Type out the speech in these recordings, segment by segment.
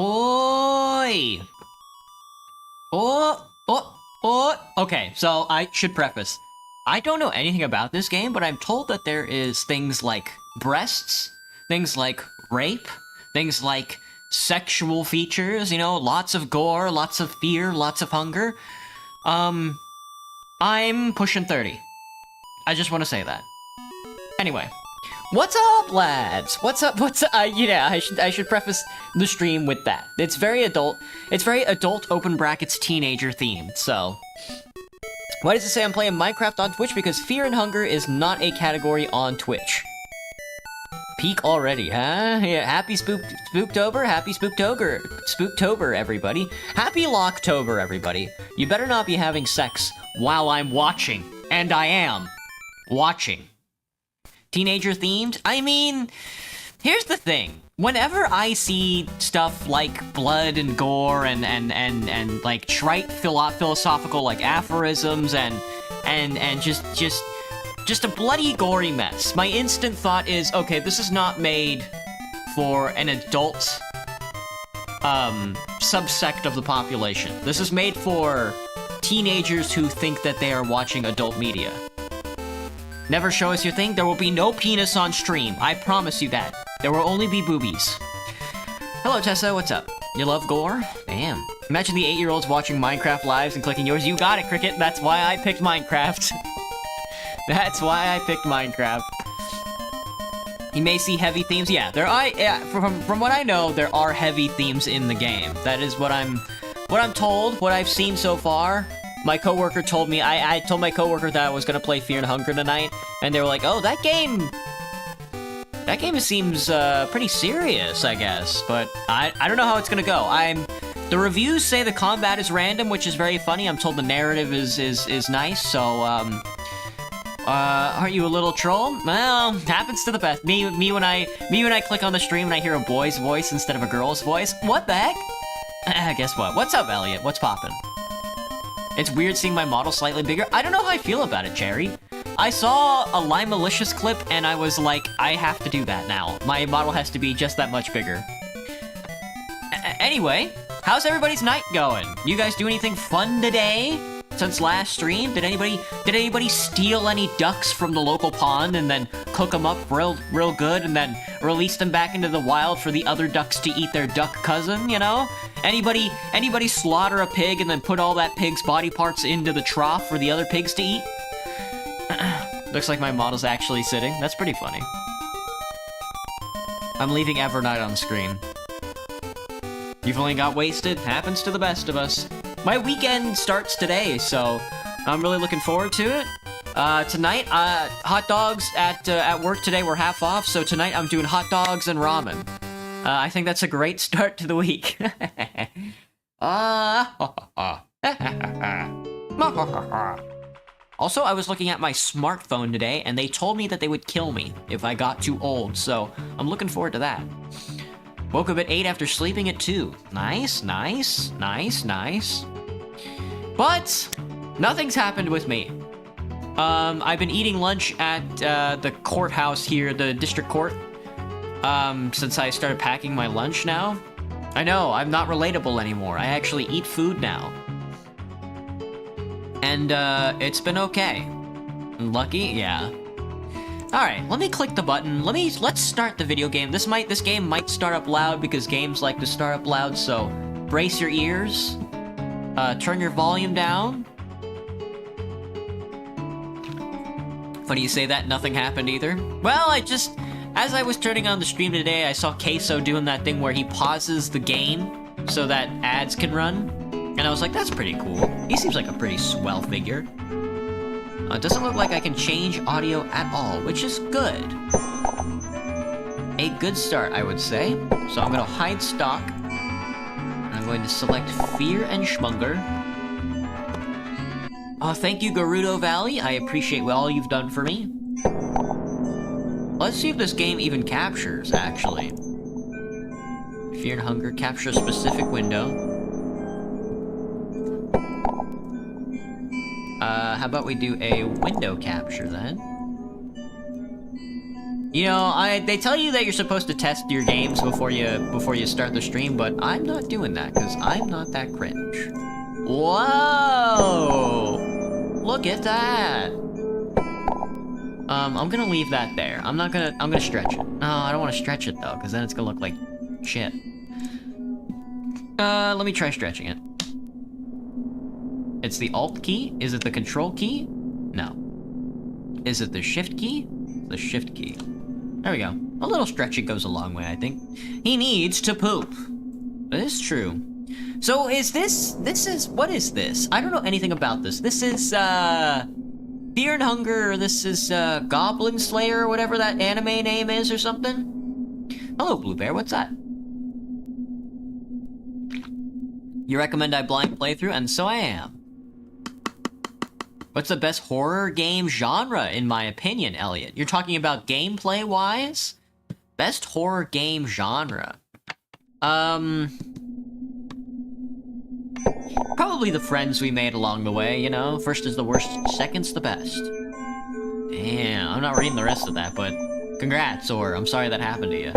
Oi! Okay, so I should preface. I don't know anything about this game, but I'm told that there is things like breasts, things like rape, things like sexual features, you know, lots of gore, lots of fear, lots of hunger. I'm pushing 30. I just want to say that. Anyway. What's up, lads? What's up? Yeah, I should preface the stream with that. It's very adult. It's very adult, open brackets, teenager themed, so. Why does it say I'm playing Minecraft on Twitch? Because fear and hunger is not a category on Twitch. Peak already, huh? Yeah, happy Spooktober, happy Spooktober, everybody. Happy Locktober, everybody. You better not be having sex while I'm watching. And I am. Watching. Teenager themed? I mean, here's the thing. Whenever I see stuff like blood and gore and like trite philosophical like aphorisms and just a bloody gory mess, my instant thought is, okay, this is not made for an adult subsect of the population. This is made for teenagers who think that they are watching adult media. Never show us your thing. There will be no penis on stream. I promise you that. There will only be boobies. Hello, Tessa. What's up? You love gore? Damn. Imagine the 8-year-olds watching Minecraft lives and clicking yours. You got it, Cricket. That's why I picked Minecraft. That's why I picked Minecraft. You may see heavy themes. Yeah, from what I know, there are heavy themes in the game. That is what I'm told, what I've seen so far. My coworker told me, I told my coworker that I was gonna play Fear and Hunger tonight, and they were like, oh, that game seems, pretty serious, I guess, but I don't know how it's gonna go. The reviews say the combat is random, which is very funny. I'm told the narrative is nice, so, aren't you a little troll? Well, happens to the best. Me when I click on the stream and I hear a boy's voice instead of a girl's voice. What the heck? Guess what? What's up, Elliot? What's poppin'? It's weird seeing my model slightly bigger. I don't know how I feel about it, Cherry. I saw a Lime Malicious clip, and I was like, I have to do that now. My model has to be just that much bigger. Anyway, How's everybody's night going? You guys do anything fun today? Since last stream, did anybody steal any ducks from the local pond and then cook them up real good and then release them back into the wild for the other ducks to eat their duck cousin, you know? Anybody slaughter a pig and then put all that pig's body parts into the trough for the other pigs to eat? Looks like my model's actually sitting. That's pretty funny. I'm leaving Evernight on screen. You feeling got wasted? Happens to the best of us. My weekend starts today, so I'm really looking forward to it. Tonight, hot dogs at work today were half off, so tonight I'm doing hot dogs and ramen. I think that's a great start to the week. Also, I was looking at my smartphone today, and they told me that they would kill me if I got too old, so I'm looking forward to that. Woke up at 8 after sleeping at 2. Nice, nice, nice, nice. But nothing's happened with me. I've been eating lunch at the courthouse here, the district court, since I started packing my lunch now. I know, I'm not relatable anymore. I actually eat food now. And it's been okay. Lucky? Yeah. Alright, let me click the button. Let's start the video game. This game might start up loud because games like to start up loud, so brace your ears. Turn your volume down. Funny you say that, nothing happened either. Well, as I was turning on the stream today, I saw Queso doing that thing where he pauses the game so that ads can run. And I was like, that's pretty cool. He seems like a pretty swell figure. It doesn't look like I can change audio at all, which is good. A good start, I would say. So I'm gonna hide stock. I'm going to select Fear and Schmunger. Thank you, Gerudo Valley. I appreciate all you've done for me. Let's see if this game even captures, actually. Fear and Hunger, capture a specific window. How about we do a window capture then? You know, they tell you that you're supposed to test your games before you start the stream, but I'm not doing that because I'm not that cringe. Whoa! Look at that. I'm gonna leave that there. I'm gonna stretch it. No, I don't want to stretch it though, because then it's gonna look like shit. Let me try stretching it. It's the Alt key? Is it the Control key? No. Is it the Shift key? The Shift key. There we go. A little stretching goes a long way, I think. He needs to poop. That is true. So what is this? I don't know anything about this. This is, Fear and Hunger, or this is, Goblin Slayer, or whatever that anime name is, or something? Hello, Blue Bear, what's that? You recommend I blind playthrough, and so I am. What's the best horror game genre, in my opinion, Elliot? You're talking about gameplay-wise? Best horror game genre. Probably the friends we made along the way, you know? First is the worst, second's the best. Damn, I'm not reading the rest of that, but congrats, or I'm sorry that happened to you.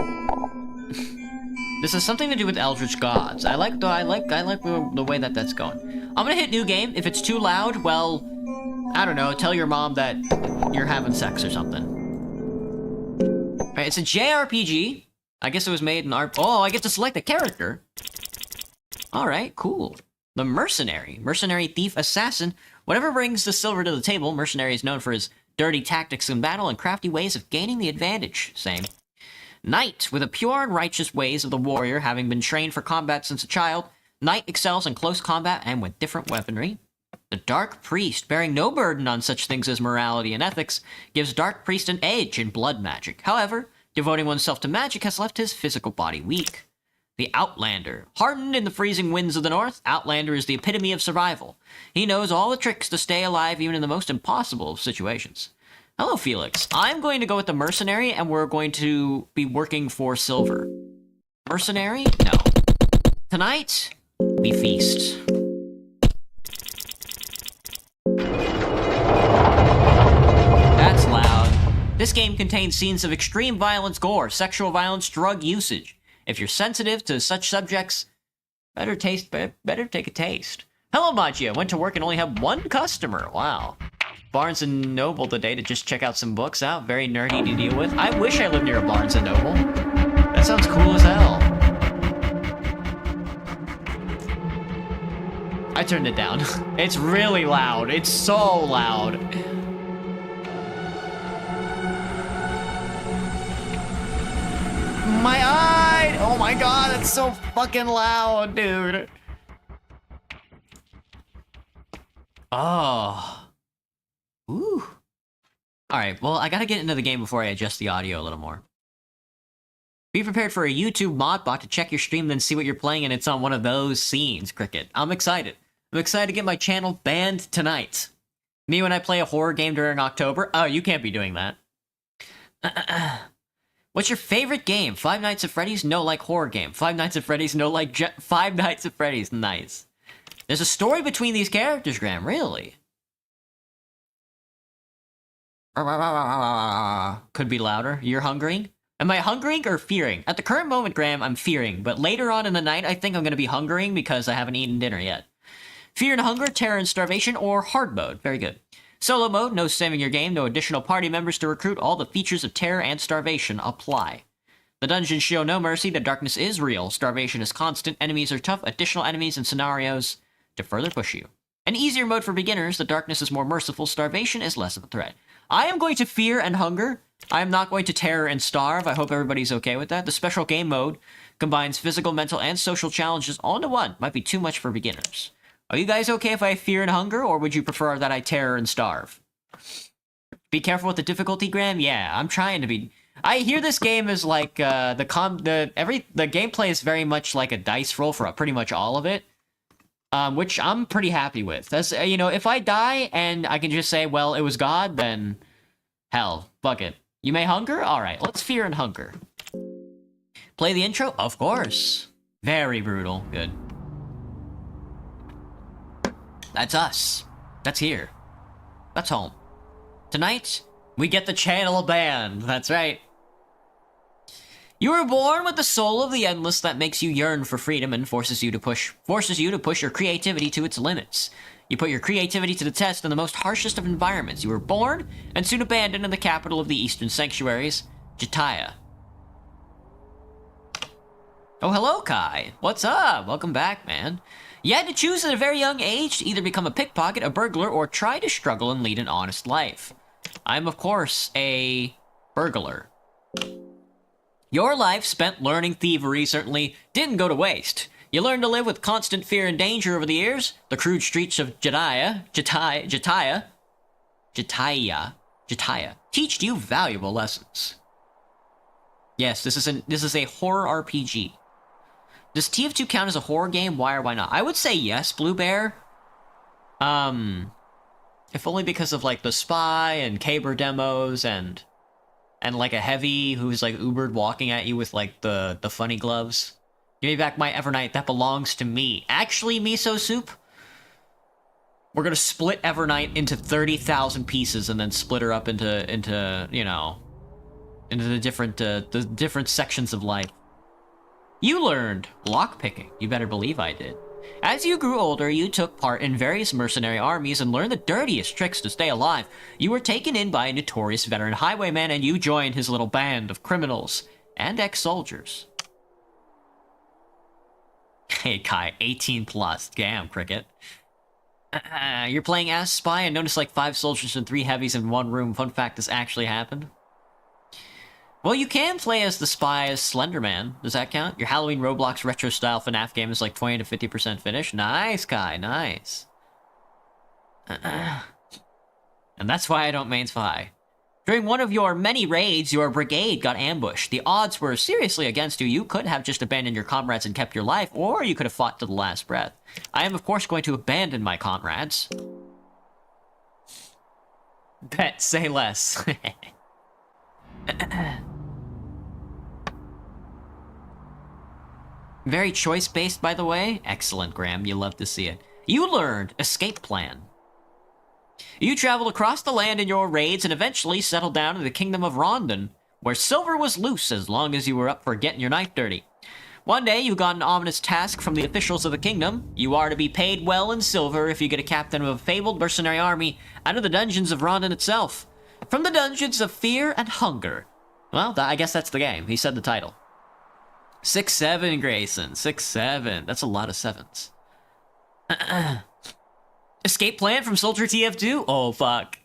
This has something to do with Eldritch Gods. I like the way that that's going. I'm gonna hit new game. If it's too loud, well, I don't know, tell your mom that you're having sex or something. Alright, it's a JRPG. I guess it was made in oh, I get to select a character. Alright, cool. The Mercenary. Mercenary, thief, assassin. Whatever brings the silver to the table, Mercenary is known for his dirty tactics in battle and crafty ways of gaining the advantage. Same. Knight, with the pure and righteous ways of the warrior, having been trained for combat since a child, Knight excels in close combat and with different weaponry. The Dark Priest, bearing no burden on such things as morality and ethics, gives Dark Priest an edge in blood magic. However, devoting oneself to magic has left his physical body weak. The Outlander. Hardened in the freezing winds of the north, Outlander is the epitome of survival. He knows all the tricks to stay alive even in the most impossible of situations. Hello, Felix. I'm going to go with the Mercenary, and we're going to be working for silver. Mercenary? No. Tonight, we feast. That's loud. This game contains scenes of extreme violence, gore, sexual violence, drug usage. If you're sensitive to such subjects, Better take a taste. Hello, Magia. Went to work and only had one customer. Wow. Barnes & Noble today to just check out some books out. Very nerdy to deal with. I wish I lived near a Barnes & Noble. That sounds cool as hell. I turned it down. It's really loud. It's so loud. My eye! Oh my god, that's so fucking loud, dude. Oh. Ooh. Alright, well, I gotta get into the game before I adjust the audio a little more. Be prepared for a YouTube mod bot to check your stream, then see what you're playing, and it's on one of those scenes, Cricket. I'm excited. I'm excited to get my channel banned tonight. Me when I play a horror game during October? Oh, you can't be doing that. What's your favorite game? Five Nights at Freddy's? No, like horror game. Five Nights at Freddy's? No, like Five Nights at Freddy's. Nice. There's a story between these characters, Graham. Really? Could be louder. You're hungering? Am I hungering or fearing? At the current moment, Graham, I'm fearing. But later on in the night, I think I'm going to be hungering because I haven't eaten dinner yet. Fear and hunger, terror and starvation, or hard mode. Very good. Solo mode, no saving your game, no additional party members to recruit, all the features of terror and starvation apply. The dungeons show no mercy, the darkness is real, starvation is constant, enemies are tough, additional enemies and scenarios to further push you. An easier mode for beginners, the darkness is more merciful, starvation is less of a threat. I am going to fear and hunger. I am not going to terror and starve. I hope everybody's okay with that. The special game mode combines physical, mental, and social challenges all into one. Might be too much for beginners. Are you guys okay if I fear and hunger, or would you prefer that I terror and starve? Be careful with the difficulty, Graham. Yeah, I'm trying to be. I hear this game is like the gameplay is very much like a dice roll for pretty much all of it, which I'm pretty happy with. That's you know, if I die and I can just say, well, it was God, then hell, fuck it. You may hunger? All right, let's fear and hunger. Play the intro, of course. Very brutal. Good. That's us. That's here. That's home. Tonight, we get the channel banned. That's right. You were born with the soul of the endless that makes you yearn for freedom and forces you to push your creativity to its limits. You put your creativity to the test in the most harshest of environments. You were born and soon abandoned in the capital of the Eastern Sanctuaries, Jataya. Oh, hello, Kai. What's up? Welcome back, man. You had to choose at a very young age to either become a pickpocket, a burglar, or try to struggle and lead an honest life. I'm, of course, a burglar. Your life spent learning thievery certainly didn't go to waste. You learned to live with constant fear and danger over the years. The crude streets of Jataya teached you valuable lessons. Yes, this is a horror RPG. Does TF2 count as a horror game? Why or why not? I would say yes, Blue Bear. If only because of like the spy and Caber demos and like a heavy who's like Ubered walking at you with like the funny gloves. Give me back my Evernight, that belongs to me. Actually, Miso Soup, we're gonna split Evernight into 30,000 pieces and then split her up into you know, into the different sections of life. You learned lockpicking. You better believe I did. As you grew older, you took part in various mercenary armies and learned the dirtiest tricks to stay alive. You were taken in by a notorious veteran highwayman and you joined his little band of criminals and ex-soldiers. Hey Kai, 18 plus. Damn, Cricket. You're playing as spy and noticed like 5 soldiers and 3 heavies in one room. Fun fact, this actually happened. Well, you can play as the spy as Slenderman. Does that count? Your Halloween Roblox retro-style FNAF game is like 20 to 50% finish. Nice, Kai, nice. And that's why I don't main spy. During one of your many raids, your brigade got ambushed. The odds were seriously against you. You could have just abandoned your comrades and kept your life, or you could have fought to the last breath. I am, of course, going to abandon my comrades. Bet, say less. Very choice-based, by the way. Excellent, Graham. You love to see it. You learned escape plan. You traveled across the land in your raids and eventually settled down in the kingdom of Rondon, where silver was loose as long as you were up for getting your knife dirty. One day, you got an ominous task from the officials of the kingdom. You are to be paid well in silver if you get a captain of a fabled mercenary army out of the dungeons of Rondon itself. From the dungeons of fear and hunger. Well, I guess that's the game. He said the title. 6-7, Grayson. 6-7. That's a lot of sevens. Escape plan from Soldier TF2? Oh, fuck.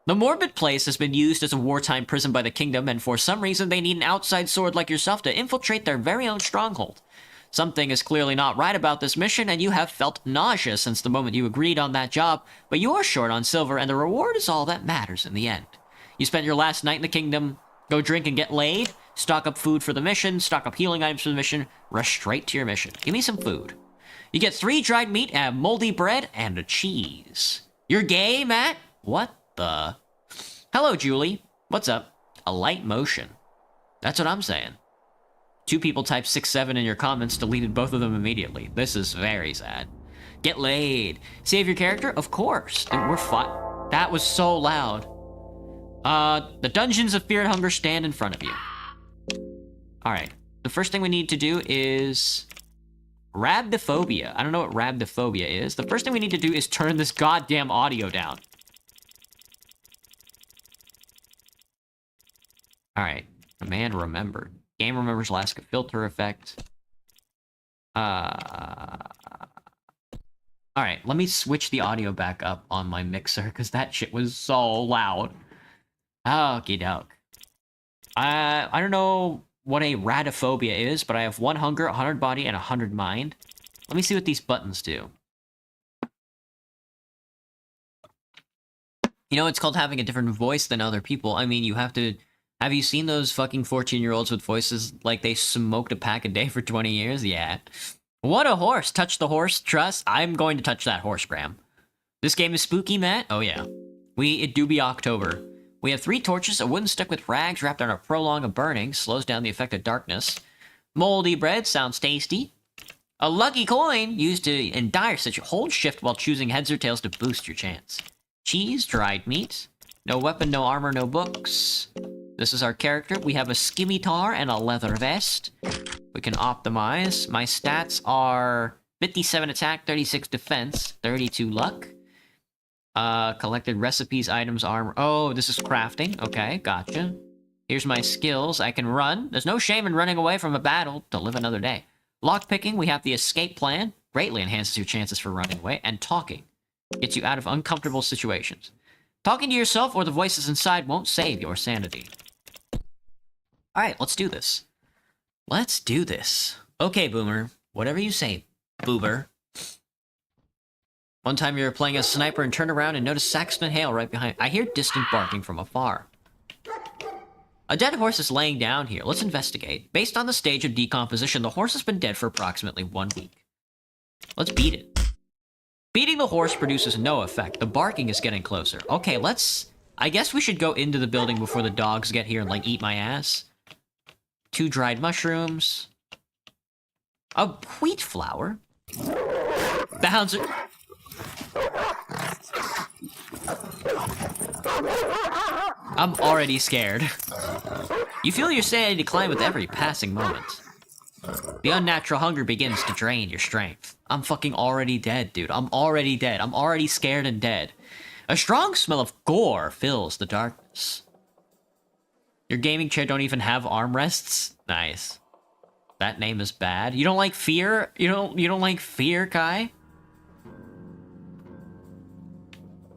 The Morbid Place has been used as a wartime prison by the kingdom, and for some reason they need an outside sword like yourself to infiltrate their very own stronghold. Something is clearly not right about this mission, and you have felt nausea since the moment you agreed on that job, but you are short on silver, and the reward is all that matters in the end. You spent your last night in the kingdom, go drink and get laid, stock up food for the mission, stock up healing items for the mission, rush straight to your mission. Give me some food. You get 3 dried meat and moldy bread and a cheese. You're gay, Matt? What the? Hello, Julie. What's up? A light motion. That's what I'm saying. 2 people typed 6-7 in your comments, deleted both of them immediately. This is very sad. Get laid. Save your character? Of course. We're fine. That was so loud. The dungeons of fear and hunger stand in front of you. Alright. The first thing we need to do is Rhabdophobia. I don't know what Rhabdophobia is. The first thing we need to do is turn this goddamn audio down. Alright. Command remembered. Game remembers Alaska filter effect. Alright, let me switch the audio back up on my mixer, because that shit was so loud. Okie doke. I don't know what a Rhabdophobia is, but I have 1 hunger, 100 body, and 100 mind. Let me see what these buttons do. You know, it's called having a different voice than other people. I mean, you have to... Have you seen those fucking 14-year-olds with voices like they smoked a pack a day for 20 years? Yeah. What a horse! Touch the horse, trust. I'm going to touch that horse, Graham. This game is spooky, Matt? Oh, yeah. It do be October. We have 3 torches, a wooden stick with rags wrapped on a prolong of burning, slows down the effect of darkness. Moldy bread sounds tasty. A lucky coin used to, in dire situation, hold shift while choosing heads or tails to boost your chance. Cheese, dried meat. No weapon, no armor, no books. This is our character. We have a scimitar and a leather vest. We can optimize. My stats are 57 attack, 36 defense, 32 luck. Collected recipes, items, armor. Oh, this is crafting. Okay, gotcha. Here's my skills. I can run. There's no shame in running away from a battle to live another day. Lockpicking, we have the escape plan. Greatly enhances your chances for running away. And talking. Gets you out of uncomfortable situations. Talking to yourself or the voices inside won't save your sanity. Alright, let's do this. Let's do this. Okay, Boomer. Whatever you say, Boober. One time you were playing as a sniper and turned around and noticed Saxton Hale right behind. I hear distant barking from afar. A dead horse is laying down here. Let's investigate. Based on the stage of decomposition, the horse has been dead for approximately 1 week. Let's beat it. Beating the horse produces no effect. The barking is getting closer. Okay, let's... I guess we should go into the building before the dogs get here and, like, eat my ass. 2 dried mushrooms. A wheat flour. The hounds are... I'm already scared. You feel your sanity decline with every passing moment. The unnatural hunger begins to drain your strength. I'm fucking already dead, dude. I'm already dead. I'm already scared and dead. A strong smell of gore fills the darkness. Your gaming chair don't even have armrests? Nice. That name is bad. You don't like fear? You don't like fear, Kai?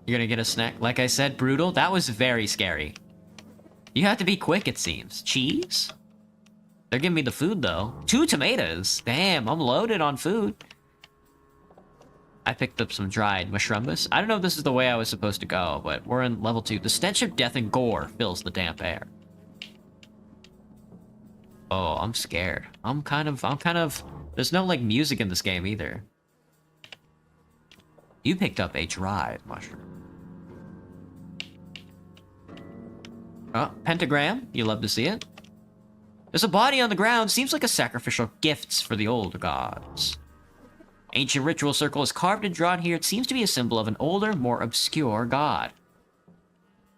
You're gonna get a snack? Like I said, brutal. That was very scary. You have to be quick, it seems. Cheese? They're giving me the food, though. 2 tomatoes. Damn, I'm loaded on food. I picked up some dried mushrooms. I don't know if this is the way I was supposed to go, but we're in level 2. The stench of death and gore fills the damp air. Oh, I'm scared. I'm kind of... There's no, like, music in this game, either. You picked up a dried mushroom. Oh, pentagram. You love to see it. There's a body on the ground. Seems like a sacrificial gifts for the old gods. Ancient ritual circle is carved and drawn here. It seems to be a symbol of an older, more obscure god.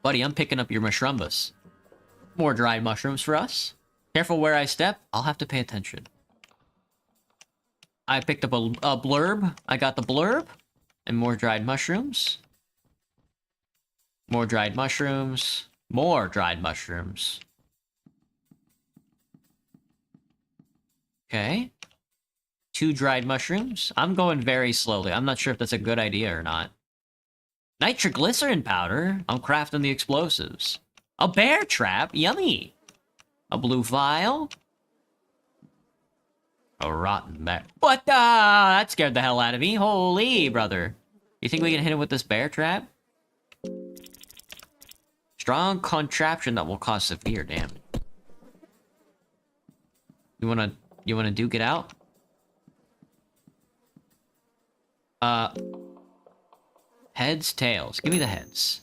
Buddy, I'm picking up your mushroombus. More dried mushrooms for us. Careful where I step. I'll have to pay attention. I picked up a blurb. I got the blurb. And more dried mushrooms. More dried mushrooms. More dried mushrooms. Okay. 2 dried mushrooms. I'm going very slowly. I'm not sure if that's a good idea or not. Nitroglycerin powder. I'm crafting the explosives. A bear trap. Yummy. A blue vial. A rotten bear. What the? That scared the hell out of me. Holy, brother. You think we can hit him with this bear trap? Strong contraption that will cause severe damage. You wanna duke it out? Heads, tails. Give me the heads.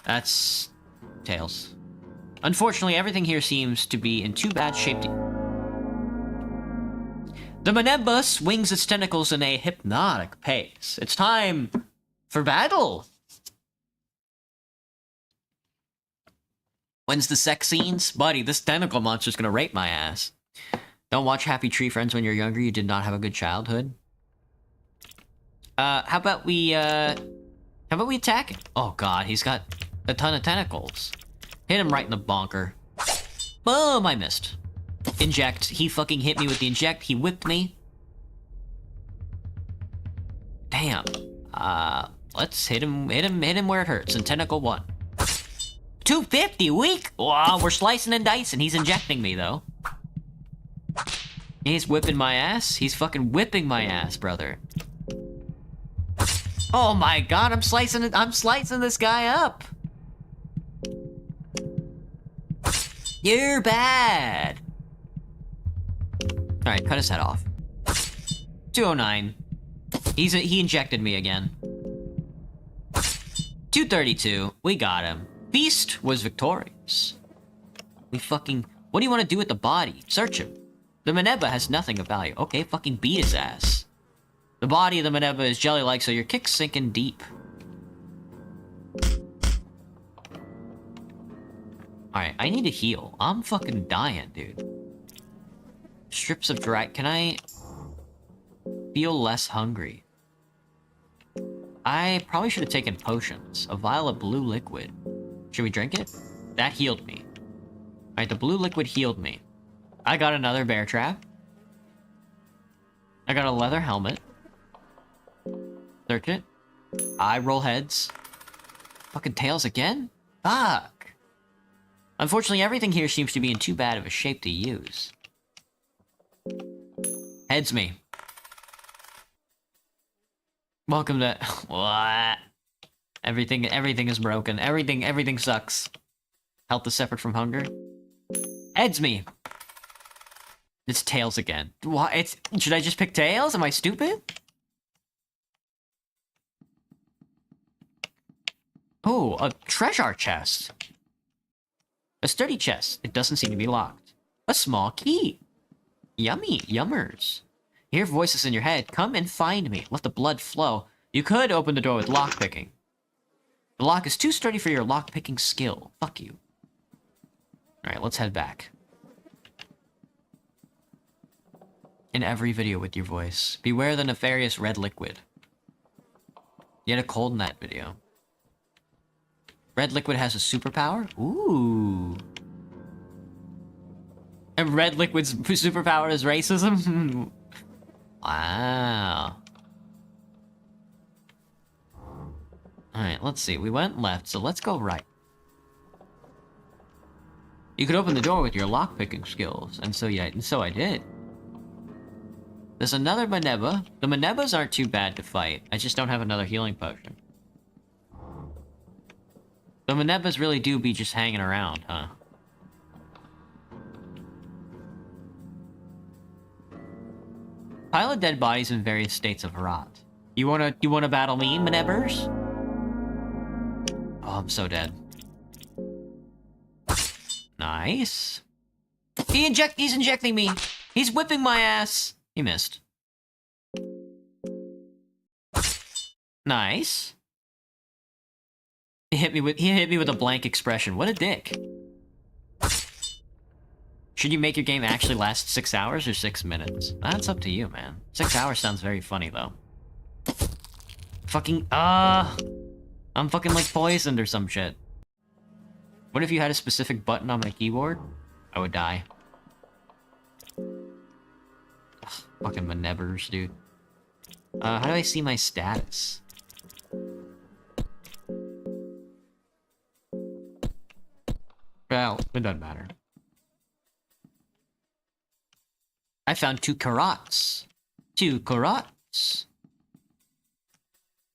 That's tails. Unfortunately, everything here seems to be in too bad shape to... The Maneba swings its tentacles in a hypnotic pace. It's time for battle! When's the sex scenes? Buddy, this tentacle monster's gonna rape my ass. Don't watch Happy Tree Friends when you're younger, you did not have a good childhood. How about we attack him? Oh god, he's got a ton of tentacles. Hit him right in the bonker. Boom, I missed. Inject. He fucking hit me with the inject. He whipped me. Damn. Let's hit him where it hurts. In tentacle 1. 250, weak! Wow, we're slicing and dicing. He's injecting me, though. He's whipping my ass. He's fucking whipping my ass, brother. Oh my god, I'm slicing this guy up. You're bad. Alright, cut his head off. 209. He injected me again. 232. We got him. Beast was victorious. We fucking... What do you want to do with the body? Search him. The Maneba has nothing of value. Okay, fucking beat his ass. The body of the Maneba is jelly-like, so your kick's sinking deep. Alright, I need to heal. I'm fucking dying, dude. Strips of dry... Can I... feel less hungry? I probably should have taken potions. A vial of blue liquid. Should we drink it? That healed me. Alright, the blue liquid healed me. I got another bear trap. I got a leather helmet. Search it. I roll heads. Fucking tails again? Fuck. Unfortunately, everything here seems to be in too bad of a shape to use. Heads me. Welcome to... What? Everything is broken. Everything sucks. Health is separate from hunger. Heads me. It's tails again. What? Should I just pick tails? Am I stupid? Oh, a treasure chest. A sturdy chest. It doesn't seem to be locked. A small key. Yummy. Yummers. You hear voices in your head. Come and find me. Let the blood flow. You could open the door with lockpicking. The lock is too sturdy for your lockpicking skill. Fuck you. Alright, let's head back. In every video with your voice. Beware the nefarious red liquid. You had a cold in that video. Red liquid has a superpower? Ooh. And red liquid's superpower is racism? Wow. Alright, let's see. We went left, so let's go right. You could open the door with your lockpicking skills, and so I did. There's another Maneba. The Manebas aren't too bad to fight. I just don't have another healing potion. The Manebas really do be just hanging around, huh? Pile of dead bodies in various states of rot. You wanna battle me, Manebers? Oh, I'm so dead. Nice. He's injecting me. He's whipping my ass. He missed. Nice. He hit me with a blank expression. What a dick. Should you make your game actually last 6 hours or 6 minutes? That's up to you, man. 6 hours sounds very funny, though. Fucking, I'm fucking, like, poisoned or some shit. What if you had a specific button on my keyboard? I would die. Ugh, fucking Manebbers, dude. How do I see my status? Well, it doesn't matter. I found 2 carrots. 2 carrots.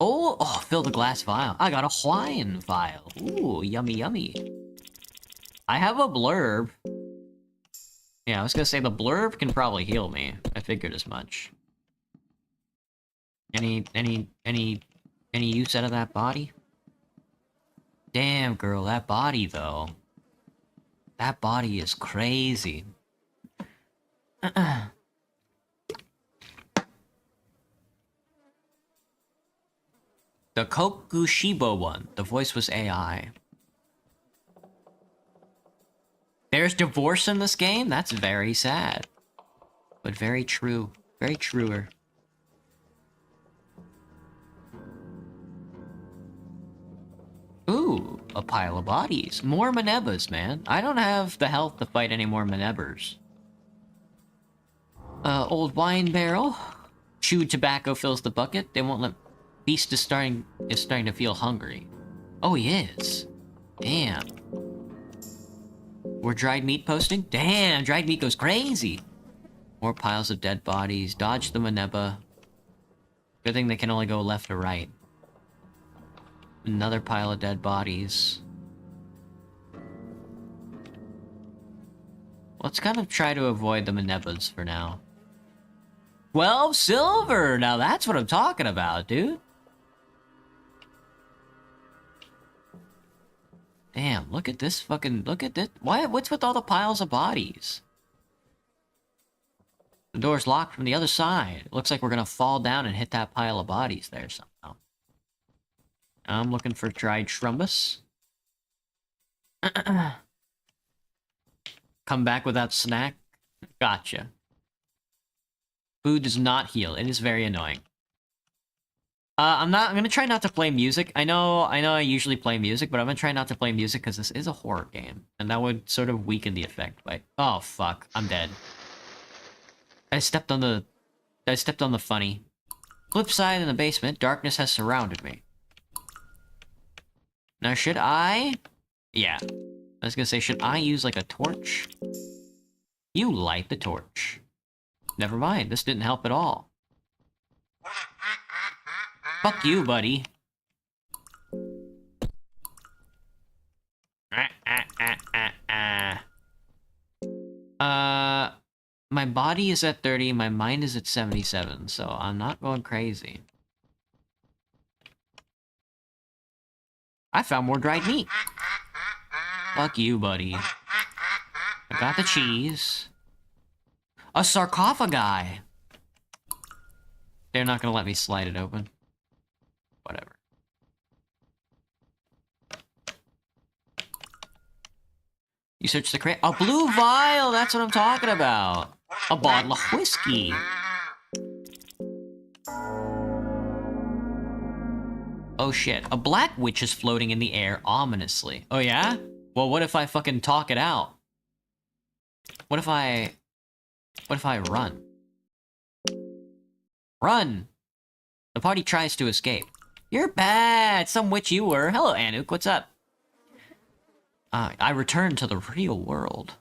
Oh, fill the glass vial. I got a wine vial. Ooh, yummy, yummy. I have a blurb. Yeah, I was gonna say the blurb can probably heal me. I figured as much. Any use out of that body? Damn, girl, that body, though. That body is crazy. The Kokushibo one. The voice was AI. There's divorce in this game? That's very sad. But very true. Very truer. Ooh, a pile of bodies. More Manebbas, man. I don't have the health to fight any more Manebbers. Old wine barrel. Chewed tobacco fills the bucket. They won't let... Beast is starting to feel hungry. Oh, he is. Damn. We're dried meat posting? Damn, dried meat goes crazy. More piles of dead bodies. Dodge the Manebba. Good thing they can only go left or right. Another pile of dead bodies. Let's kind of try to avoid the Manebbas for now. 12 silver! Now that's what I'm talking about, dude. Damn, look at this fucking... Look at this. What's with all the piles of bodies? The door's locked from the other side. It looks like we're gonna fall down and hit that pile of bodies there somehow. I'm looking for dried shrumbus. Come back without snack? Gotcha. Food does not heal. It is very annoying. I'm gonna try not to play music. I know I usually play music, but I'm gonna try not to play music because this is a horror game. And that would sort of weaken the effect, but... Oh, fuck. I'm dead. I stepped on the funny. Flip side in the basement, darkness has surrounded me. Now, should I... Yeah. I was gonna say, should I use, like, a torch? You light the torch. Never mind, this didn't help at all. Fuck you, buddy. My body is at 30, my mind is at 77, so I'm not going crazy. I found more dried meat. Fuck you, buddy. I got the cheese. A sarcophagi! They're not gonna let me slide it open. Whatever. You search the crate. A blue vial! That's what I'm talking about! A bottle of whiskey! Oh shit. A black witch is floating in the air ominously. Oh yeah? Well, what if I fucking talk it out? What if I run? Run! The party tries to escape. You're bad! Some witch you were. Hello, Anuk, what's up? I returned to the real world.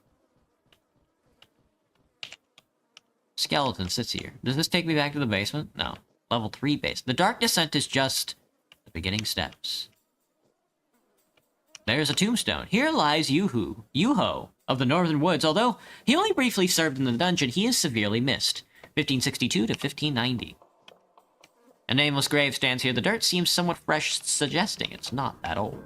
Skeleton sits here. Does this take me back to the basement? No. Level 3 base. The dark descent is just the beginning steps. There's a tombstone. Here lies Yuho of the Northern Woods. Although he only briefly served in the dungeon, he is severely missed. 1562 to 1590. A nameless grave stands here. The dirt seems somewhat fresh, suggesting it's not that old.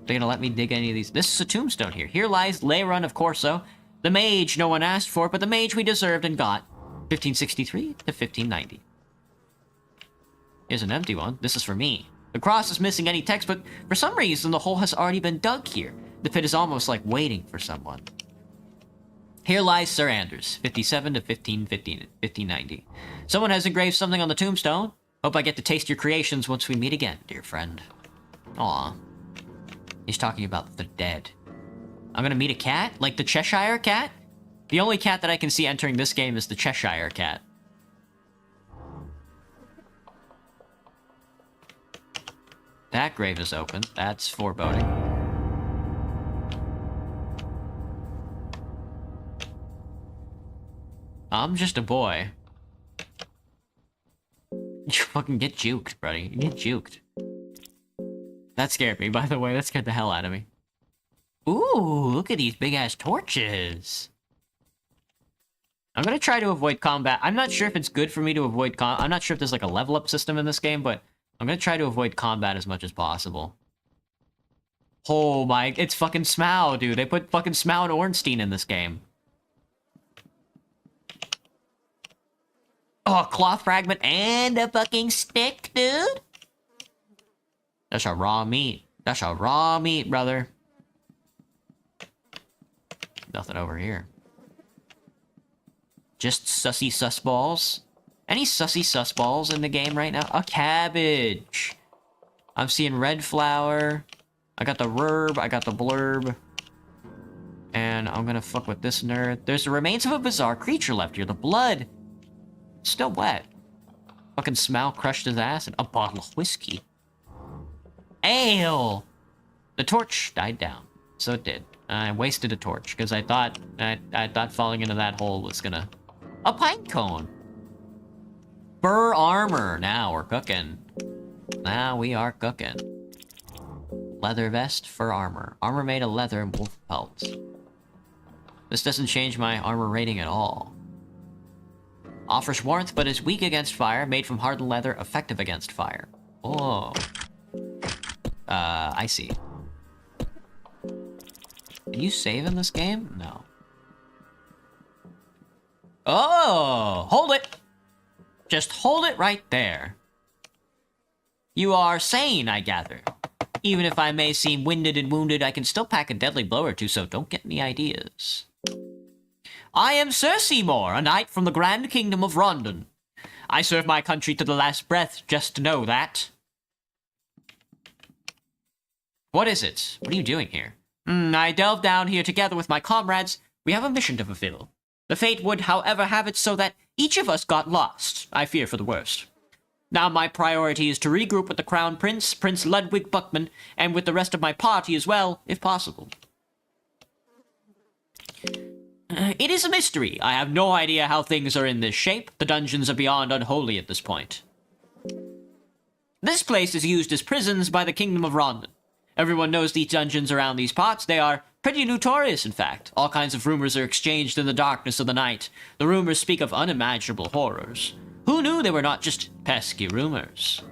They're gonna let me dig any of these. This is a tombstone here. Here lies Leiron of Corso, the mage no one asked for, but the mage we deserved and got. 1563 to 1590. Here's an empty one. This is for me. The cross is missing any text, but for some reason the hole has already been dug here. The pit is almost like waiting for someone. Here lies Sir Anders, 57 to 1590. Someone has engraved something on the tombstone. Hope I get to taste your creations once we meet again, dear friend. Aw. He's talking about the dead. I'm gonna meet a cat? Like the Cheshire Cat? The only cat that I can see entering this game is the Cheshire Cat. That grave is open. That's foreboding. I'm just a boy. You fucking get juked, buddy. You get juked. That scared me, by the way. That scared the hell out of me. Ooh, look at these big-ass torches. I'm gonna try to avoid combat. I'm not sure if it's good for me to avoid I'm not sure if there's like a level-up system in this game, but I'm gonna try to avoid combat as much as possible. Oh my... It's fucking Smaug, dude. They put fucking Smaug and Ornstein in this game. Oh, a cloth fragment and a fucking stick, dude? That's a raw meat. That's a raw meat, brother. Nothing over here. Just sussy sus balls. Any sussy sus balls in the game right now? A cabbage. I'm seeing red flower. I got the rurb. I got the blurb. And I'm gonna fuck with this nerd. There's the remains of a bizarre creature left here. The blood. Still wet. Fucking Smaug crushed his ass and a bottle of whiskey. Ale! The torch died down. So it did. I wasted a torch because I thought falling into that hole was gonna... A pine cone! Fur armor! Now we're cooking. Now we are cooking. Leather vest, fur armor. Armor made of leather and wolf pelts. This doesn't change my armor rating at all. Offers warmth, but is weak against fire. Made from hardened leather, effective against fire. Oh. I see. Can you save in this game? No. Oh! Hold it! Just hold it right there. You are sane, I gather. Even if I may seem winded and wounded, I can still pack a deadly blow or two, so don't get any ideas. I am Sir Seymour, a knight from the Grand Kingdom of Rondon. I serve my country to the last breath, just to know that. What is it? What are you doing here? I delved down here together with my comrades. We have a mission to fulfill. The fate would, however, have it so that each of us got lost. I fear for the worst. Now my priority is to regroup with the Crown Prince, Prince Ludwig Buckman, and with the rest of my party as well, if possible. It is a mystery. I have no idea how things are in this shape. The dungeons are beyond unholy at this point. This place is used as prisons by the Kingdom of Rondon. Everyone knows these dungeons around these parts. They are pretty notorious, in fact. All kinds of rumors are exchanged in the darkness of the night. The rumors speak of unimaginable horrors. Who knew they were not just pesky rumors?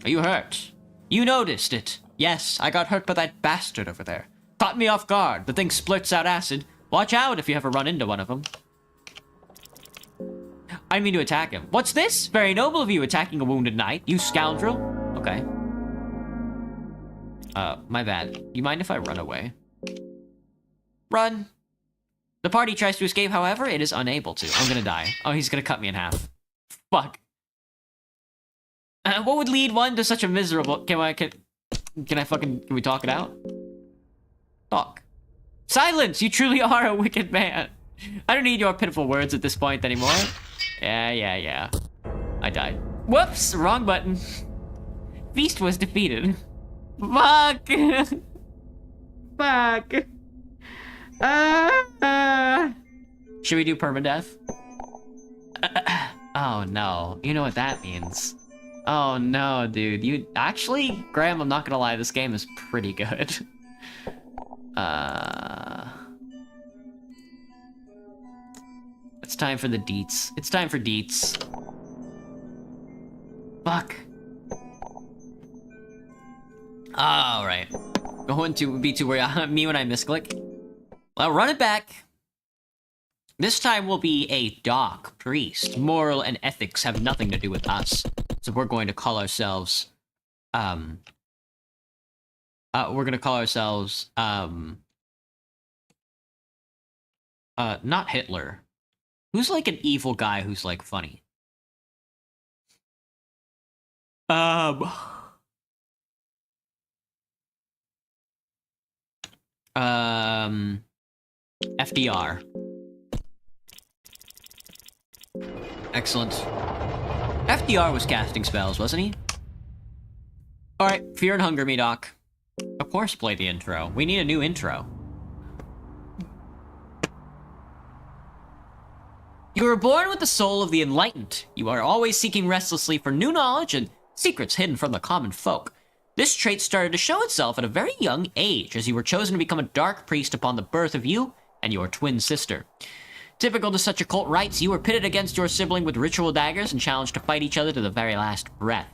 Are you hurt? You noticed it. Yes, I got hurt by that bastard over there. Caught me off guard. The thing splurts out acid. Watch out if you ever run into one of them. I didn't mean to attack him. What's this? Very noble of you attacking a wounded knight, you scoundrel. Okay. My bad. You mind if I run away? Run! The party tries to escape, however, it is unable to. I'm gonna die. Oh, he's gonna cut me in half. Fuck. What would lead one to such a miserable... Can we talk it out? Talk. Silence! You truly are a wicked man. I don't need your pitiful words at this point anymore. Yeah. I died. Whoops! Wrong button. Feast was defeated. Fuck! Fuck! Should we do permadeath? Oh no. You know what that means. Oh no, dude. Actually, Graham, I'm not gonna lie, this game is pretty good. It's time for the deets. It's time for deets. Fuck. Alright. Going to be me when I misclick. Well, run it back. This time we'll be a doc priest. Moral and ethics have nothing to do with us. So we're going to call ourselves, We're gonna call ourselves, not Hitler. Who's like an evil guy who's like funny? Um, FDR. Excellent. FDR was casting spells, wasn't he? Alright, Fear and Hunger me, Doc. Of course, play the intro. We need a new intro. You were born with the soul of the enlightened. You are always seeking restlessly for new knowledge and secrets hidden from the common folk. This trait started to show itself at a very young age, as you were chosen to become a dark priest upon the birth of you and your twin sister. Typical to such occult rites, you were pitted against your sibling with ritual daggers and challenged to fight each other to the very last breath.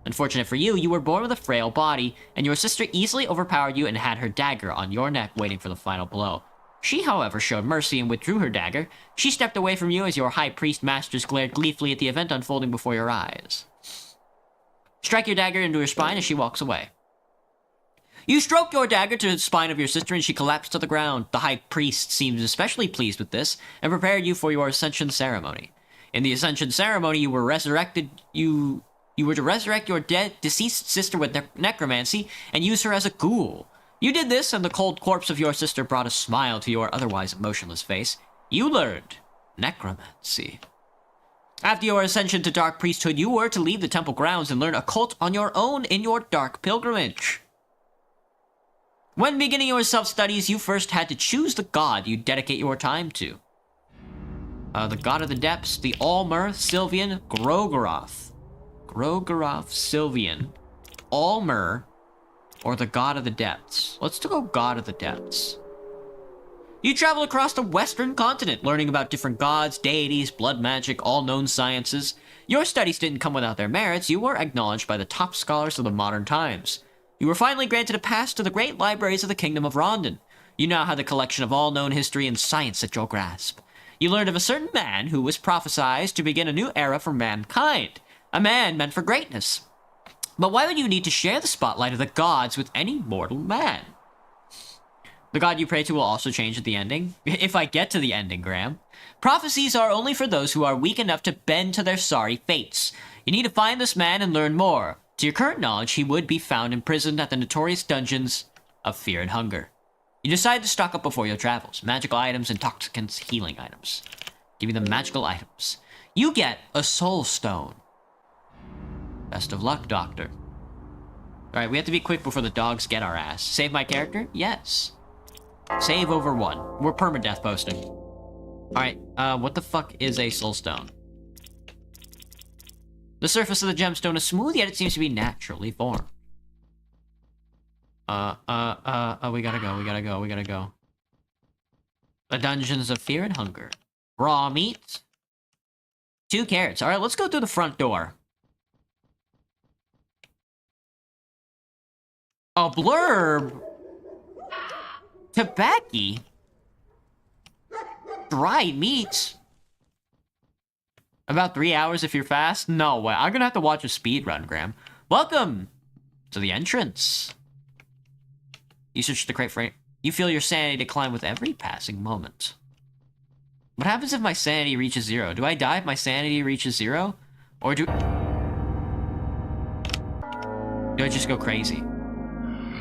Unfortunate for you, you were born with a frail body, and your sister easily overpowered you and had her dagger on your neck waiting for the final blow. She, however, showed mercy and withdrew her dagger. She stepped away from you as your high priest masters glared gleefully at the event unfolding before your eyes. Strike your dagger into her spine as she walks away. You stroke your dagger to the spine of your sister and she collapsed to the ground. The high priest seems especially pleased with this and prepared you for your ascension ceremony. In the ascension ceremony, you were resurrected. You were to resurrect your deceased sister with necromancy and use her as a ghoul. You did this, and the cold corpse of your sister brought a smile to your otherwise emotionless face. You learned necromancy. After your ascension to dark priesthood, you were to leave the temple grounds and learn occult on your own in your dark pilgrimage. When beginning your self-studies, you first had to choose the god you'd dedicate your time to. The god of the depths, the Allmer, Sylvian, Grogoroth. Grogoroth, Sylvian, Allmer, or the god of the depths. Let's go god of the depths. You travel across the western continent, learning about different gods, deities, blood magic, all known sciences. Your studies didn't come without their merits. You were acknowledged by the top scholars of the modern times. You were finally granted a pass to the great libraries of the Kingdom of Rondon. You now had the collection of all known history and science at your grasp. You learned of a certain man who was prophesied to begin a new era for mankind. A man meant for greatness. But why would you need to share the spotlight of the gods with any mortal man? The god you pray to will also change at the ending. If I get to the ending, Graham. Prophecies are only for those who are weak enough to bend to their sorry fates. You need to find this man and learn more. To your current knowledge, he would be found imprisoned at the notorious dungeons of Fear and Hunger. You decide to stock up before your travels. Magical items, intoxicants, healing items. Give me the magical items. You get a soul stone. Best of luck, Doctor. Alright, we have to be quick before the dogs get our ass. Save my character? Yes. Save over 1. We're permadeath posting. Alright, what the fuck is a soul stone? The surface of the gemstone is smooth, yet it seems to be naturally formed. We gotta go. The dungeons of Fear and Hunger. Raw meat. 2 carrots. Alright, let's go through the front door. A blurb? Tobacco? Dry meat? About 3 hours if you're fast? No way. I'm gonna have to watch a speed run, Graham. Welcome to the entrance. You search the crate for... You feel your sanity decline with every passing moment. What happens if my sanity reaches 0? Do I die if my sanity reaches 0? Or do I just go crazy?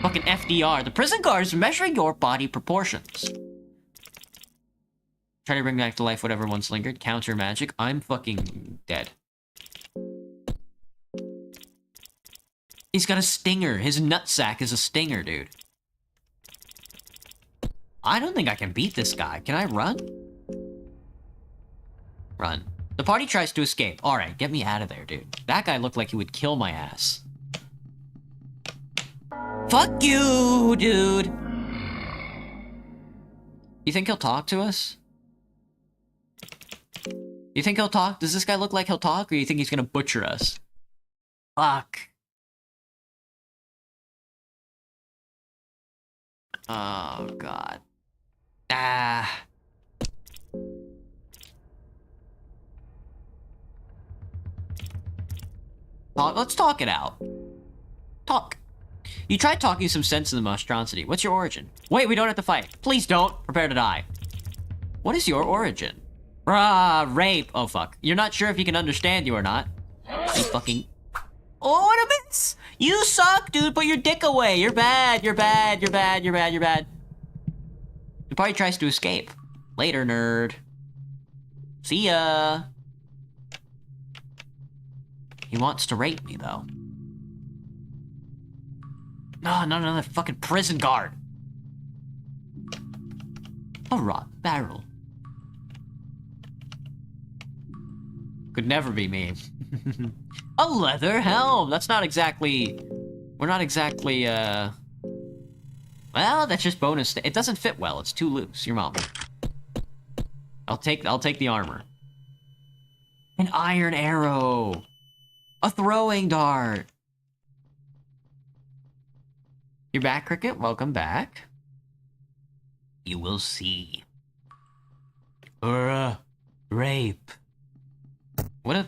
Fucking FDR. The prison guard is measuring your body proportions. Try to bring back to life whatever once lingered. Counter magic. I'm fucking dead. He's got a stinger. His nutsack is a stinger, dude. I don't think I can beat this guy. Can I run? Run. The party tries to escape. Alright, get me out of there, dude. That guy looked like he would kill my ass. Fuck you, dude! You think he'll talk to us? You think he'll talk? Does this guy look like he'll talk, or you think he's gonna butcher us? Fuck. Oh, God. Ah. Let's talk it out. Talk. You tried talking some sense in the monstrosity. What's your origin? Wait, we don't have to fight. Please don't. Prepare to die. What is your origin? Rape. Oh, fuck. You're not sure if he can understand you or not. You fucking... Oh, what a miss! You suck, dude. Put your dick away. You're bad. You're bad. You're bad. You're bad. You're bad. He probably tries to escape. Later, nerd. See ya. He wants to rape me, though. No, not another fucking prison guard. A rot barrel. Could never be me. A leather helm. That's not exactly... We're not exactly, Well, that's just bonus. It doesn't fit well. It's too loose. Your mom. I'll take the armor. An iron arrow. A throwing dart. You're back, Cricket? Welcome back. You will see. Or, rape. What if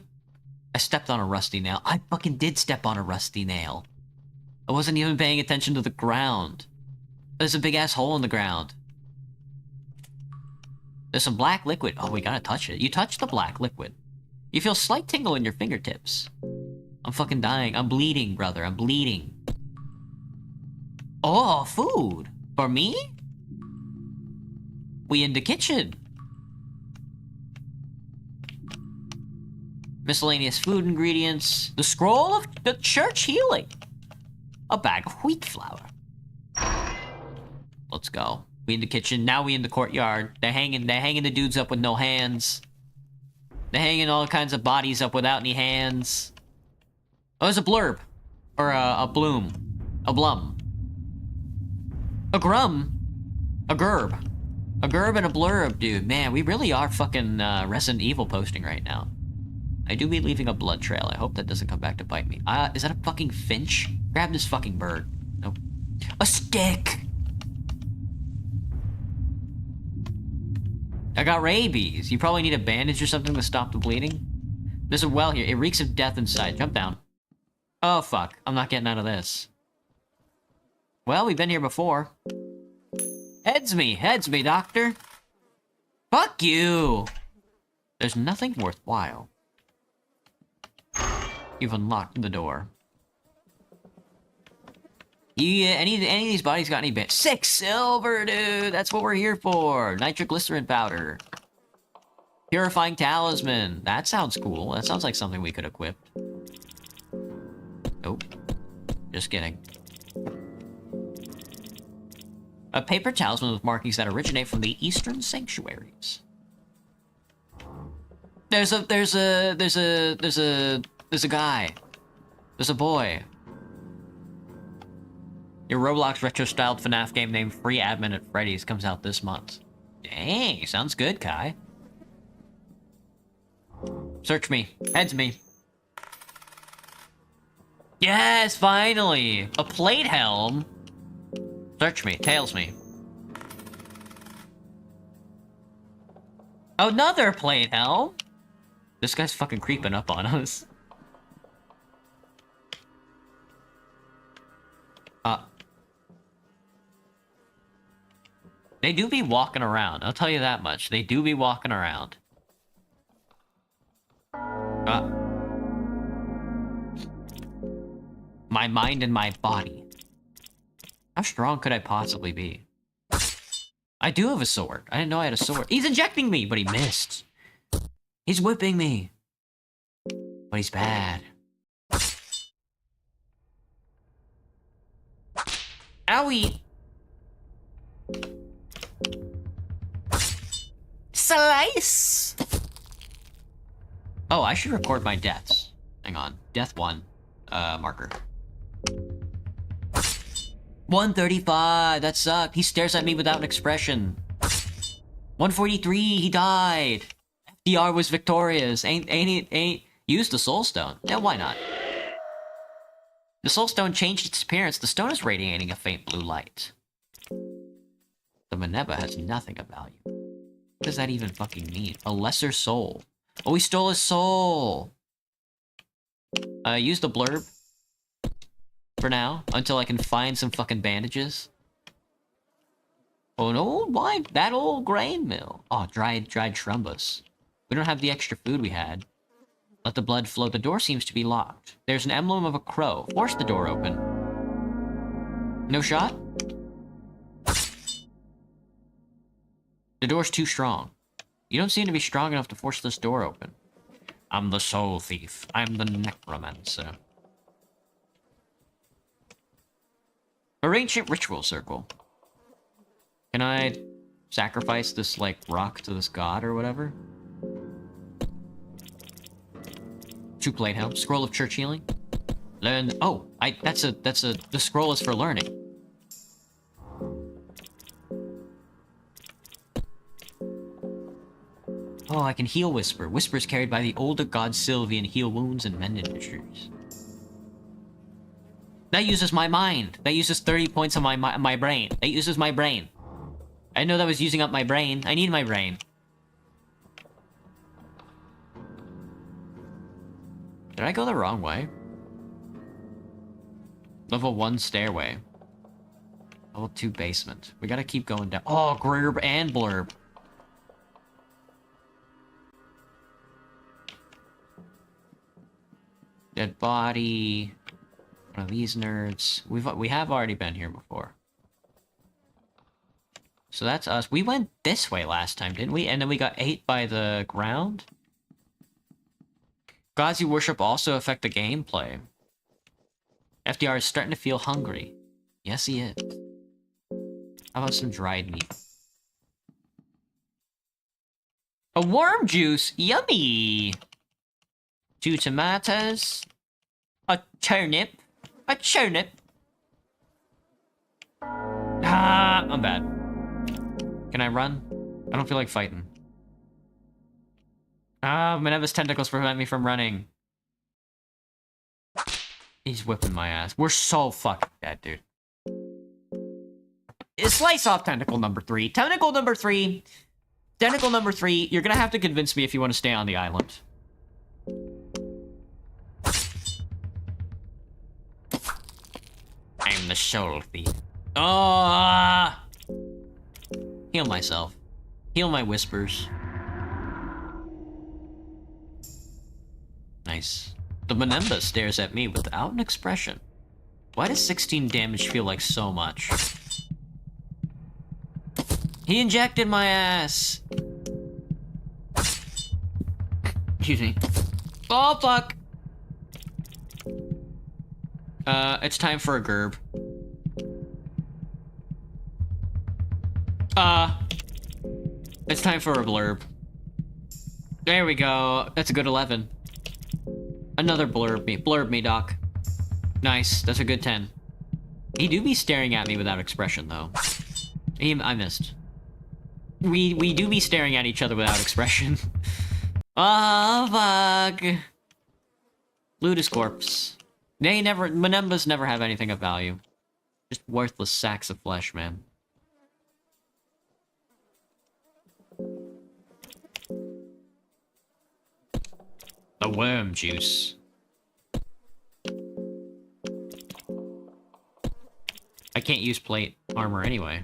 I stepped on a rusty nail? I fucking did step on a rusty nail. I wasn't even paying attention to the ground. There's a big-ass hole in the ground. There's some black liquid. Oh, we gotta touch it. You touch the black liquid. You feel slight tingle in your fingertips. I'm fucking dying. I'm bleeding, brother. I'm bleeding. Oh, food. For me? We in the kitchen. Miscellaneous food ingredients. The scroll of the church healing. A bag of wheat flour. Let's go. We in the kitchen. Now we in the courtyard. They're hanging the dudes up with no hands. They're hanging all kinds of bodies up without any hands. Oh, there's a blurb. Or a bloom. A blum. A grum. A gerb. A gerb and a blurb, dude. Man, we really are fucking Resident Evil posting right now. I do be leaving a blood trail. I hope that doesn't come back to bite me. Is that a fucking finch? Grab this fucking bird. Nope. A stick! I got rabies. You probably need a bandage or something to stop the bleeding. There's a well here. It reeks of death inside. Jump down. Oh, fuck. I'm not getting out of this. Well, we've been here before. Heads me, doctor. Fuck you! There's nothing worthwhile. You've unlocked the door. Yeah, any of these bodies got any bit? 6 silver, dude! That's what we're here for! Nitroglycerin powder. Purifying talisman. That sounds cool. That sounds like something we could equip. Nope. Just kidding. A paper talisman with markings that originate from the Eastern Sanctuaries. There's a guy. There's a boy. Your Roblox retro-styled FNAF game named Free Admin at Freddy's comes out this month. Dang, sounds good, Kai. Search me. Heads me. Yes, finally! A plate helm! Search me. Tails me. Another plate helm? This guy's fucking creeping up on us. They do be walking around. I'll tell you that much. They do be walking around. My mind and my body. How strong could I possibly be? I do have a sword. I didn't know I had a sword. He's injecting me, but he missed. He's whipping me. But he's bad. Owie! Slice! Oh, I should record my deaths. Hang on. Death 1. Marker. 135! That sucked. He stares at me without an expression. 143! He died! FDR was victorious. Ain't used the soul stone. Yeah, why not? The soul stone changed its appearance. The stone is radiating a faint blue light. The Maneba has nothing of value. What does that even fucking mean? A lesser soul. Oh, we stole his soul! Use the blurb. for now, until I can find some fucking bandages. Oh, an old wine, that old grain mill. Oh, dried trumbus. We don't have the extra food we had. Let the blood flow. The door seems to be locked. There's an emblem of a crow. Force the door open. No shot? The door's too strong. You don't seem to be strong enough to force this door open. I'm the soul thief. I'm the necromancer. A ancient ritual circle. Can I sacrifice this, like, rock to this god or whatever? 2 plate help. Scroll of church healing. Learn. Oh, the scroll is for learning. Oh, I can heal Whisper. Whisper is carried by the older god Sylvian. Heal wounds and mend issues. That uses my mind. That uses 30 points on my brain. That uses my brain. I didn't know that was using up my brain. I need my brain. Did I go the wrong way? Level 1 stairway. Level 2 basement. We gotta keep going down. Oh, Grurb and Blurb. Dead body. One of these nerds. We have already been here before. So that's us. We went this way last time, didn't we? And then we got ate by the ground? Gods you worship also affect the gameplay. FDR is starting to feel hungry. Yes, he is. How about some dried meat? A worm juice! Yummy! 2 tomatoes. A turnip. A turnip. Ah, I'm bad. Can I run? I don't feel like fighting. Ah, Minerva's tentacles prevent me from running. He's whipping my ass. We're so fucking dead, dude. Slice off tentacle number 3. Tentacle number 3. Tentacle number 3. You're gonna have to convince me if you want to stay on the island. I'm the soul thief. Oh! Heal myself. Heal my whispers. Nice. The Menemba stares at me without an expression. Why does 16 damage feel like so much? He injected my ass! Excuse me. Oh, fuck! It's time for a Gerb. It's time for a Blurb. There we go. That's a good 11. Another blurb me, Doc. Nice. That's a good 10. He do be staring at me without expression, though. I missed. We do be staring at each other without expression. Oh, fuck. Ludus corpse. Menembas never have anything of value. Just worthless sacks of flesh, man. The worm juice. I can't use plate armor anyway.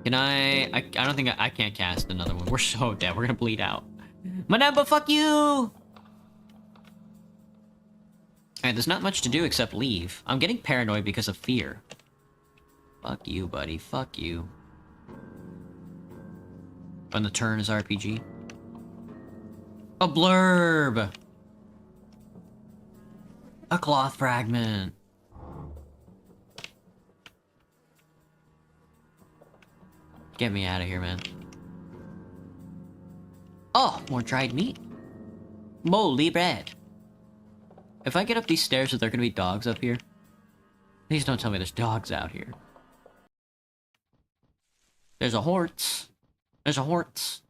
Can I don't think I can't cast another one. We're so dead. We're gonna bleed out. Manemba, fuck you! Alright, there's not much to do except leave. I'm getting paranoid because of fear. Fuck you, buddy. Fuck you. When the turn is RPG. A blurb! A cloth fragment. Get me out of here, man. Oh, more dried meat. Moldy bread. If I get up these stairs, are there gonna be dogs up here? Please don't tell me there's dogs out here. There's a horse. There's a horse.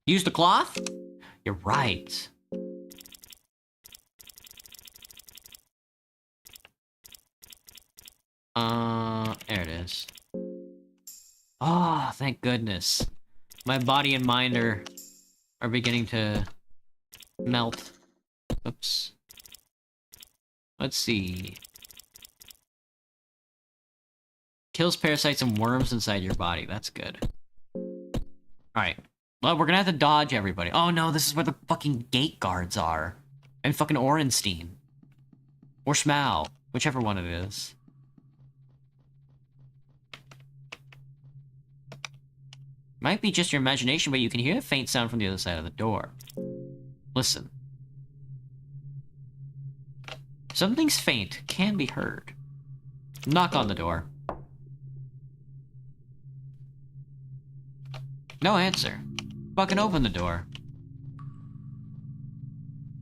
Use the cloth? You're right. There it is. Oh, thank goodness. My body and mind are beginning to melt. Oops. Let's see. Kills parasites and worms inside your body. That's good. Alright. Well, we're gonna have to dodge everybody. Oh no, this is where the fucking gate guards are. And fucking Orenstein. Or Schmau. Whichever one it is. Might be just your imagination, but you can hear a faint sound from the other side of the door. Listen. Something's faint can be heard. Knock on the door. No answer. Fucking open the door.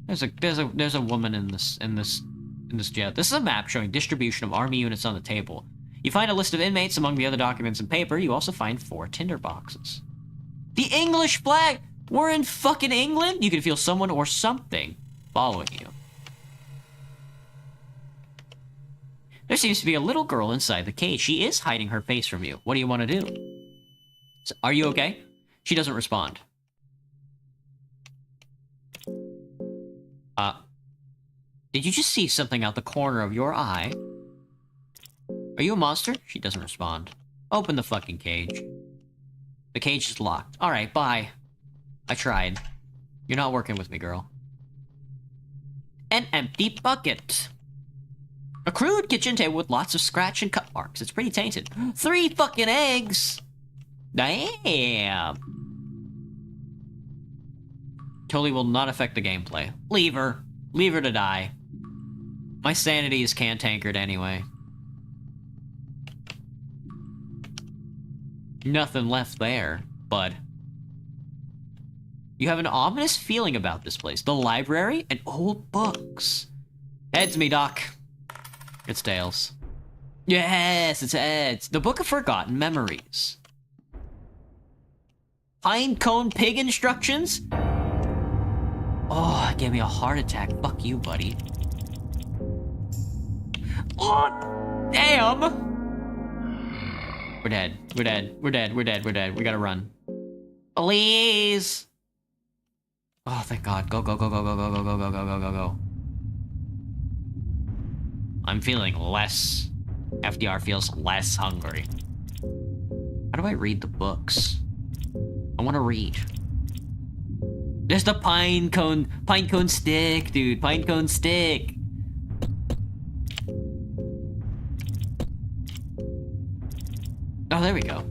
There's a woman in this jail. This is a map showing distribution of army units on the table. You find a list of inmates among the other documents and paper. You also find 4 tinder boxes. The English flag! We're in fucking England? You can feel someone or something following you. There seems to be a little girl inside the cage. She is hiding her face from you. What do you want to do? Are you okay? She doesn't respond. Did you just see something out the corner of your eye? Are you a monster? She doesn't respond. Open the fucking cage. The cage is locked. Alright, bye. I tried. You're not working with me, girl. An empty bucket. A crude kitchen table with lots of scratch and cut marks. It's pretty tainted. 3 fucking eggs! Damn! Totally will not affect the gameplay. Leave her. Leave her to die. My sanity is cantankered anyway. Nothing left there, bud. You have an ominous feeling about this place. The library and old books. Heads me, Doc. It's tails. Yes, it's heads. The Book of Forgotten Memories. Pinecone pig instructions? Oh, it gave me a heart attack. Fuck you, buddy. Oh, damn! We're dead. We're dead. We're dead. We're dead. We're dead. We gotta run. Please! Oh, thank God. Go, go, go, go, go, go, go, go, go, go, go, go, go. I'm feeling less... FDR feels less hungry. How do I read the books? I want to read. There's the pinecone stick, dude. Pinecone stick. Oh, there we go.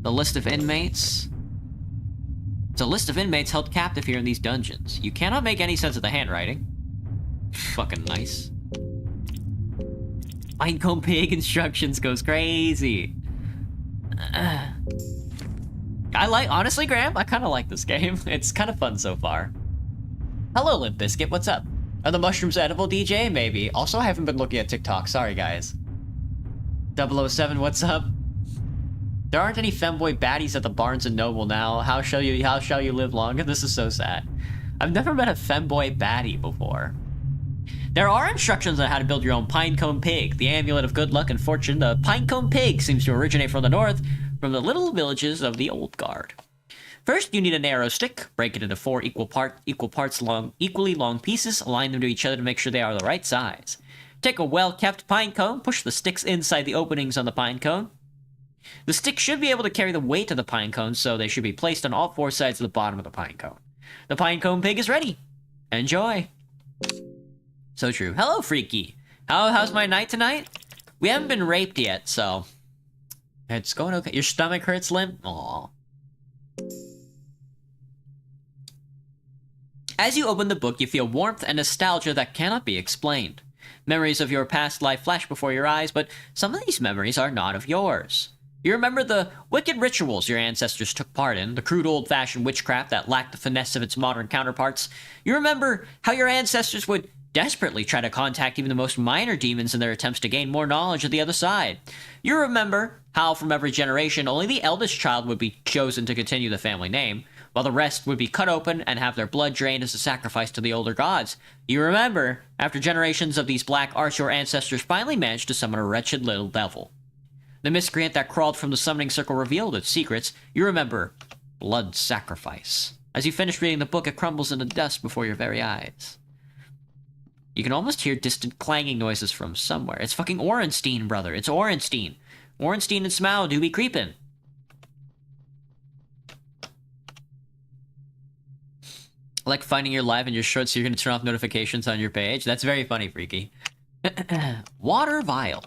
The list of inmates. It's a list of inmates held captive here in these dungeons. You cannot make any sense of the handwriting. Fucking nice. Pinecone pig instructions goes crazy. Honestly, Graham, I kind of like this game. It's kind of fun so far. Hello, Limp Bizkit, what's up? Are the mushrooms edible, DJ? Maybe. Also, I haven't been looking at TikTok, sorry guys. 007, what's up? There aren't any femboy baddies at the Barnes & Noble now. How shall you live long? This is so sad. I've never met a femboy baddie before. There are instructions on how to build your own pinecone pig, the amulet of good luck and fortune. The pinecone pig seems to originate from the north, from the little villages of the Old Guard. First, you need an arrow stick. Break it into 4 equally long pieces. Align them to each other to make sure they are the right size. Take a well-kept pine cone. Push the sticks inside the openings on the pine cone. The stick should be able to carry the weight of the pine cone, so they should be placed on all 4 sides of the bottom of the pine cone. The pinecone pig is ready. Enjoy. So true. Hello, Freaky. How's my night tonight? We haven't been raped yet, so... It's going okay. Your stomach hurts, Limp? Aww. As you open the book, you feel warmth and nostalgia that cannot be explained. Memories of your past life flash before your eyes, but some of these memories are not of yours. You remember the wicked rituals your ancestors took part in, the crude old-fashioned witchcraft that lacked the finesse of its modern counterparts. You remember how your ancestors would desperately try to contact even the most minor demons in their attempts to gain more knowledge of the other side. You remember how from every generation only the eldest child would be chosen to continue the family name, while the rest would be cut open and have their blood drained as a sacrifice to the older gods. You remember, after generations of these black arts, your ancestors finally managed to summon a wretched little devil. The miscreant that crawled from the summoning circle revealed its secrets. You remember blood sacrifice. As you finish reading the book, it crumbles into dust before your very eyes. You can almost hear distant clanging noises from somewhere. It's fucking Orenstein, brother. It's Orenstein. Orenstein and Smough do be creeping. I like finding you're live in your short so you're gonna turn off notifications on your page. That's very funny, Freaky. Water vial.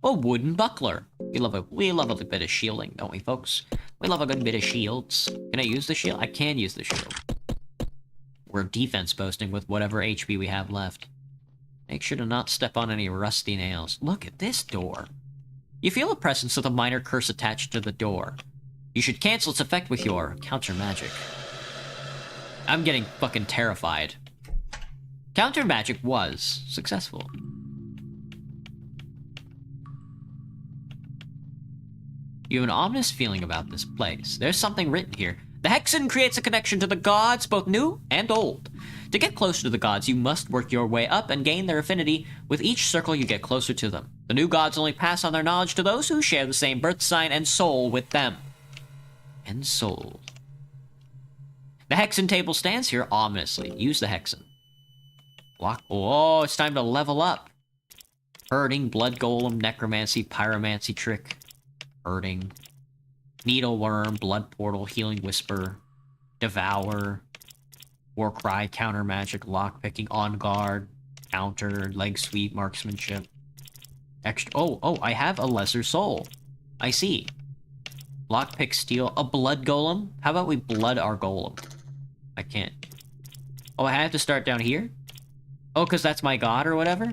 A wooden buckler. We love a bit of shielding, don't we, folks? We love a good bit of shields. Can I use the shield? I can use the shield. We're defense boasting with whatever HP we have left. Make sure to not step on any rusty nails. Look at this door. You feel a presence with a minor curse attached to the door. You should cancel its effect with your counter magic. I'm getting fucking terrified. Counter magic was successful. You have an ominous feeling about this place. There's something written here. The Hexen creates a connection to the gods, both new and old. To get closer to the gods, you must work your way up and gain their affinity. With each circle, you get closer to them. The new gods only pass on their knowledge to those who share the same birth sign and soul with them. And soul. The Hexen table stands here ominously. Use the Hexen. Block. Oh, it's time to level up. Herding, Blood Golem, Necromancy, Pyromancy Trick. Herding. Needleworm, Blood Portal, Healing Whisper. Devour. Warcry, Counter Magic, Lockpicking, On Guard. Counter, Leg Sweep, Marksmanship. Extra. Oh, I have a Lesser Soul. I see. Lockpick, Steel, a Blood Golem. How about we blood our Golem? I can't. Oh, I have to start down here? Oh, because that's my god or whatever?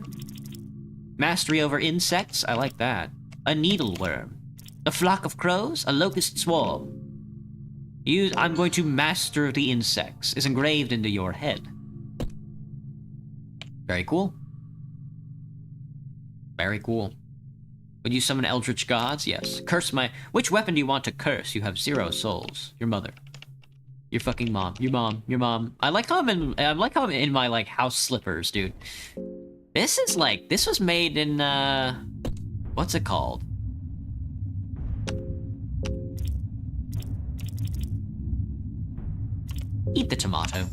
Mastery over insects? I like that. A needleworm. A flock of crows? A locust swarm. I'm going to master the insects. Is engraved into your head. Very cool. Very cool. Would you summon eldritch gods? Yes. Curse my... Which weapon do you want to curse? You have 0 souls. Your mother. Your fucking mom. Your mom. Your mom. I like how I'm in my, like, house slippers, dude. This is, like... This was made in, what's it called? Eat the tomato.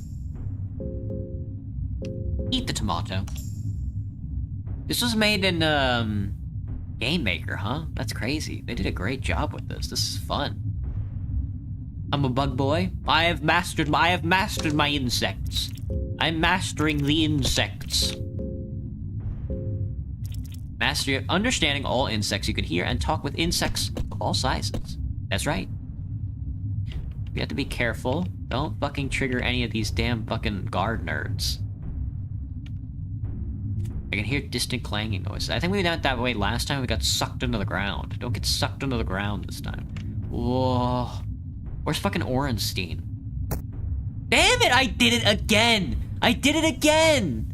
Eat the tomato. This was made in, Game Maker, huh? That's crazy. They did a great job with this. This is fun. I'm a bug boy. I have mastered my insects. I'm mastering the insects. Mastery of understanding all insects. You can hear and talk with insects of all sizes. That's right. You have to be careful. Don't fucking trigger any of these damn fucking guard nerds. I can hear distant clanging noises. I think we went that way last time. We got sucked into the ground. Don't get sucked into the ground this time. Whoa. Where's fucking Orenstein? Damn it! I did it again! I did it again!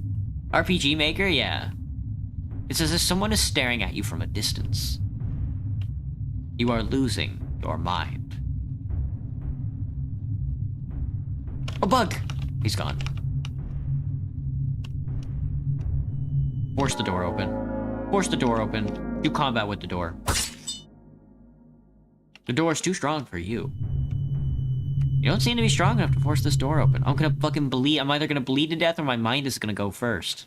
RPG Maker? Yeah. It's as if someone is staring at you from a distance. You are losing your mind. A bug! He's gone. Force the door open. Force the door open. Do combat with the door. The door is too strong for you. You don't seem to be strong enough to force this door open. I'm gonna fucking bleed. I'm either gonna bleed to death or my mind is gonna go first.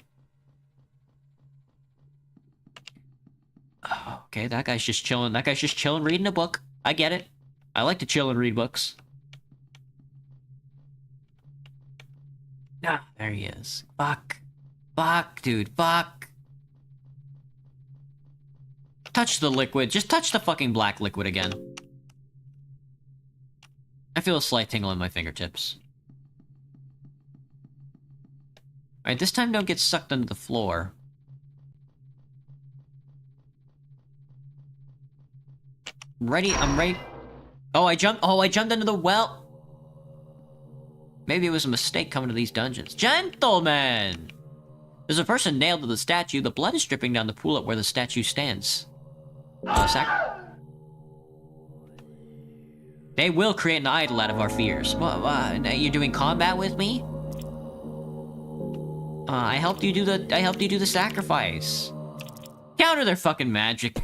Oh, okay, that guy's just chilling. That guy's just chilling, reading a book. I get it. I like to chill and read books. Ah, there he is. Fuck. Fuck, dude. Fuck. Touch the liquid. Just touch the fucking black liquid again. I feel a slight tingle in my fingertips. Alright, this time don't get sucked under the floor. Ready? I'm ready. Oh, I jumped into the well. Maybe it was a mistake coming to these dungeons. Gentlemen! There's a person nailed to the statue. The blood is dripping down the pool at where the statue stands. They will create an idol out of our fears. What? You're doing combat with me? I helped you do the sacrifice. Counter their fucking magic.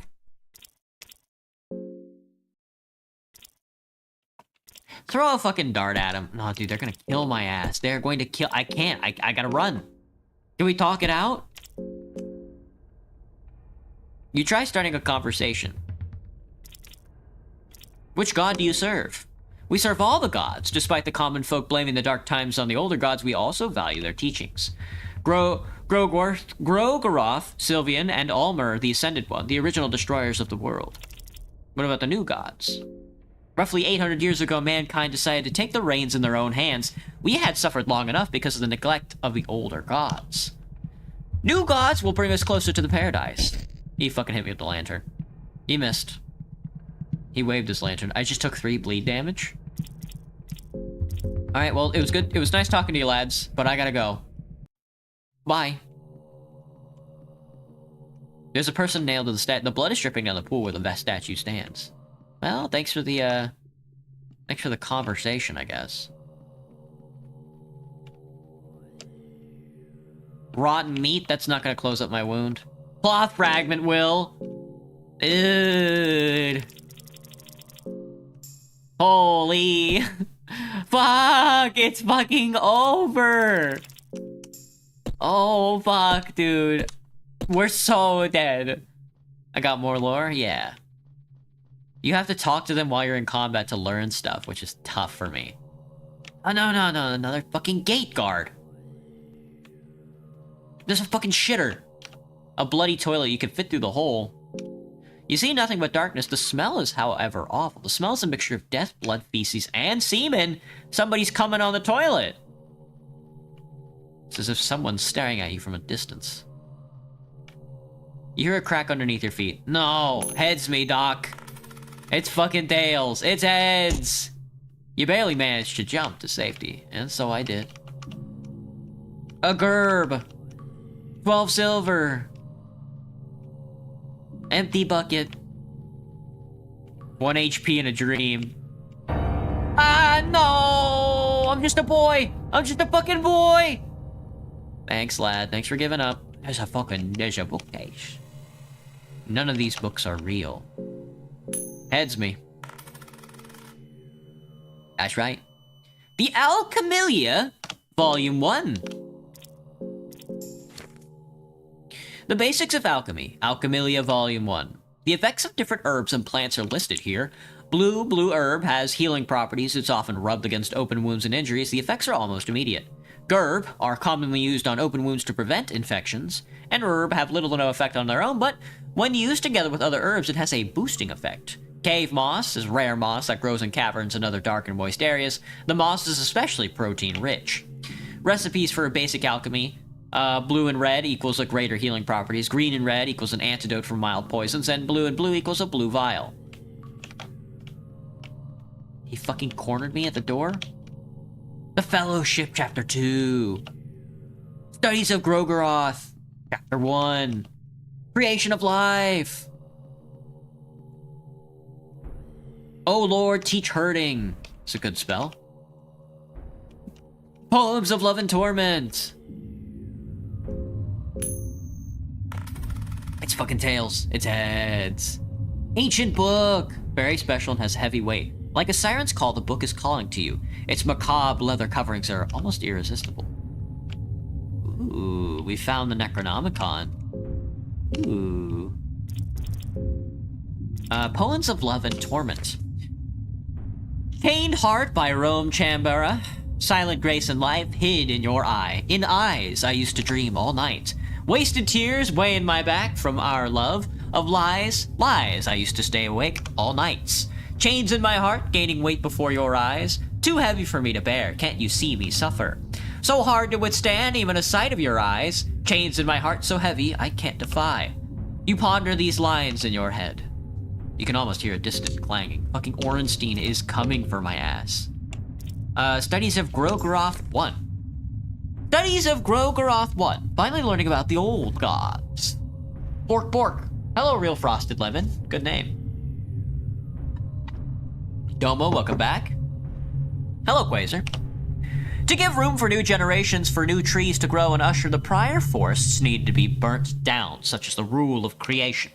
Throw a fucking dart at him. No, dude, they're gonna kill my ass. They're going to kill. I can't. I gotta run. Can we talk it out? You try starting a conversation. Which god do you serve? We serve all the gods. Despite the common folk blaming the dark times on the older gods, we also value their teachings. Grogoroth, Sylvian, and Almer, the Ascended One, the original destroyers of the world. What about the new gods? Roughly 800 years ago, mankind decided to take the reins in their own hands. We had suffered long enough because of the neglect of the older gods. New gods will bring us closer to the paradise. He fucking hit me with the lantern. He missed. He waved his lantern. I just took 3 bleed damage. Alright, well, it was good. It was nice talking to you, lads, but I gotta go. Bye. There's a person nailed to the the blood is dripping down the pool where the Vest statue stands. Well, thanks for the conversation, I guess. Rotten meat? That's not gonna close up my wound. Cloth fragment will. Dude. Holy. Fuck, it's fucking over. Oh, fuck, dude. We're so dead. I got more lore? Yeah. You have to talk to them while you're in combat to learn stuff, which is tough for me. Oh, no, another fucking gate guard. There's a fucking shitter. A bloody toilet, you can fit through the hole. You see nothing but darkness. The smell is, however, awful. The smell is a mixture of death, blood, feces, and semen. Somebody's coming on the toilet. It's as if someone's staring at you from a distance. You hear a crack underneath your feet. No, heads me, Doc. It's fucking tails. It's heads. You barely managed to jump to safety, and so I did. A gerb. 12 silver. Empty bucket. 1 HP in a dream. Ah, no! I'm just a boy! I'm just a fucking boy! Thanks, lad. Thanks for giving up. There's a bookcase. None of these books are real. Heads me. That's right. The Alchemilia, Volume 1. The Basics of Alchemy, Alchemilia Volume 1. The effects of different herbs and plants are listed here. Blue herb has healing properties. It's often rubbed against open wounds and injuries. The effects are almost immediate. Gerb are commonly used on open wounds to prevent infections, and herb have little to no effect on their own, but when used together with other herbs, it has a boosting effect. Cave moss is rare moss that grows in caverns and other dark and moist areas. The moss is especially protein-rich. Recipes for basic alchemy. Blue and red equals a greater healing properties. Green and red equals an antidote for mild poisons. And blue equals a blue vial. He fucking cornered me at the door? The Fellowship, Chapter 2. Studies of Grogoroth, Chapter 1. Creation of Life. Oh Lord, teach hurting. It's a good spell. Poems of Love and Torment. It's fucking tails. It's heads. Ancient book. Very special and has heavy weight. Like a siren's call, the book is calling to you. Its macabre leather coverings are almost irresistible. Ooh, we found the Necronomicon. Ooh. Poems of Love and Torment. Pained Heart by Rome Chambera. Silent grace and life hid in your eye. In eyes I used to dream all night. Wasted tears weighing my back from our love. Of lies I used to stay awake all nights. Chains in my heart gaining weight before your eyes. Too heavy for me to bear, can't you see me suffer? So hard to withstand even a sight of your eyes. Chains in my heart so heavy I can't defy. You ponder these lines in your head. You can almost hear a distant clanging. Fucking Orenstein is coming for my ass. Studies of Grogoroth 1. Studies of Grogoroth 1. Finally learning about the old gods. Bork. Hello, Real Frosted Lemon. Good name. Domo, welcome back. Hello, Quasar. To give room for new generations, for new trees to grow and usher, the prior forests need to be burnt down, such as the rule of creation.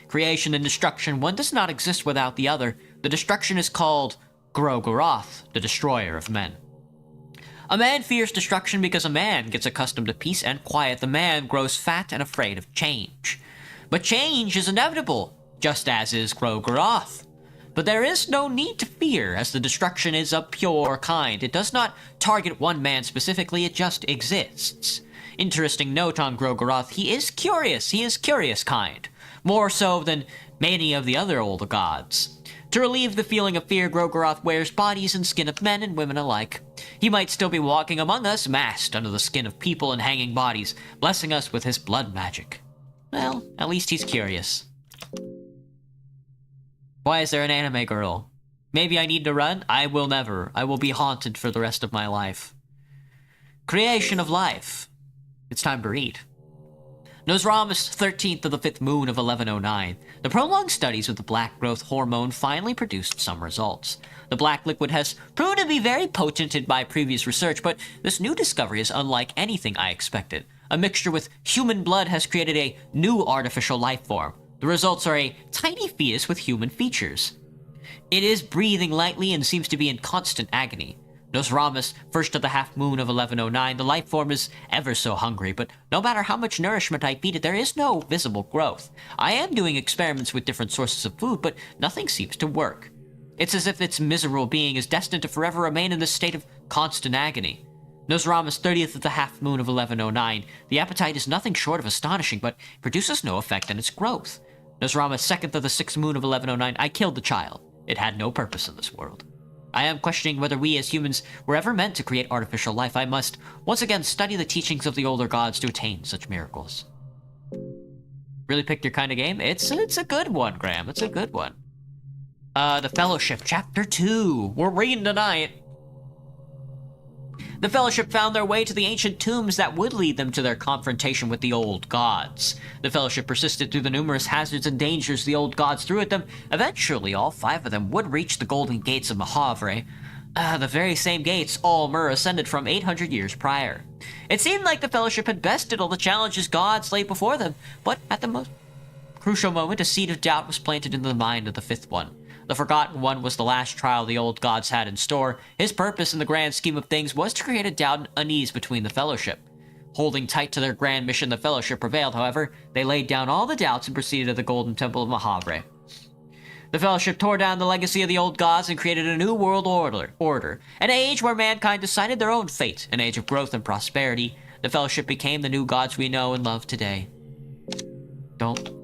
Creation and destruction, one does not exist without the other. The destruction is called Grogoroth, the destroyer of men. A man fears destruction because a man gets accustomed to peace and quiet. The man grows fat and afraid of change. But change is inevitable, just as is Grow-Garoth. But there is no need to fear, as the destruction is of pure kind. It does not target one man specifically, it just exists. Interesting note on Grow-Garoth, he is curious kind. More so than many of the other old gods. To relieve the feeling of fear, Grow-Garoth wears bodies and skin of men and women alike. He might still be walking among us, masked under the skin of people and hanging bodies, blessing us with his blood magic. Well, at least he's curious. Why is there an anime girl? Maybe I need to run? I will never. I will be haunted for the rest of my life. Creation of life. It's time to read. Nosramus, 13th of the 5th moon of 1109. The prolonged studies with the black growth hormone finally produced some results. The black liquid has proven to be very potent in my previous research, but this new discovery is unlike anything I expected. A mixture with human blood has created a new artificial life form. The results are a tiny fetus with human features. It is breathing lightly and seems to be in constant agony. Nosramus, first of the half moon of 1109, the life form is ever so hungry, but no matter how much nourishment I feed it, there is no visible growth. I am doing experiments with different sources of food, but nothing seems to work. It's as if its miserable being is destined to forever remain in this state of constant agony. Nosramus, 30th of the half moon of 1109, the appetite is nothing short of astonishing, but produces no effect on its growth. Nosramus, 2nd of the 6th moon of 1109, I killed the child. It had no purpose in this world. I am questioning whether we as humans were ever meant to create artificial life. I must once again study the teachings of the older gods to attain such miracles. Really picked your kind of game? It's a good one, Graham. It's a good one. The Fellowship, Chapter 2. We're reading tonight. The Fellowship found their way to the ancient tombs that would lead them to their confrontation with the old gods. The Fellowship persisted through the numerous hazards and dangers the old gods threw at them. Eventually, all 5 of them would reach the golden gates of Mahavre. The very same gates All-Mur ascended from 800 years prior. It seemed like the Fellowship had bested all the challenges gods laid before them, but at the most crucial moment, a seed of doubt was planted into the mind of the 5th one. The Forgotten One was the last trial the old gods had in store. His purpose in the grand scheme of things was to create a doubt and unease between the Fellowship. Holding tight to their grand mission, the Fellowship prevailed, however. They laid down all the doubts and proceeded to the Golden Temple of Mahavre. The Fellowship tore down the legacy of the old gods and created a new world order, an age where mankind decided their own fate, an age of growth and prosperity. The Fellowship became the new gods we know and love today.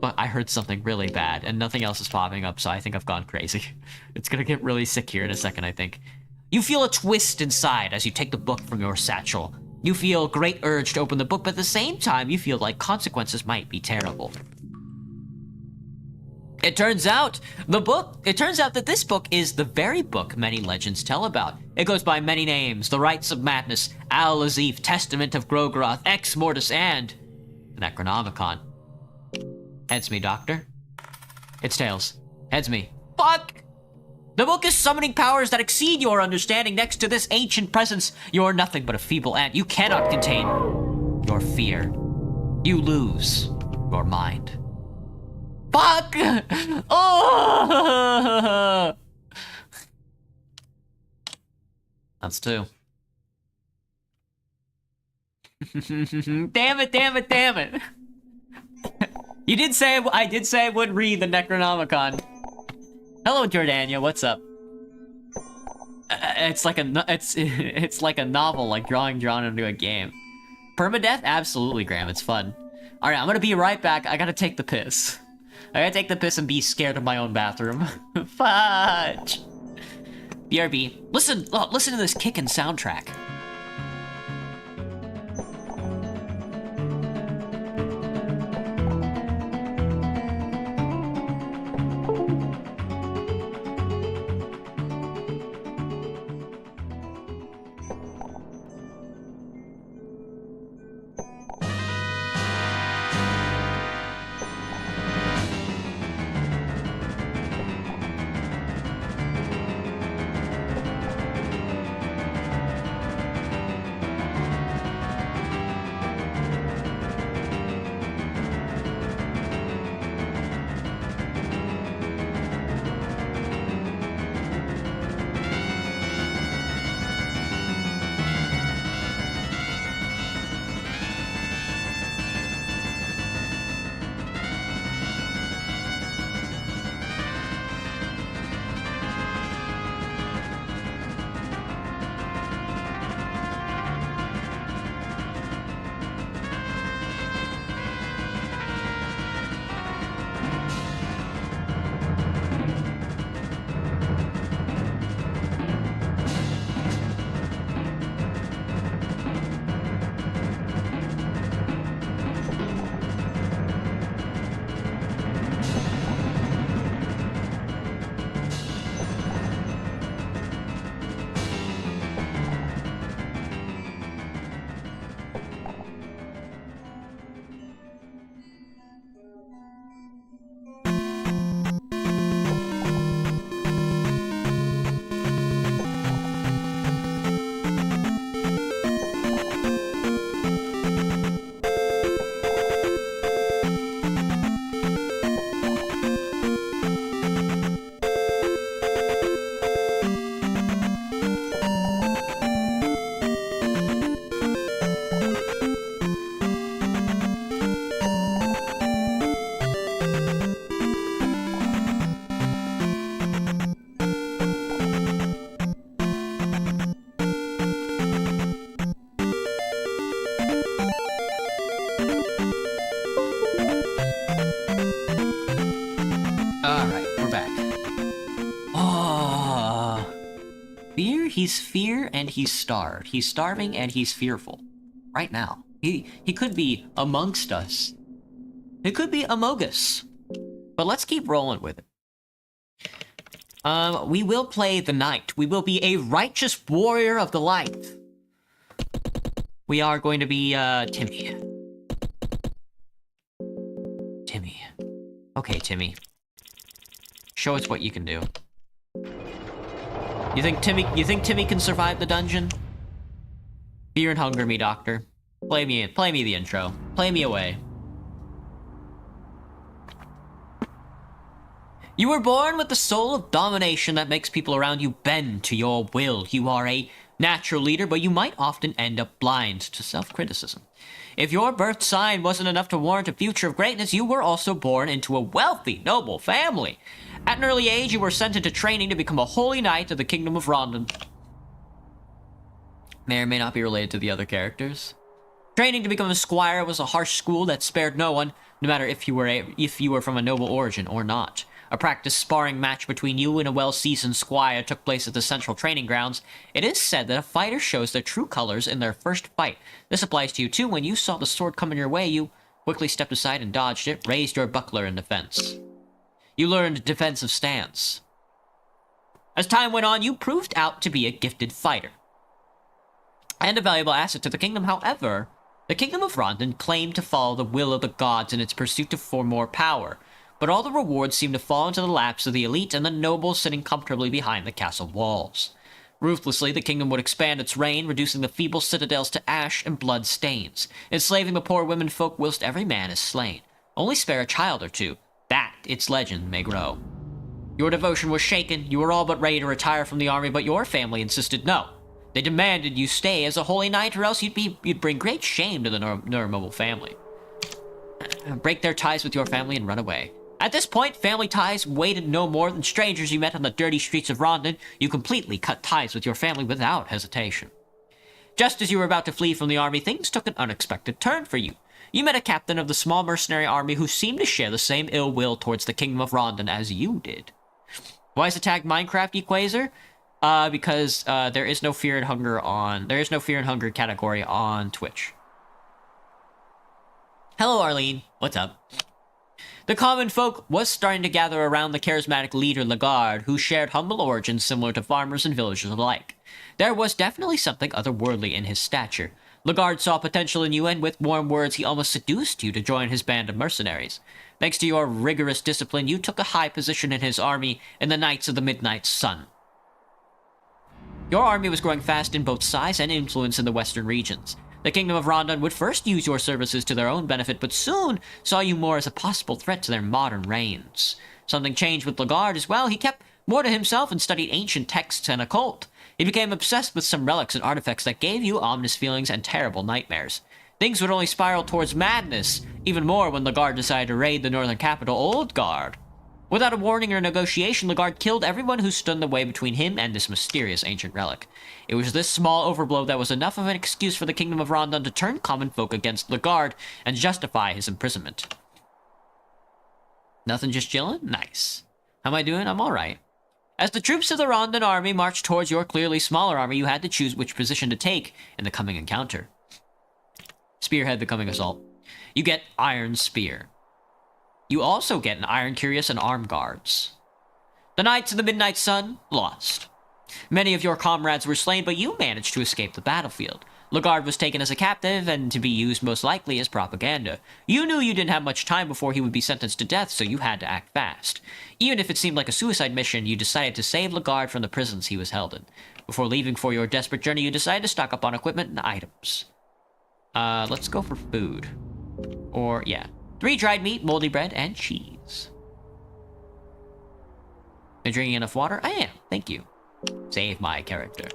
But I heard something really bad, and nothing else is popping up, so I think I've gone crazy. It's gonna get really sick here in a second, I think. You feel a twist inside as you take the book from your satchel. You feel great urge to open the book, but at the same time, you feel like consequences might be terrible. It turns out that this book is the very book many legends tell about. It goes by many names: The Rites of Madness, Al-Azif, Testament of Grow-Garoth, Ex Mortis, and the Necronomicon. Heads me, Doctor. It's tails. Heads me. Fuck! The book is summoning powers that exceed your understanding. Next to this ancient presence, you're nothing but a feeble ant. You cannot contain your fear. You lose your mind. Fuck! Oh! That's 2. Damn it. I did say I would read the Necronomicon. Hello, Jordania. What's up? It's like a novel, like drawn into a game. Permadeath? Absolutely, Graham. It's fun. All right, I'm gonna be right back. I gotta take the piss. I gotta take the piss and be scared of my own bathroom. Fudge. BRB. Listen to this kickin' soundtrack. He's fear and he's starved. He's starving and he's fearful. Right now. He could be amongst us. It could be among us. But let's keep rolling with it. We will play the knight. We will be a righteous warrior of the light. We are going to be, Timmy. Timmy. Okay, Timmy. Show us what you can do. You think Timmy can survive the dungeon? Fear and hunger me, doctor. Play me the intro. Play me away. You were born with the soul of domination that makes people around you bend to your will. You are a natural leader, but you might often end up blind to self-criticism. If your birth sign wasn't enough to warrant a future of greatness, you were also born into a wealthy, noble family. At an early age, you were sent into training to become a holy knight of the Kingdom of Rondon. May or may not be related to the other characters. Training to become a squire was a harsh school that spared no one, no matter if you were from a noble origin or not. A practice sparring match between you and a well-seasoned squire took place at the central training grounds. It is said that a fighter shows their true colors in their first fight. This applies to you too. When you saw the sword coming your way, you quickly stepped aside and dodged it, raised your buckler in defense. You learned defensive stance. As time went on, you proved out to be a gifted fighter and a valuable asset to the kingdom. However, the Kingdom of Rondon claimed to follow the will of the gods in its pursuit for more power. But all the rewards seemed to fall into the laps of the elite and the nobles sitting comfortably behind the castle walls. Ruthlessly, the kingdom would expand its reign, reducing the feeble citadels to ash and blood stains, enslaving the poor women folk whilst every man is slain. Only spare a child or two, that its legend may grow. Your devotion was shaken. You were all but ready to retire from the army, but your family insisted no. They demanded you stay as a holy knight, or else you'd bring great shame to the Nurmobile family. Break their ties with your family and run away. At this point, family ties weighed no more than strangers you met on the dirty streets of Rondon. You completely cut ties with your family without hesitation. Just as you were about to flee from the army, things took an unexpected turn for you. You met a captain of the small mercenary army who seemed to share the same ill will towards the Kingdom of Rondon as you did. Why is the tag Minecraft Equazer? Because there is no fear and hunger category on Twitch. Hello, Arlene. What's up? The common folk was starting to gather around the charismatic leader Lagarde, who shared humble origins similar to farmers and villagers alike. There was definitely something otherworldly in his stature. Lagarde saw potential in you, and with warm words he almost seduced you to join his band of mercenaries. Thanks to your rigorous discipline, you took a high position in his army in the Knights of the Midnight Sun. Your army was growing fast in both size and influence in the western regions. The Kingdom of Rondon would first use your services to their own benefit, but soon saw you more as a possible threat to their modern reigns. Something changed with Lagarde as well. He kept more to himself and studied ancient texts and occult. He became obsessed with some relics and artifacts that gave you ominous feelings and terrible nightmares. Things would only spiral towards madness, even more when Lagarde decided to raid the northern capital, Oldgard. Without a warning or negotiation, Lagarde killed everyone who stood in the way between him and this mysterious ancient relic. It was this small overblow that was enough of an excuse for the Kingdom of Rondon to turn common folk against Lagarde and justify his imprisonment. Nothing, just chillin'? Nice. How am I doing? I'm alright. As the troops of the Rondon army marched towards your clearly smaller army, you had to choose which position to take in the coming encounter. Spearhead the coming assault. You get Iron Spear. You also get an Iron Cuirass and arm guards. The Knights of the Midnight Sun lost. Many of your comrades were slain, but you managed to escape the battlefield. Lagarde was taken as a captive and to be used most likely as propaganda. You knew you didn't have much time before he would be sentenced to death, so you had to act fast. Even if it seemed like a suicide mission, you decided to save Lagarde from the prisons he was held in. Before leaving for your desperate journey, you decided to stock up on equipment and items. Let's go for food. Or, yeah. 3 dried meat, moldy bread, and cheese. Am I drinking enough water? I am. Thank you. Save my character.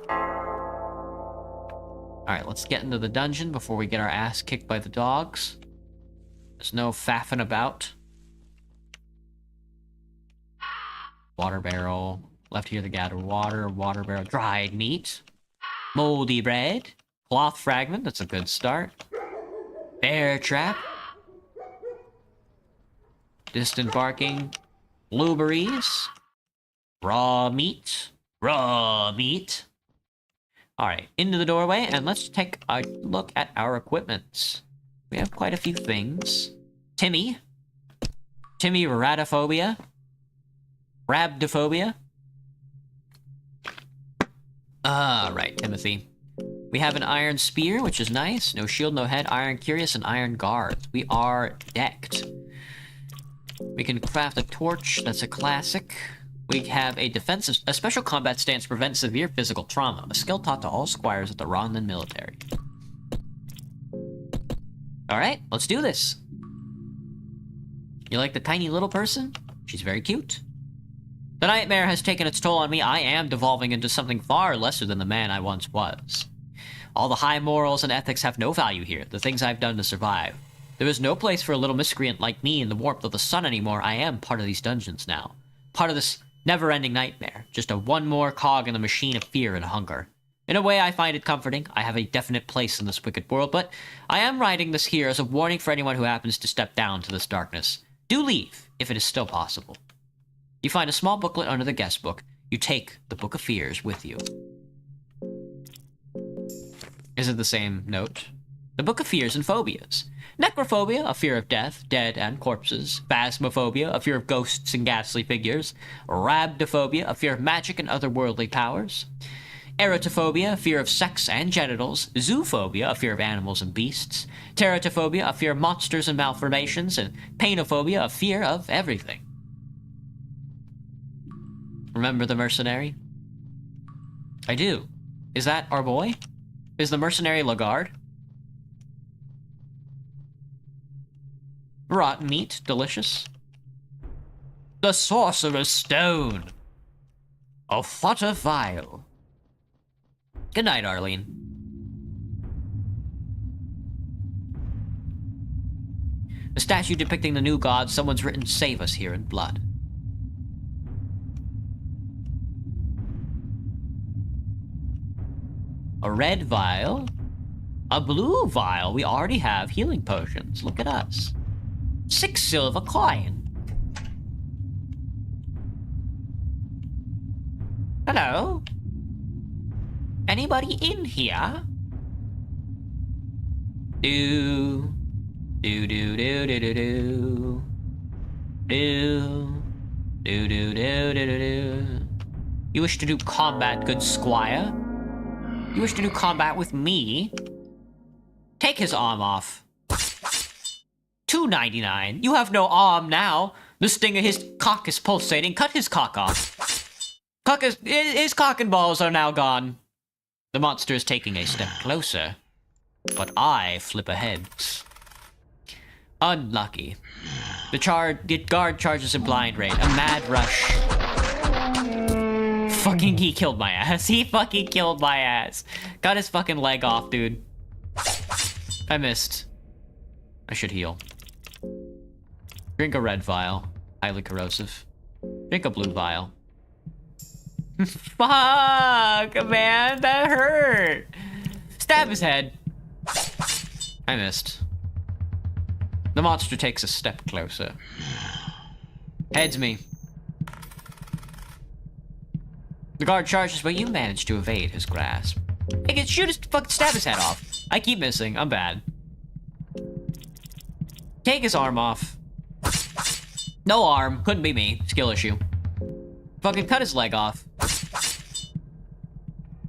Alright, let's get into the dungeon before we get our ass kicked by the dogs. There's no faffing about. Water barrel. Left here to gather water. Water barrel. Dried meat. Moldy bread. Cloth fragment. That's a good start. Bear trap. Distant barking. Blueberries. Raw meat. Raw meat. Alright, into the doorway, and let's take a look at our equipment. We have quite a few things. Timmy. Timmy Radaphobia. Rabdophobia. Right, Timothy. We have an iron spear, which is nice. No shield, no head, iron curious, and iron guards. We are decked. We can craft a torch, that's a classic. We have a special combat stance to prevent severe physical trauma. A skill taught to all squires of the Ronlin military. Alright, let's do this. You like the tiny little person? She's very cute. The nightmare has taken its toll on me. I am devolving into something far lesser than the man I once was. All the high morals and ethics have no value here, the things I've done to survive. There is no place for a little miscreant like me in the warmth of the sun anymore. I am part of these dungeons now. Part of this never-ending nightmare. Just one more cog in the machine of fear and hunger. In a way, I find it comforting. I have a definite place in this wicked world, but I am writing this here as a warning for anyone who happens to step down to this darkness. Do leave, if it is still possible. You find a small booklet under the guest book. You take the Book of Fears with you. Is it the same note? The Book of Fears and Phobias. Necrophobia, a fear of death, dead, and corpses. Phasmophobia, a fear of ghosts and ghastly figures. Rabdophobia, a fear of magic and otherworldly powers. Erotophobia, a fear of sex and genitals. Zoophobia, a fear of animals and beasts. Teratophobia, a fear of monsters and malformations. And painophobia, a fear of everything. Remember the mercenary? I do. Is that our boy? Is the mercenary Lagarde? Rotten meat, delicious. The Sorcerer's Stone. A Fodder Vial. Good night, Arlene. A statue depicting the new god. Someone's written, "Save us" here in blood. A red vial. A blue vial. We already have healing potions. Look at us. 6 silver coin. Hello? Anybody in here? Do. Do do do do do do. Do. Do do do do do do. You wish to do combat, good squire? You wish to do combat with me? Take his arm off. $2.99. You have no arm now. The sting of his cock is pulsating. Cut his cock off. His cock and balls are now gone. The monster is taking a step closer. But I flip ahead. Unlucky. The guard charges a blind raid. A mad rush. Fucking, he killed my ass. He fucking killed my ass. Got his fucking leg off, dude. I missed. I should heal. Drink a red vial. Highly corrosive. Drink a blue vial. Fuck, man. That hurt. Stab his head. I missed. The monster takes a step closer. Heads me. The guard charges, but you manage to evade his grasp. I can shoot his fucking stab his head off. I keep missing. I'm bad. Take his arm off. No arm. Couldn't be me. Skill issue. Fucking cut his leg off.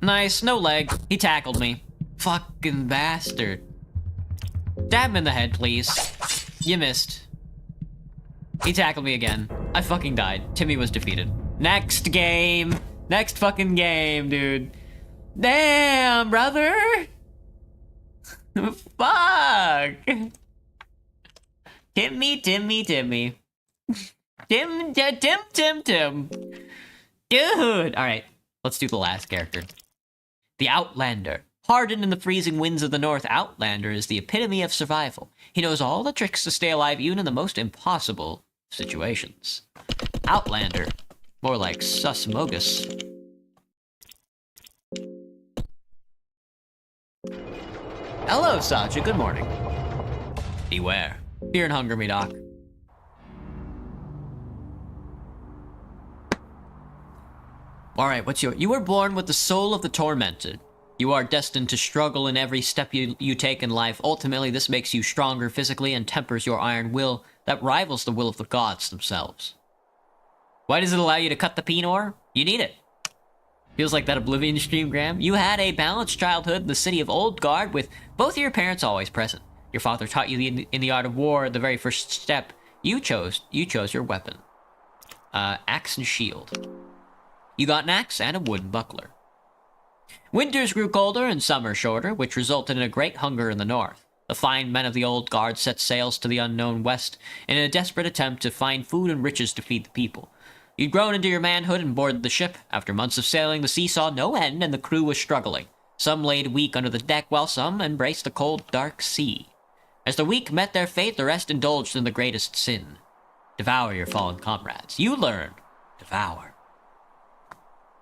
Nice. No leg. He tackled me. Fucking bastard. Stab him in the head, please. You missed. He tackled me again. I fucking died. Timmy was defeated. Next game. Next fucking game, dude. Damn, brother. Fuck. Timmy. Tim. Dude. Alright, let's do the last character. The Outlander. Hardened in the freezing winds of the north, Outlander is the epitome of survival. He knows all the tricks to stay alive even in the most impossible situations. Outlander. More like Susmogus. Hello, Sacha. Good morning. Beware. Fear and hunger me, Doc. Alright, what's your... You were born with the soul of the tormented. You are destined to struggle in every step you take in life. Ultimately, this makes you stronger physically and tempers your iron will that rivals the will of the gods themselves. Why does it allow you to cut the peen ore? You need it. Feels like that Oblivion stream, Graham. You had a balanced childhood in the city of Oldgard with both of your parents always present. Your father taught you in the art of war, the very first step. You chose your weapon. Axe and shield. You got an axe and a wooden buckler. Winters grew colder and summer shorter, which resulted in a great hunger in the north. The fine men of the Old Guard set sails to the unknown west in a desperate attempt to find food and riches to feed the people. You'd grown into your manhood and boarded the ship. After months of sailing, the sea saw no end and the crew was struggling. Some laid weak under the deck, while some embraced the cold, dark sea. As the weak met their fate, the rest indulged in the greatest sin. Devour your fallen comrades. You learned. Devour.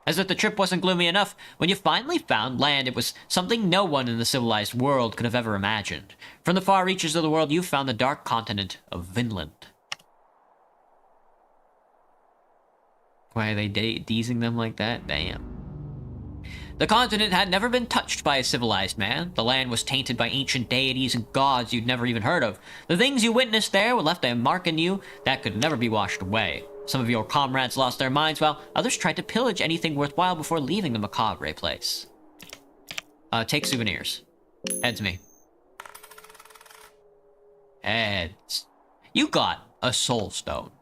As if the trip wasn't gloomy enough, when you finally found land, it was something no one in the civilized world could have ever imagined. From the far reaches of the world, you found the dark continent of Vinland. Why are they teasing them like that? Damn. The continent had never been touched by a civilized man. The land was tainted by ancient deities and gods you'd never even heard of. The things you witnessed there would left a mark in you that could never be washed away. Some of your comrades lost their minds, while others tried to pillage anything worthwhile before leaving the macabre place. Take souvenirs. Heads me. Heads. You got a soul stone.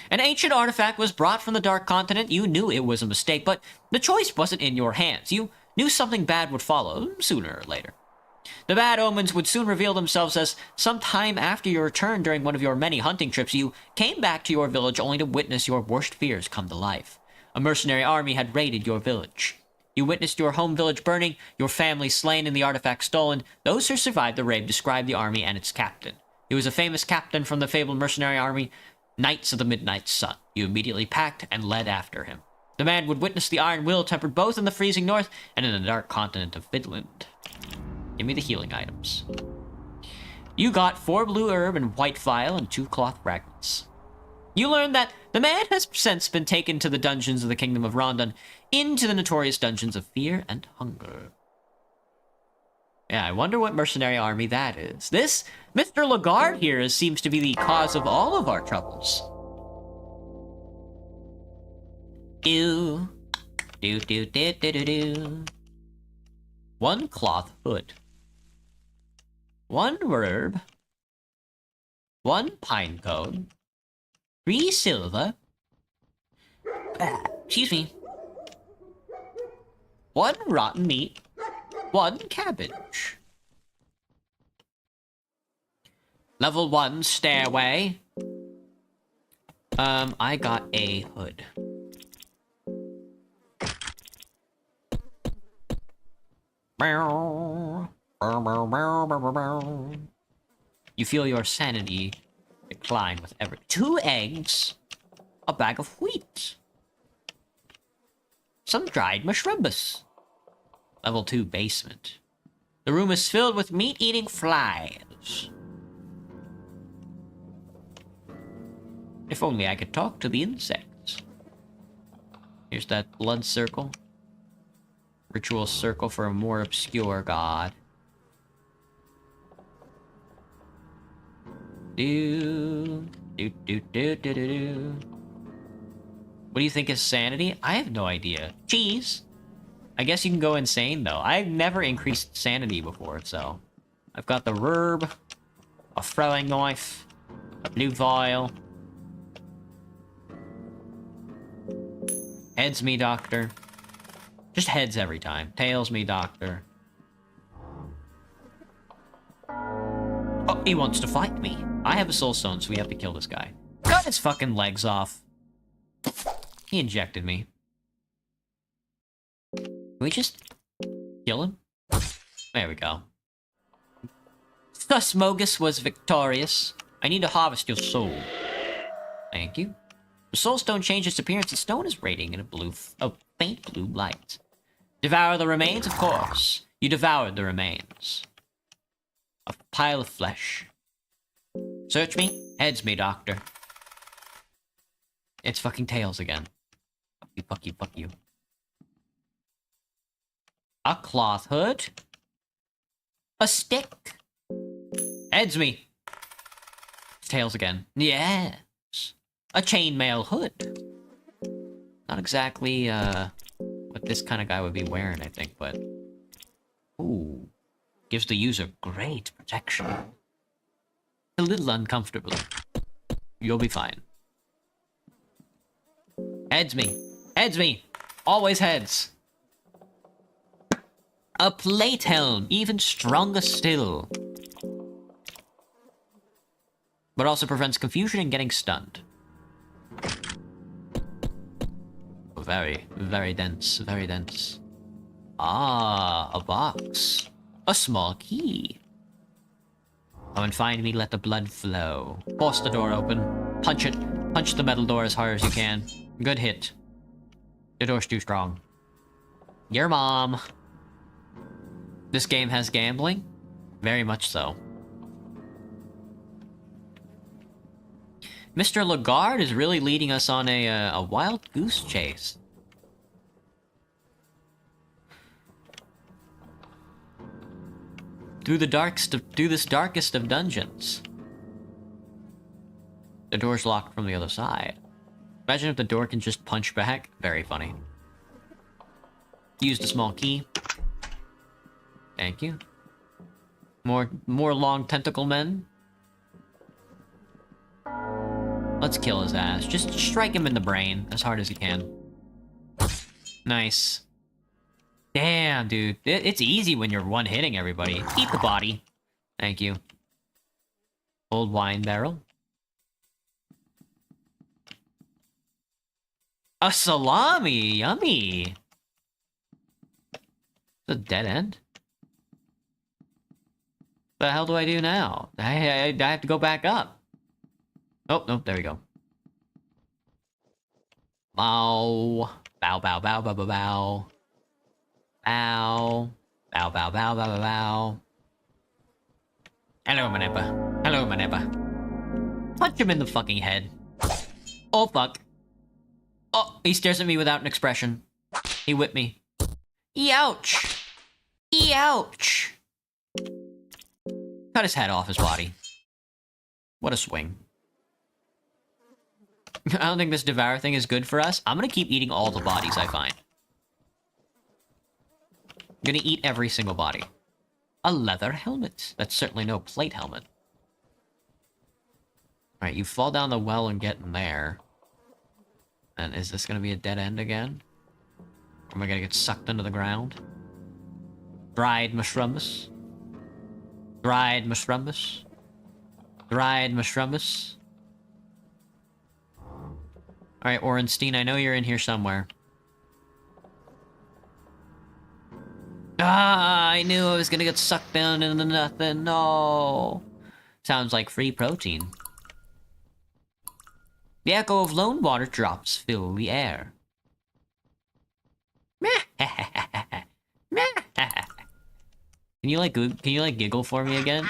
An ancient artifact was brought from the Dark Continent. You knew it was a mistake, but the choice wasn't in your hands. You knew something bad would follow, sooner or later. The bad omens would soon reveal themselves as sometime after your return during one of your many hunting trips, you came back to your village only to witness your worst fears come to life. A mercenary army had raided your village. You witnessed your home village burning, your family slain and the artifact stolen. Those who survived the raid described the army and its captain. He was a famous captain from the fabled mercenary army, Knights of the Midnight Sun. You immediately packed and led after him. The man would witness the iron will tempered both in the freezing north and in the dark continent of Vinland. Give me the healing items. You got 4 blue herb and white vial and 2 cloth fragments. You learned that the man has since been taken to the dungeons of the Kingdom of Rondon, into the notorious dungeons of fear and hunger. Yeah, I wonder what mercenary army that is. This Mr. Lagarde here seems to be the cause of all of our troubles. Do. 1 cloth hood. 1 herb. 1 pine cone. 3 silver. Excuse me. 1 rotten meat. 1 cabbage. Level 1 stairway. I got a hood. You feel your sanity decline with every 2 eggs, a bag of wheat, some dried mushrooms. Level 2 basement. The room is filled with meat-eating flies. If only I could talk to the insects. Here's that blood circle. Ritual circle for a more obscure god. What do you think is sanity? I have no idea. Cheese. I guess you can go insane, though. I've never increased sanity before, so... I've got the herb, a throwing knife, a blue vial. Heads me, doctor. Just heads every time. Tails me, doctor. Oh, he wants to fight me. I have a soul stone, so we have to kill this guy. Cut his fucking legs off. He injected me. Can we just kill him? There we go. Thus Mogus was victorious. I need to harvest your soul. Thank you. The soul stone changed its appearance. The stone is radiating in a faint blue light. Devour the remains, of course. You devoured the remains. A pile of flesh. Search me, heads me, doctor. It's fucking Tails again. Fuck you, fuck you, fuck you. A cloth hood. A stick. Heads me. Tails again. Yes. A chainmail hood. Not exactly, what this kind of guy would be wearing, I think, but... Ooh. Gives the user great protection. A little uncomfortable. You'll be fine. Heads me. Heads me. Always heads. A plate helm. Even stronger still. But also prevents confusion and getting stunned. Very, very dense. Very dense. Ah, a box. A small key. Come and find me, let the blood flow. Force the door open. Punch it. Punch the metal door as hard as you can. Good hit. The door's too strong. Your mom. This game has gambling? Very much so. Mr. Lagarde is really leading us on a wild goose chase. Through this darkest of dungeons. The door's locked from the other side. Imagine if the door can just punch back. Very funny. Use the small key. Thank you. More long tentacle men. Let's kill his ass. Just strike him in the brain as hard as you can. Nice. Damn, dude. It's easy when you're one-hitting everybody. Eat the body. Thank you. Old wine barrel. A salami! Yummy! It's a dead end? What the hell do I do now? I have to go back up. Oh, no, there we go. Bow. Bow, bow, bow, bow, bow, bow. Bow. Bow, bow, bow, bow, bow, bow. Hello, Manepa. Hello, Manepa. Punch him in the fucking head. Oh, fuck. Oh, he stares at me without an expression. He whipped me. Ouch! Ouch! Cut his head off his body. What a swing. I don't think this Devour thing is good for us. I'm gonna keep eating all the bodies I find. I'm gonna eat every single body. A leather helmet. That's certainly no plate helmet. Alright, you fall down the well and get in there. And is this gonna be a dead end again? Or am I gonna get sucked into the ground? Dried mushrooms. Dried mushrooms. Dried mushrooms. Alright, Orenstein, I know you're in here somewhere. Ah, I knew I was gonna get sucked down into nothing. No. Sounds like free protein. The echo of lone water drops fill the air. Can you like giggle for me again?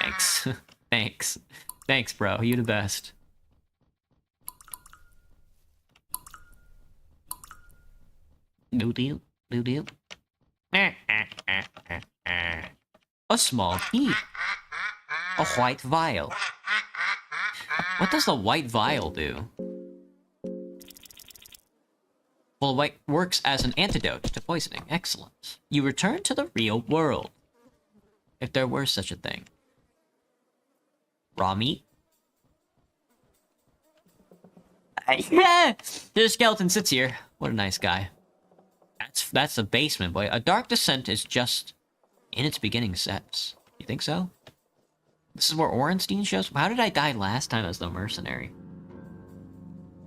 Thanks. Thanks. Thanks, bro. You the best. No deal. No deal. A small key. A white vial. What does the white vial do? Well, white works as an antidote to poisoning. Excellent. You return to the real world. If there were such a thing. Raw meat? Yeah! The skeleton sits here. What a nice guy. That's the basement, boy. A Dark Descent is just in its beginning steps. You think so? This is where Orenstein shows? How did I die last time as the mercenary?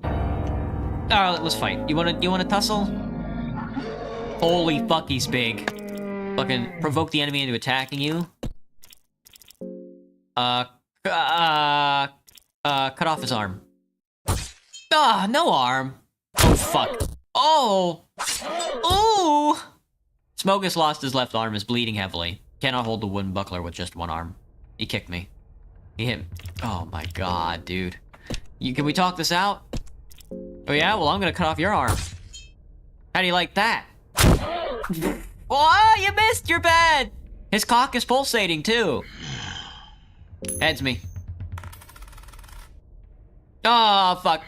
Oh, let's fight. You wanna tussle? Holy fuck, he's big. Fucking provoke the enemy into attacking you. Cut off his arm. Ah, no arm. Oh, fuck. Oh! Ooh! Smogus lost his left arm, is bleeding heavily. Cannot hold the wooden buckler with just one arm. He kicked me. He hit me. Oh my god, dude. Can we talk this out? Oh yeah? Well, I'm gonna cut off your arm. How do you like that? Oh, you missed! You're bad! His cock is pulsating, too. Heads me. Oh, fuck.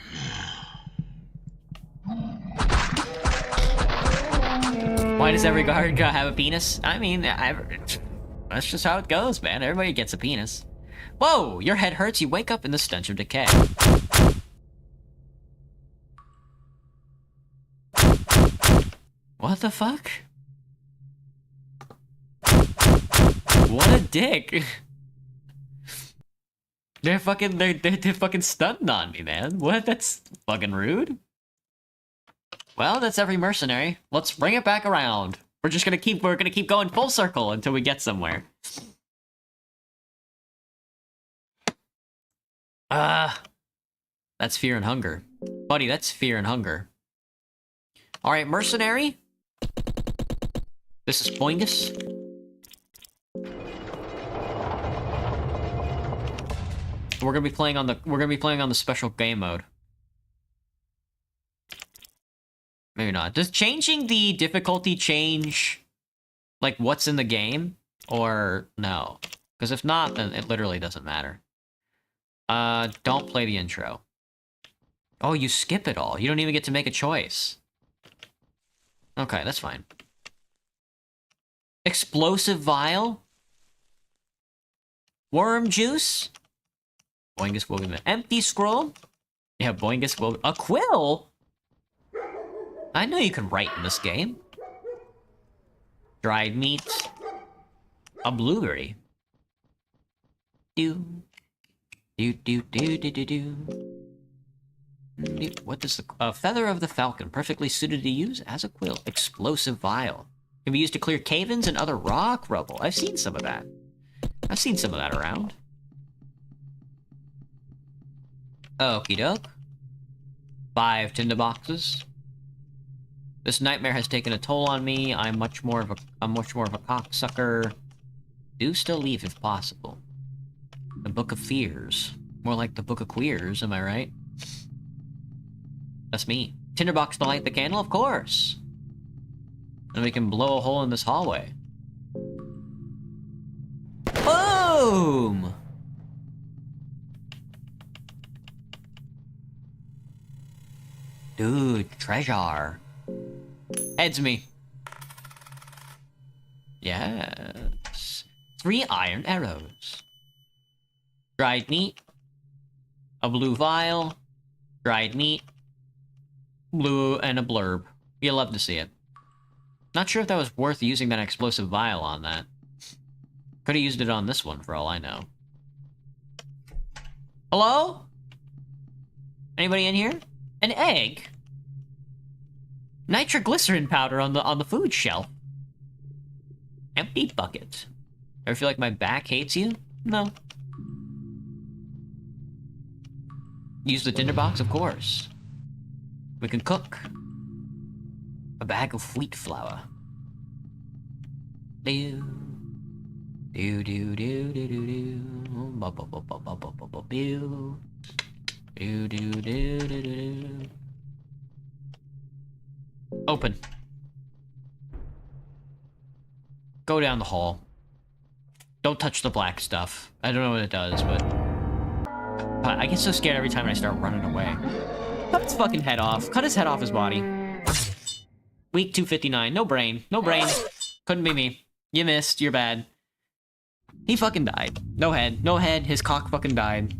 Why does every guard have a penis? I mean, that's just how it goes, man. Everybody gets a penis. Whoa, your head hurts. You wake up in the stench of decay. What the fuck? What a dick. They're fucking stunned on me, man. What? That's fucking rude. Well, that's every mercenary. Let's bring it back around. We're gonna keep going full circle until we get somewhere. That's fear and hunger. Buddy, that's fear and hunger. Alright, mercenary. This is Boingus. We're gonna be playing on the special game mode. Maybe not. Does changing the difficulty change, like, what's in the game? Or no? Because if not, then it literally doesn't matter. Don't play the intro. Oh, you skip it all. You don't even get to make a choice. Okay, that's fine. Explosive vial? Worm juice? Boingus will be an empty scroll? Yeah, Boingus will... A quill? I know you can write in this game. Dried meat. A blueberry. Do. Do, do, do, do, do, do. What is the... feather of the falcon, perfectly suited to use as a quill. Explosive vial. Can be used to clear cave-ins and other rock rubble. I've seen some of that. I've seen some of that around. Okie doke. 5 tinderboxes. This nightmare has taken a toll on me. I'm much more of a cocksucker. Do still leave if possible. The Book of Fears. More like the Book of Queers, am I right? That's me. Tinderbox to light the candle, of course. And we can blow a hole in this hallway. Boom! Dude, treasure. Heads me. Yes. 3 iron arrows. Dried meat. A blue vial. Dried meat. Blue and a blurb. You'll love to see it. Not sure if that was worth using that explosive vial on that. Could've used it on this one for all I know. Hello? Anybody in here? An egg? Nitroglycerin powder on the food shelf. Empty bucket. Ever feel like my back hates you? No. Use the tinderbox, of course. We can cook. A bag of wheat flour. Do do do do do do do. Do do do do do. Open. Go down the hall. Don't touch the black stuff. I don't know what it does, but I get so scared every time I start running away. Cut his fucking head off. Cut his head off his body. Week 259. No brain. No brain. Couldn't be me. You missed. You're bad. He fucking died. No head. No head. His cock fucking died.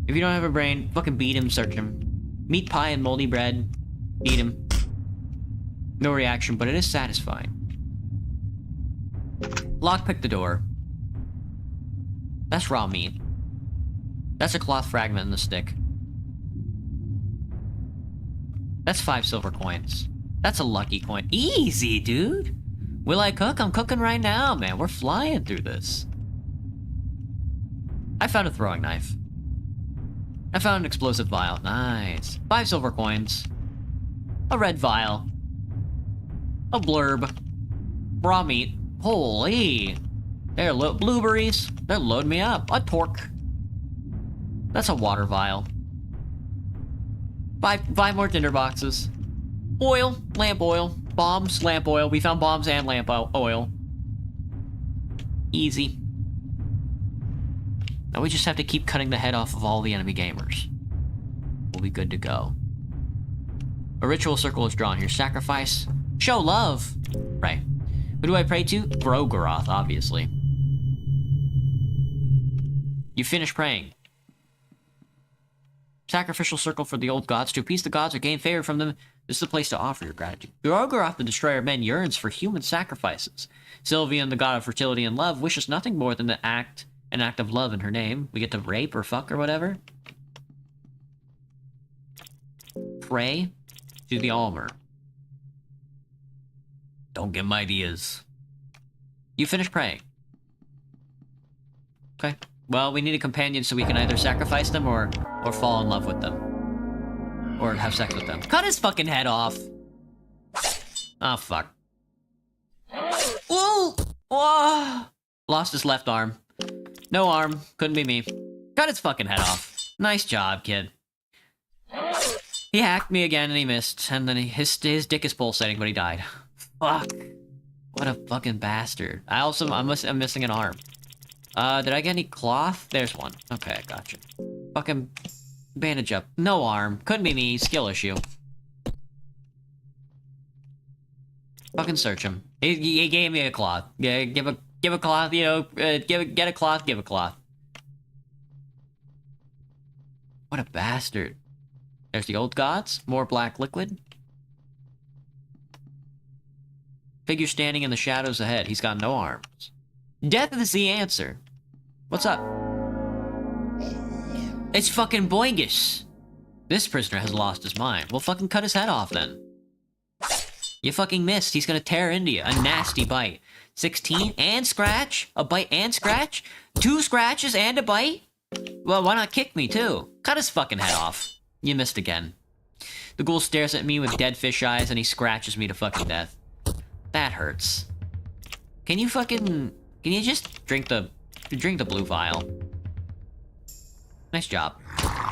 If you don't have a brain, fucking beat him, search him. Meat pie and moldy bread. Eat him. No reaction, but it is satisfying. Lockpick the door. That's raw meat. That's a cloth fragment in the stick. That's 5 silver coins. That's a lucky coin. Easy, dude! Will I cook? I'm cooking right now, man. We're flying through this. I found a throwing knife. I found an explosive vial. Nice. 5 silver coins. A red vial. A blurb. Raw meat. Holy. They're blueberries. They're loading me up. A torque. That's a water vial. 5 more tinder boxes. Oil. Lamp oil. Bombs, lamp oil. We found bombs and lamp oil. Easy. Now we just have to keep cutting the head off of all the enemy gamers. We'll be good to go. A ritual circle is drawn here. Sacrifice. Show love. Right. Who do I pray to? Grogaroth, obviously. You finish praying. Sacrificial circle for the old gods. To appease the gods or gain favor from them, this is the place to offer your gratitude. Grogaroth, the destroyer of men, yearns for human sacrifices. Sylvian, the god of fertility and love, wishes nothing more than an act of love in her name. We get to rape or fuck or whatever. Pray to the Almer. Don't give him ideas. You finish praying. Okay. Well, we need a companion so we can either sacrifice them or fall in love with them. Or have sex with them. Cut his fucking head off! Oh, fuck. Ooh! Whoa! Lost his left arm. No arm. Couldn't be me. Cut his fucking head off. Nice job, kid. He hacked me again and he missed. And then his dick is pulsating, but he died. Fuck. What a fucking bastard. I'm missing an arm. Did I get any cloth? There's one. Okay, I gotcha. Fucking bandage up. No arm. Couldn't be me. Skill issue. Fucking search him. He gave me a cloth. Yeah, give a cloth, you know, get a cloth, give a cloth. What a bastard. There's the old gods. More black liquid. Figure standing in the shadows ahead. He's got no arms. Death is the answer. What's up? It's fucking Boingus. This prisoner has lost his mind. We'll fucking cut his head off then. You fucking missed. He's gonna tear into you. A nasty bite. 16 and scratch? A bite and scratch? 2 scratches and a bite? Well, why not kick me too? Cut his fucking head off. You missed again. The ghoul stares at me with dead fish eyes and he scratches me to fucking death. That hurts. Can you just drink the blue vial? Nice job.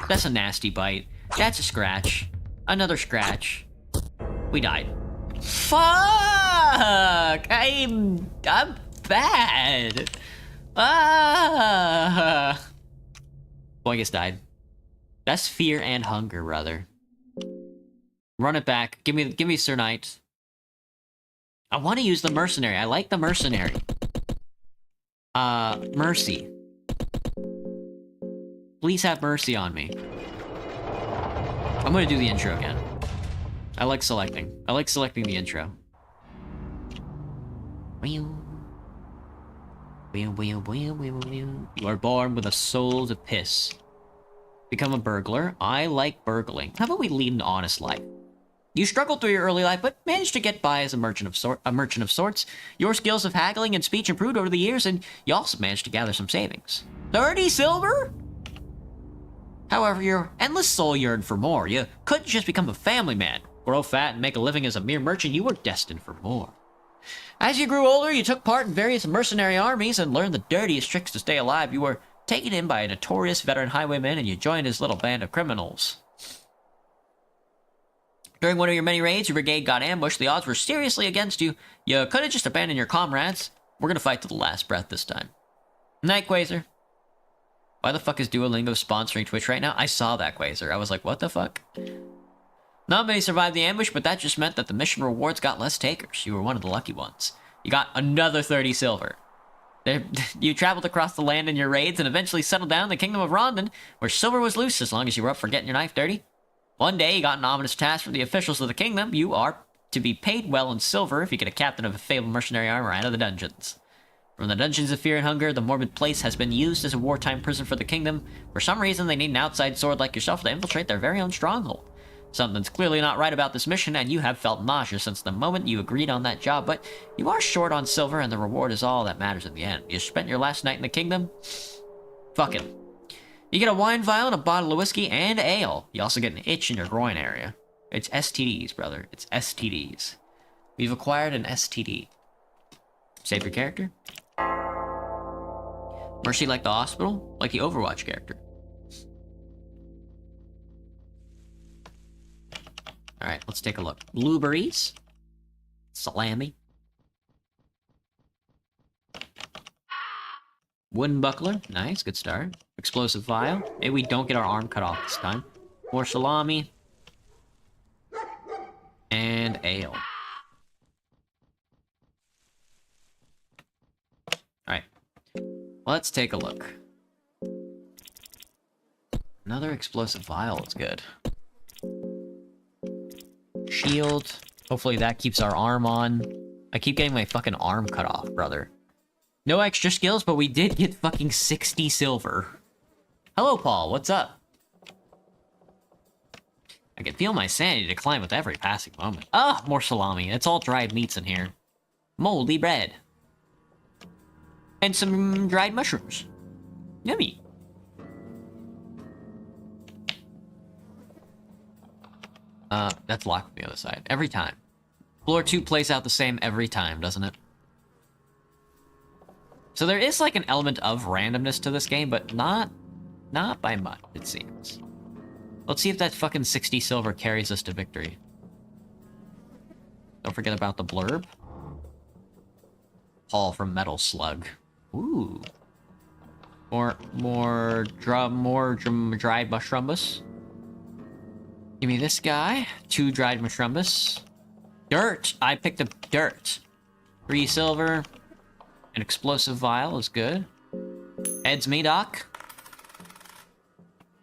That's a nasty bite. That's a scratch. Another scratch. We died. Fuck! I'm bad. Boingus died. That's fear and hunger, brother. Run it back. Give me Sir Knight. I want to use the mercenary. I like the mercenary. Mercy. Please have mercy on me. I'm gonna do the intro again. I like selecting the intro. You are born with a soul to piss. Become a burglar. I like burgling. How about we lead an honest life? You struggled through your early life, but managed to get by as a merchant of sorts. Your skills of haggling and speech improved over the years, and you also managed to gather some savings. 30 silver? However, your endless soul yearned for more. You couldn't just become a family man, grow fat, and make a living as a mere merchant. You were destined for more. As you grew older, you took part in various mercenary armies and learned the dirtiest tricks to stay alive. You were taken in by a notorious veteran highwayman, and you joined his little band of criminals. During one of your many raids, your brigade got ambushed. The odds were seriously against you. You could have just abandoned your comrades. We're gonna fight to the last breath this time. Night, Quasar. Why the fuck is Duolingo sponsoring Twitch right now? I saw that, Quasar. I was like, what the fuck? Not many survived the ambush, but that just meant that the mission rewards got less takers. You were one of the lucky ones. You got another 30 silver. You traveled across the land in your raids and eventually settled down in the Kingdom of Rondon, where silver was loose as long as you were up for getting your knife dirty. One day, you got an ominous task from the officials of the kingdom. You are to be paid well in silver if you get a captain of a fabled mercenary armor out of the dungeons. From the dungeons of fear and hunger, the morbid place has been used as a wartime prison for the kingdom. For some reason, they need an outside sword like yourself to infiltrate their very own stronghold. Something's clearly not right about this mission, and you have felt nausea since the moment you agreed on that job, but you are short on silver, and the reward is all that matters in the end. You spent your last night in the kingdom? Fuck it. You get a wine vial and a bottle of whiskey and ale. You also get an itch in your groin area. It's STDs, brother. It's STDs. We've acquired an STD. Save your character. Mercy like the hospital? Like the Overwatch character. Alright, let's take a look. Blueberries. Salami. Wooden buckler. Nice, good start. Explosive vial. Maybe we don't get our arm cut off this time. More salami. And ale. Alright. Let's take a look. Another explosive vial is good. Shield. Hopefully that keeps our arm on. I keep getting my fucking arm cut off, brother. No extra skills, but we did get fucking 60 silver. Hello, Paul. What's up? I can feel my sanity decline with every passing moment. Ah, more salami. It's all dried meats in here. Moldy bread. And some dried mushrooms. Yummy. That's locked on the other side. Every time. Floor 2 plays out the same every time, doesn't it? So there is, like, an element of randomness to this game, but not by much, it seems. Let's see if that fucking 60 silver carries us to victory. Don't forget about the blurb. Paul from Metal Slug. Ooh. More dried mushroombus. Give me this guy. 2 dried mushroombus. Dirt! I picked up dirt. 3 silver. An explosive vial is good. Heads me, Doc.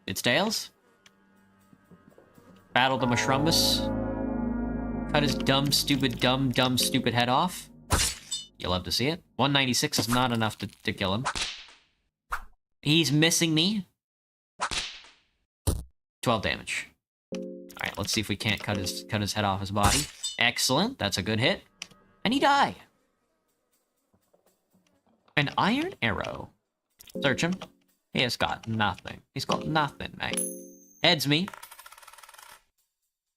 It's tails. Battle the mushroombus. Cut his dumb, stupid head off. You'll love to see it. 196 is not enough to kill him. He's missing me. 12 damage. Alright, let's see if we can't cut his head off his body. Excellent, that's a good hit. And he died. An iron arrow. Search him. He has got nothing. He's got nothing, mate. Heads me.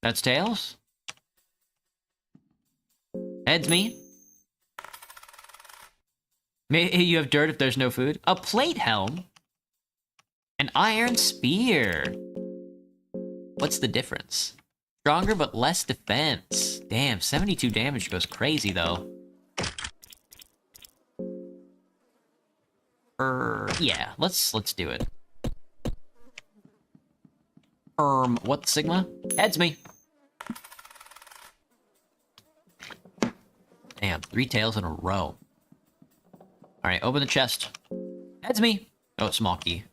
That's tails. Heads me. You have dirt if there's no food. A plate helm. An iron spear. What's the difference? Stronger but less defense. Damn, 72 damage goes crazy though. Yeah, let's do it. What Sigma? Heads me. Damn, 3 tails in a row. Alright, open the chest. Heads me. Oh, small key.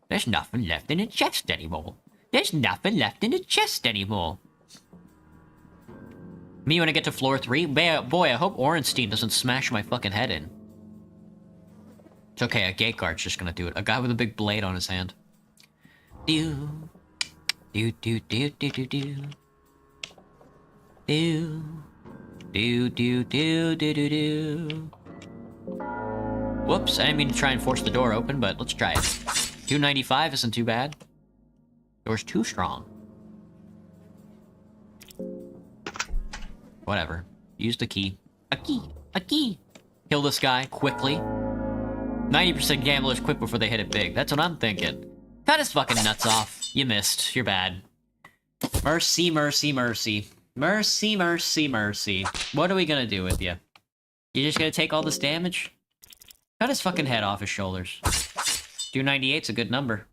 There's nothing left in the chest anymore. There's nothing left in the chest anymore. Me when I get to floor 3? Boy, I hope Orenstein doesn't smash my fucking head in. It's okay, a gate guard's just gonna do it. A guy with a big blade on his hand. Do. Do, do, do, do, do, do. Do. Do, do, do, do, do, do. Whoops, I didn't mean to try and force the door open, but let's try it. 295 isn't too bad. Door's too strong. Whatever. Use the key. A key! A key! Kill this guy quickly. 90% gamblers quit before they hit it big. That's what I'm thinking. Cut his fucking nuts off. You missed. You're bad. Mercy, mercy, mercy. Mercy, mercy, mercy. What are we gonna do with you? You just gonna take all this damage? Cut his fucking head off his shoulders. 298's a good number.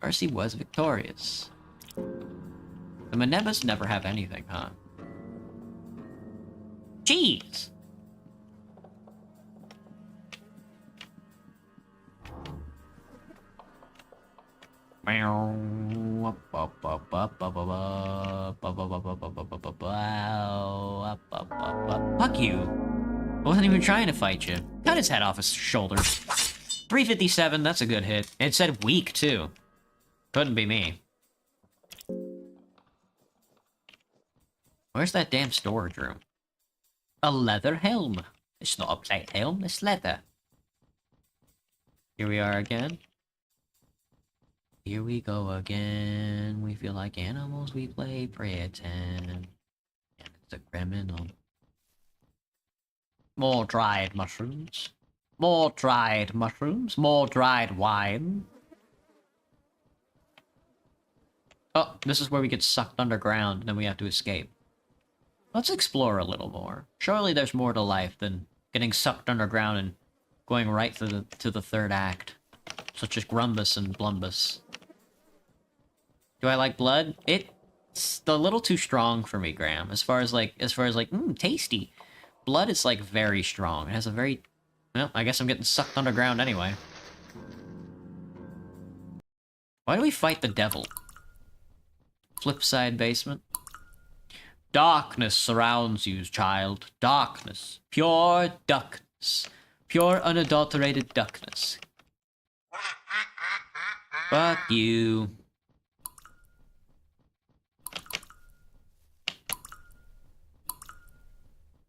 Mercy was victorious. The Manebas never have anything, huh? Jeez! Fuck you. I wasn't even trying to fight you. Cut his head off his shoulders. 357, that's a good hit. It said weak, too. Couldn't be me. Where's that damn storage room? A leather helm. It's not a plate helm, it's leather. Here we are again. Here we go again. We feel like animals, we play pretend. And it's a criminal. More dried mushrooms. More dried mushrooms. More dried wine. Oh, this is where we get sucked underground and then we have to escape. Let's explore a little more. Surely there's more to life than getting sucked underground and going right to the third act. Such as Grumbus and Blumbus. Do I like blood? It's a little too strong for me, Graham. As far as like, tasty. Blood is like very strong. It has a very... Well, I guess I'm getting sucked underground anyway. Why do we fight the devil? Flipside basement. Darkness surrounds you, child. Darkness. Pure darkness. Pure unadulterated darkness. Fuck you.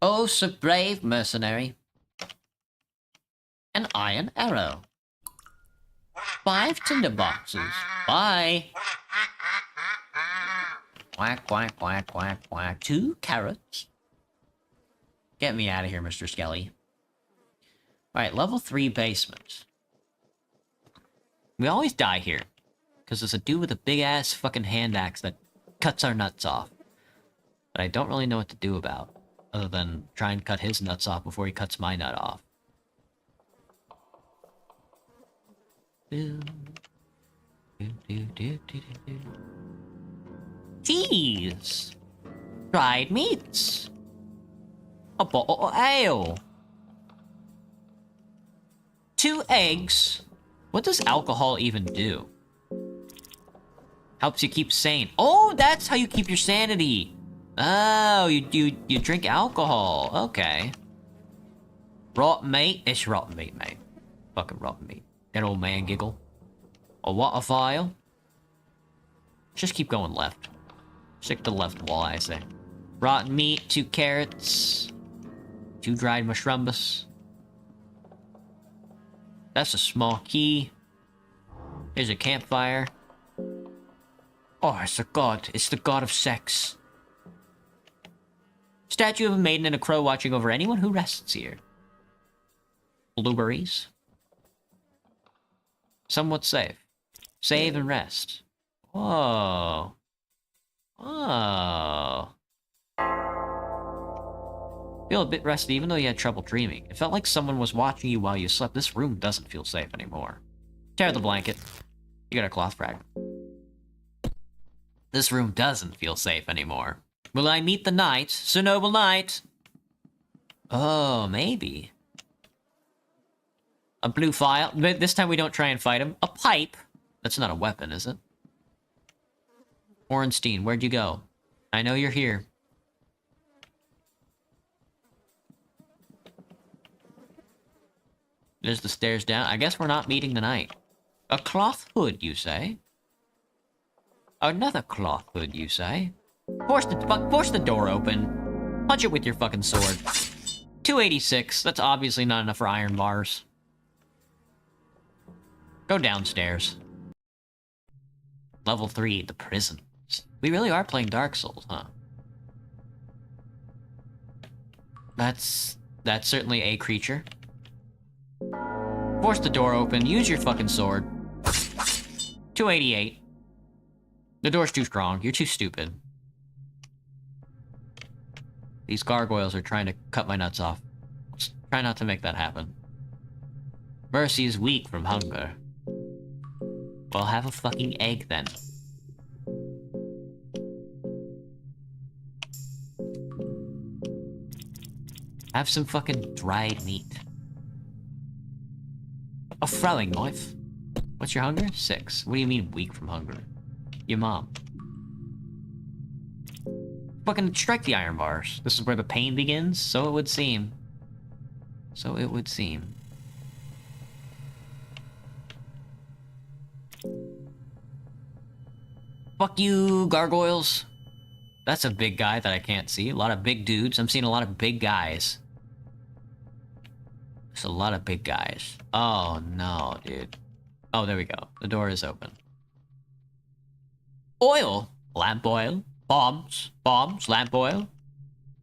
Oh, so brave, mercenary. An iron arrow. 5 tinderboxes. Bye. Quack, quack, quack, quack, quack. 2 carrots. Get me out of here, Mr. Skelly. Alright, level 3 basement. We always die here. Because there's a dude with a big-ass fucking hand axe that cuts our nuts off. But I don't really know what to do about. Other than try and cut his nuts off before he cuts my nut off. Cheese! Dried meats! A bottle of ale! 2 eggs! What does alcohol even do? Helps you keep sane. Oh, that's how you keep your sanity! Oh, you drink alcohol. Okay. Rotten meat? It's rotten meat, mate. Fucking rotten meat. That old man giggle. A water vial? Just keep going left. Stick to the left wall, I say. Rotten meat, 2 carrots. 2 dried mushrooms. That's a small key. Here's a campfire. Oh, it's a god. It's the god of sex. Statue of a maiden and a crow watching over anyone who rests here. Blueberries. Somewhat safe. Save and rest. Whoa. Oh. Feel a bit rested even though you had trouble dreaming. It felt like someone was watching you while you slept. This room doesn't feel safe anymore. Tear the blanket. You got a cloth frag. This room doesn't feel safe anymore. Will I meet the knight? Sir Noble Knight? Oh, maybe. A blue file. But this time we don't try and fight him. A pipe. That's not a weapon, is it? Orenstein, where'd you go? I know you're here. There's the stairs down. I guess we're not meeting the knight. A cloth hood, you say? Another cloth hood, you say? Force the door open. Punch it with your fucking sword. 286. That's obviously not enough for iron bars. Go downstairs. Level 3, the prisons. We really are playing Dark Souls, huh? That's certainly a creature. Force the door open. Use your fucking sword. 288. The door's too strong. You're too stupid. These gargoyles are trying to cut my nuts off. Let's try not to make that happen. Mercy is weak from hunger. Well, have a fucking egg then. Have some fucking dried meat. A throwing knife. What's your hunger? 6. What do you mean weak from hunger? Your mom. Fucking strike the iron bars. This is where the pain begins? So it would seem. So it would seem. Fuck you, gargoyles. That's a big guy that I can't see. A lot of big dudes. I'm seeing a lot of big guys. There's a lot of big guys. Oh, no, dude. Oh, there we go. The door is open. Oil. Lamp oil. Bombs. Bombs. Lamp oil.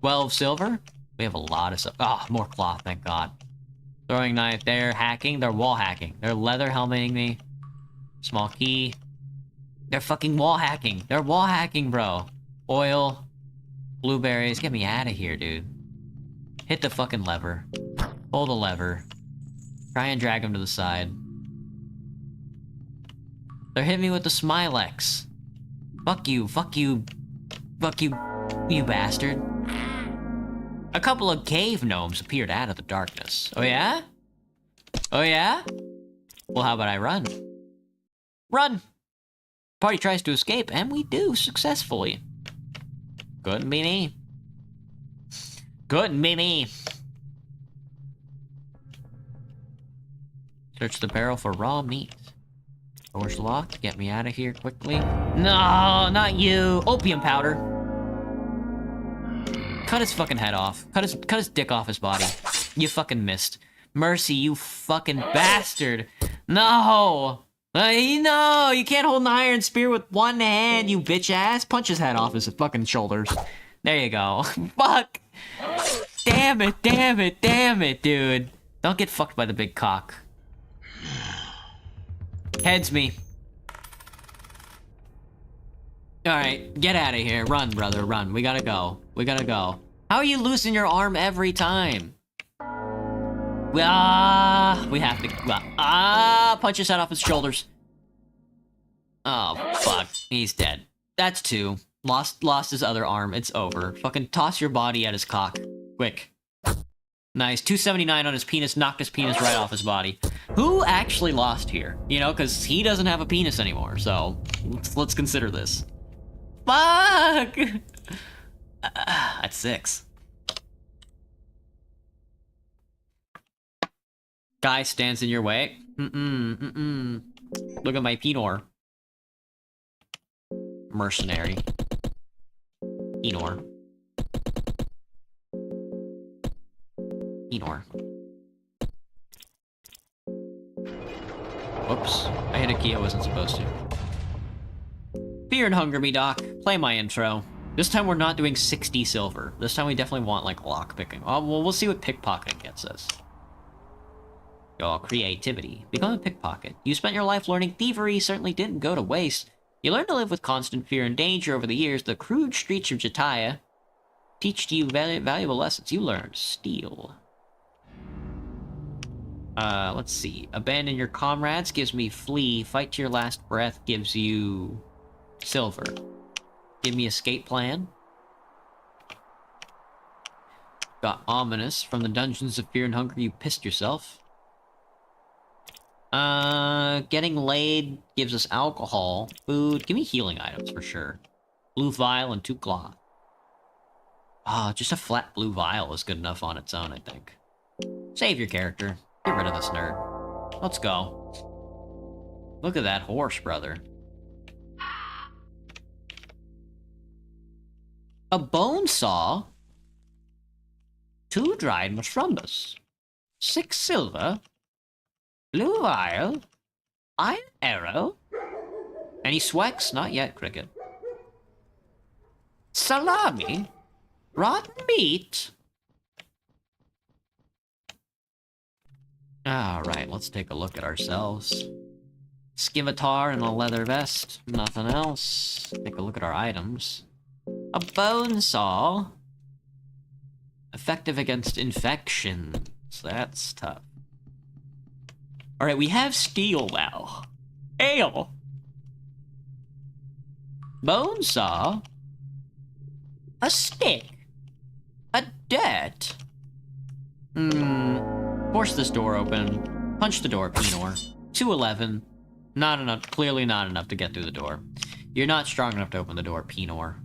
12 silver. We have a lot of stuff. Oh, more cloth, thank God. Throwing knife. They're hacking. They're wall hacking. They're leather helmeting me. Small key. They're fucking wall hacking. They're wall hacking, bro. Oil. Blueberries, get me out of here, dude. Hit the fucking lever. Pull the lever. Try and drag him to the side. They're hitting me with the Smilex. Fuck you, fuck you. Fuck you, you bastard. A couple of cave gnomes appeared out of the darkness. Oh yeah? Oh yeah? Well, how about I run? Run! Party tries to escape, and we do, successfully. Couldn't be me. Couldn't be me. Search the barrel for raw meat. Door's locked. Get me out of here quickly. No, not you. Opium powder. Cut his fucking head off. Cut his dick off his body. You fucking missed. Mercy, you fucking bastard. No. No, you can't hold an iron spear with one hand, you bitch ass. Punch his head off his fucking shoulders. There you go. Fuck. Damn it, damn it, damn it, dude. Don't get fucked by the big cock. Heads me. Alright, get out of here. Run, brother, run. We gotta go. We gotta go. How are you losing your arm every time? We have to... punch his head off his shoulders. Oh, fuck. He's dead. That's two. Lost his other arm. It's over. Fucking toss your body at his cock. Quick. Nice. 279 on his penis. Knocked his penis right off his body. Who actually lost here? You know, because he doesn't have a penis anymore, so... Let's consider this. Fuck! That's 6. Guy stands in your way. Look at my Pinor. Mercenary. Pinor. Pinor. Whoops. I hit a key I wasn't supposed to. Fear and hunger me, Doc. Play my intro. This time we're not doing 60 silver. This time we definitely want, like, lockpicking. Oh, well, we'll see what pickpocketing gets us. Your creativity. Become a pickpocket. You spent your life learning thievery, certainly didn't go to waste. You learned to live with constant fear and danger over the years. The crude streets of Jataya teach you valuable lessons. You learned steal. Let's see. Abandon your comrades gives me flee. Fight to your last breath gives you silver. Give me escape plan. Got ominous. From the dungeons of fear and hunger, you pissed yourself. Getting laid gives us alcohol. Food. Give me healing items for sure. Blue vial and 2 cloth. Just a flat blue vial is good enough on its own, I think. Save your character. Get rid of this nerd. Let's go. Look at that horse, brother. A bone saw. 2 dried mushrooms. 6 silver. Blue vial. Iron arrow. Any swex? Not yet, Cricket. Salami. Rotten meat. Alright, let's take a look at ourselves. Scimitar and a leather vest. Nothing else. Take a look at our items. A bone saw. Effective against infections. That's tough. Alright, we have steel now. Ale. Bone saw. A stick. A dirt. Force this door open. Punch the door, Pinor. 211. Not enough. Clearly not enough to get through the door. You're not strong enough to open the door, Pinor.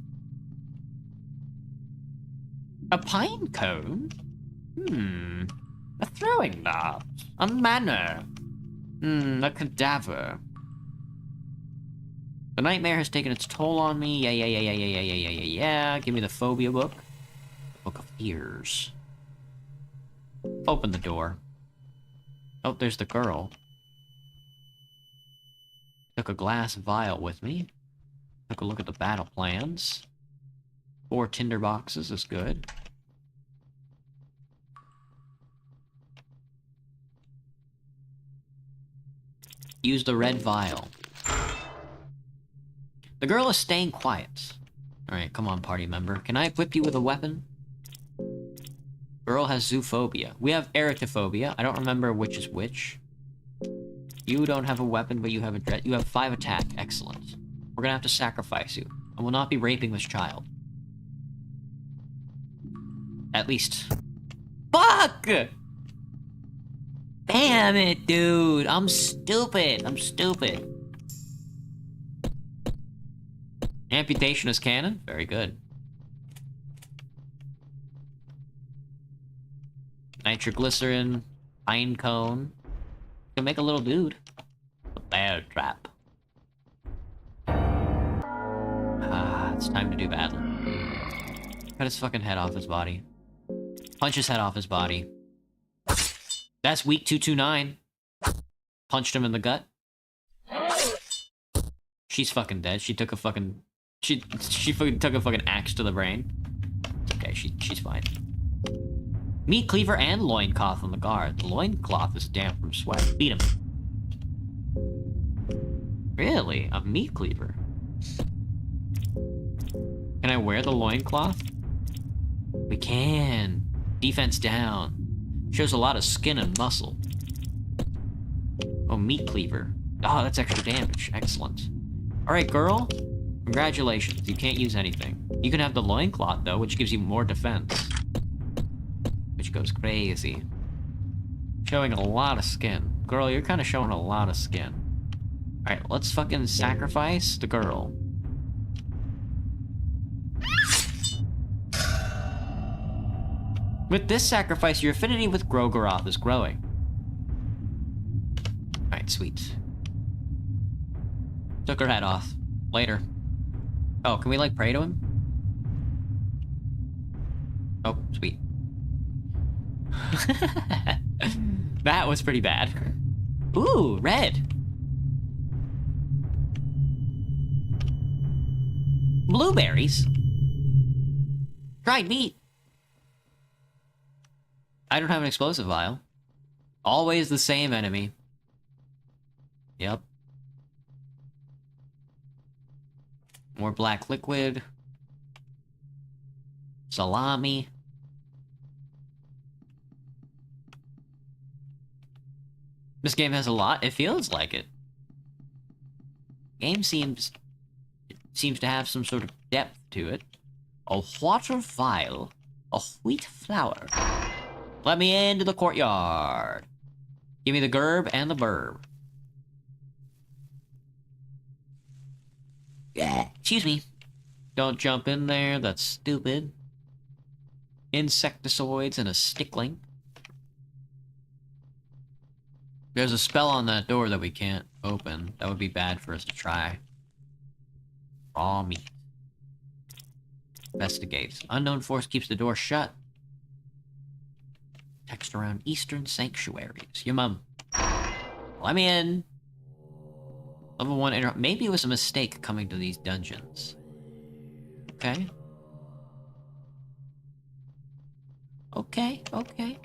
A pine cone? A throwing knot. A manor. A cadaver. The nightmare has taken its toll on me. Yeah. Give me the phobia book. The Book of Fears. Open the door. Oh, there's the girl. Took a glass vial with me. Took a look at the battle plans. 4 tinder boxes is good. Use the red vial. The girl is staying quiet. Alright, come on, party member. Can I equip you with a weapon? Girl has zoophobia. We have eritophobia. I don't remember which is which. You don't have a weapon, but you have a dread. You have 5 attack. Excellent. We're gonna have to sacrifice you. I will not be raping this child. At least. Fuck! Damn it, dude. I'm stupid. I'm stupid. Amputation is canon? Very good. Nitroglycerin. Pine cone. Can make a little dude. A bear trap. Ah, it's time to do battle. Cut his fucking head off his body. Punch his head off his body. That's weak 229. Punched him in the gut. She's fucking dead. She took a fucking... She fucking took a fucking axe to the brain. Okay, she's fine. Meat cleaver and loincloth on the guard. The loincloth is damp from sweat. Beat him. Really? A meat cleaver? Can I wear the loincloth? We can. Defense down. Shows a lot of skin and muscle. Oh, meat cleaver. Oh, that's extra damage. Excellent. Alright, girl. Congratulations. You can't use anything. You can have the loincloth, though, which gives you more defense. Which goes crazy. Showing a lot of skin. Girl, you're kind of showing a lot of skin. Alright, let's fucking sacrifice the girl. With this sacrifice, your affinity with Grogoroth is growing. Alright, sweet. Took her head off. Later. Oh, can we, like, pray to him? Oh, sweet. That was pretty bad. Ooh, red. Blueberries? Dried meat. I don't have an explosive vial. Always the same enemy. Yep. More black liquid. Salami. This game has a lot. It feels like it. Game seems to have some sort of depth to it. A water vial. A wheat flour. Let me into the courtyard. Give me the gerb and the burb. Yeah, excuse me. Don't jump in there, that's stupid. Insectoids and a stickling. There's a spell on that door that we can't open. That would be bad for us to try. Raw meat. Investigates. Unknown force keeps the door shut. Text around Eastern Sanctuaries. Your mum. Let me in. Level 1 interrupt. Maybe it was a mistake coming to these dungeons. Okay. Okay, okay.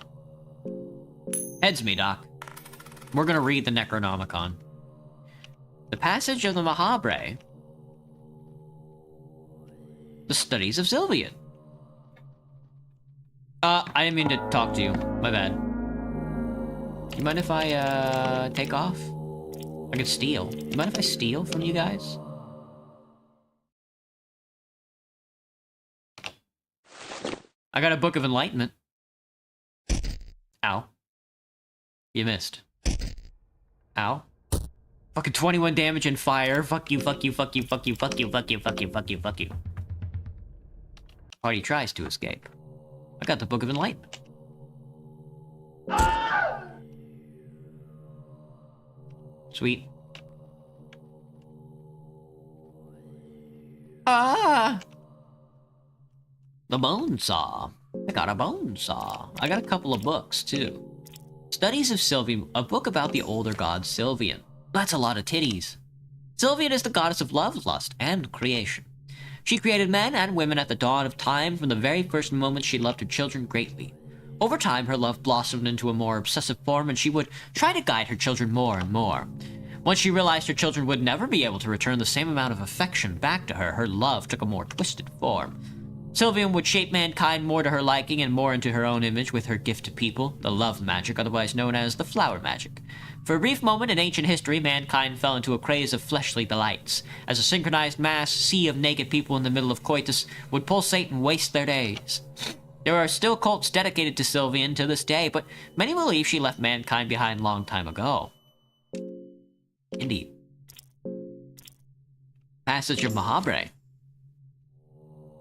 Heads me, Doc. We're gonna read the Necronomicon. The passage of the Mahabre. The studies of Sylvian. I didn't mean to talk to you. My bad. You mind if I, take off? I could steal. You mind if I steal from you guys? I got a Book of Enlightenment. Ow. You missed. Ow. Fucking 21 damage and fire. Fuck you, fuck you, fuck you, fuck you, fuck you, fuck you, fuck you, fuck you, fuck you. Party tries to escape. I got the Book of Enlightenment. Sweet. Ah! The bone saw. I got a bone saw. I got a couple of books, too. Studies of Sylvian, a book about the older god Sylvian. That's a lot of titties. Sylvian is the goddess of love, lust, and creation. She created men and women at the dawn of time from the very first moment she loved her children greatly. Over time, her love blossomed into a more obsessive form, and she would try to guide her children more and more. Once she realized her children would never be able to return the same amount of affection back to her, her love took a more twisted form. Sylvian would shape mankind more to her liking and more into her own image with her gift to people, the love magic, otherwise known as the flower magic. For a brief moment in ancient history, mankind fell into a craze of fleshly delights, as a synchronized mass sea of naked people in the middle of coitus would pulsate and waste their days. There are still cults dedicated to Sylvian to this day, but many believe she left mankind behind long time ago. Indeed. Passage of Mahabre.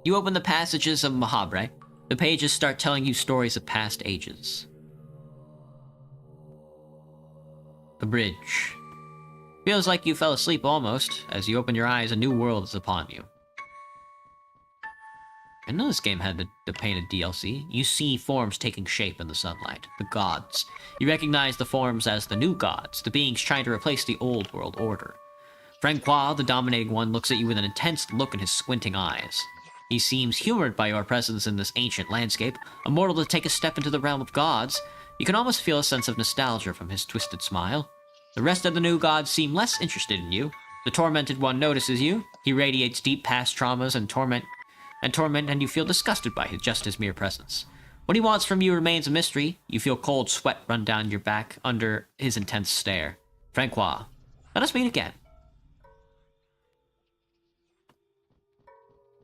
You open the passages of Mahabre. The pages start telling you stories of past ages. The bridge. Feels like you fell asleep almost. As you open your eyes, a new world is upon you. I know this game had the painted DLC. You see forms taking shape in the sunlight. The gods. You recognize the forms as the new gods, the beings trying to replace the old world order. Francois, the dominating one, looks at you with an intense look in his squinting eyes. He seems humored by your presence in this ancient landscape, immortal to take a step into the realm of gods. You can almost feel a sense of nostalgia from his twisted smile. The rest of the new gods seem less interested in you. The tormented one notices you. He radiates deep past traumas and torment, and you feel disgusted by his mere presence. What he wants from you remains a mystery. You feel cold sweat run down your back under his intense stare. Francois, let us meet again.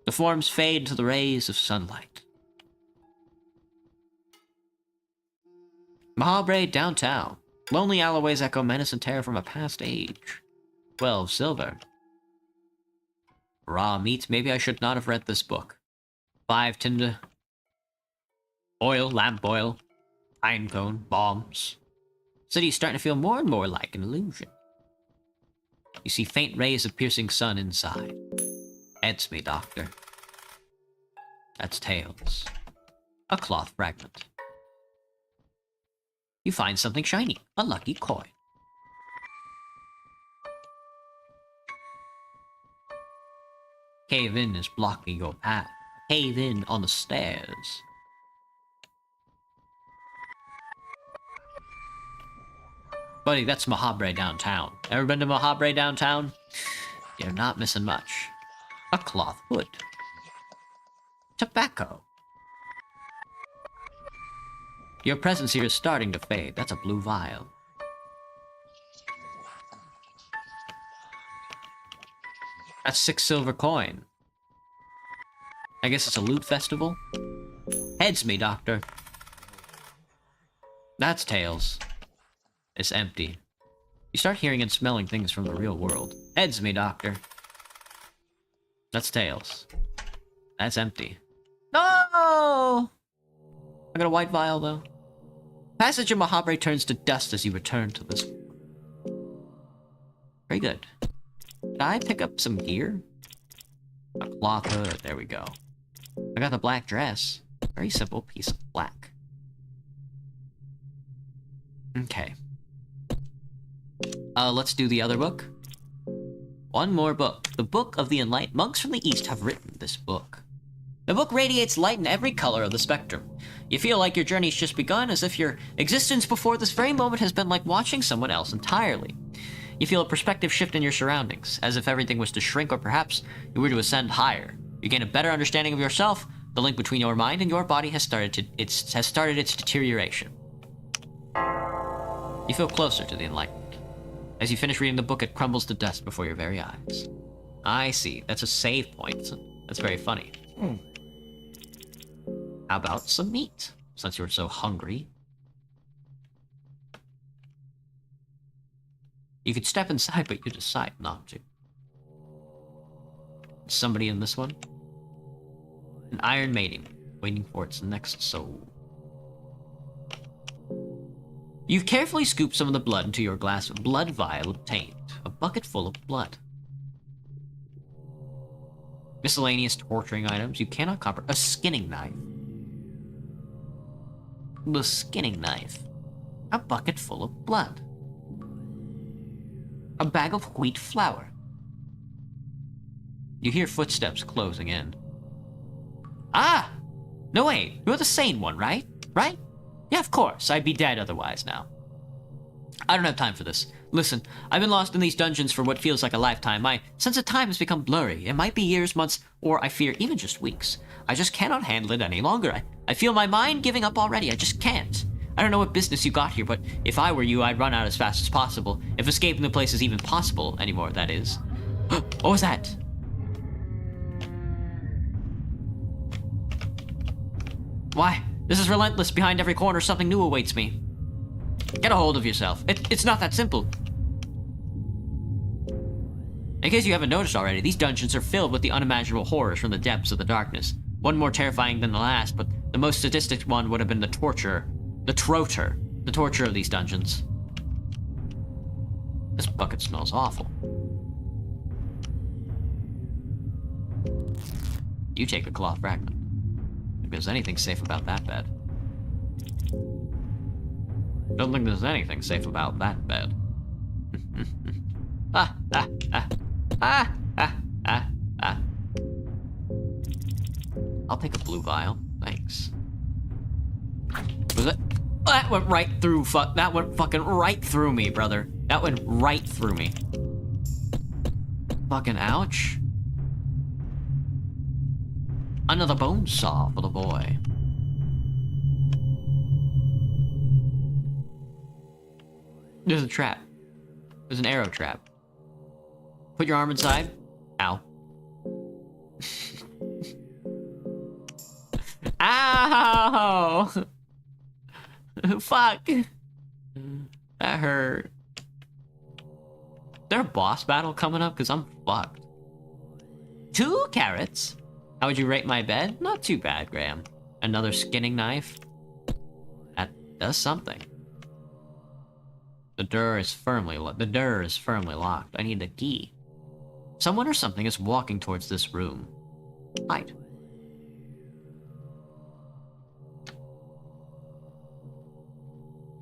The forms fade into the rays of sunlight. Mahabre downtown. Lonely alleyways echo menace and terror from a past age. 12 silver. Raw meat. Maybe I should not have read this book. 5 tinder. Oil, lamp oil. Pine cone, bombs. City's starting to feel more and more like an illusion. You see faint rays of piercing sun inside. It's me, Doctor. That's Tails. A cloth fragment. You find something shiny. A lucky coin. Cave-in is blocking your path. Cave-in on the stairs. Buddy, that's Mahabre downtown. Ever been to Mahabre downtown? You're not missing much. A cloth hood. Tobacco. Your presence here is starting to fade. That's a blue vial. That's 6 silver coin. I guess it's a loot festival? Heads me, Doctor. That's Tails. It's empty. You start hearing and smelling things from the real world. Heads me, Doctor. That's Tails. That's empty. No! I got a white vial, though. Passage of Mahabre turns to dust as you return to this. Very good. Did I pick up some gear? A cloth hood. There we go. I got the black dress. Very simple piece of black. Okay. Let's do the other book. One more book. The Book of the Enlightened. Monks from the East have written this book. The book radiates light in every color of the spectrum. You feel like your journey's just begun, as if your existence before this very moment has been like watching someone else entirely. You feel a perspective shift in your surroundings, as if everything was to shrink, or perhaps you were to ascend higher. You gain a better understanding of yourself. The link between your mind and your body has started its deterioration. You feel closer to the enlightened. As you finish reading the book, it crumbles to dust before your very eyes. I see. That's a save point. That's very funny. How about some meat, since you're so hungry? You could step inside, but you decide not to. Somebody in this one? An iron maiden, waiting for its next soul. You carefully scoop some of the blood into your glass blood vial obtained. A bucket full of blood. Miscellaneous torturing items you cannot comprehend. A skinning knife. The skinning knife. A bucket full of blood. A bag of wheat flour. You hear footsteps closing in. Ah! No, wait. You're the sane one, right? Right? Yeah, of course. I'd be dead otherwise now. I don't have time for this. Listen, I've been lost in these dungeons for what feels like a lifetime. My sense of time has become blurry. It might be years, months, or I fear even just weeks. I just cannot handle it any longer. I feel my mind giving up already. I just can't. I don't know what business you got here, but if I were you, I'd run out as fast as possible. If escaping the place is even possible anymore, that is. What was that? Why? This is relentless. Behind every corner, something new awaits me. Get a hold of yourself. It's not that simple. In case you haven't noticed already, these dungeons are filled with the unimaginable horrors from the depths of the darkness. One more terrifying than the last, but the most sadistic one would have been the torture. The troter. The torture of these dungeons. This bucket smells awful. You take the cloth fragment. If there's anything safe about that bed. Don't think there's anything safe about that bed. I'll take a blue vial. Thanks. Was it? That went right through, that went fucking right through me, brother. That went right through me. Fucking ouch. Another bone saw for the boy. There's a trap. There's an arrow trap. Put your arm inside. Ow. Ow! Fuck. That hurt. Is there a boss battle coming up? Because I'm fucked. 2 carrots? How would you rate my bed? Not too bad, Graham. Another skinning knife? That does something. The door is firmly locked. I need the key. Someone or something is walking towards this room. Hide.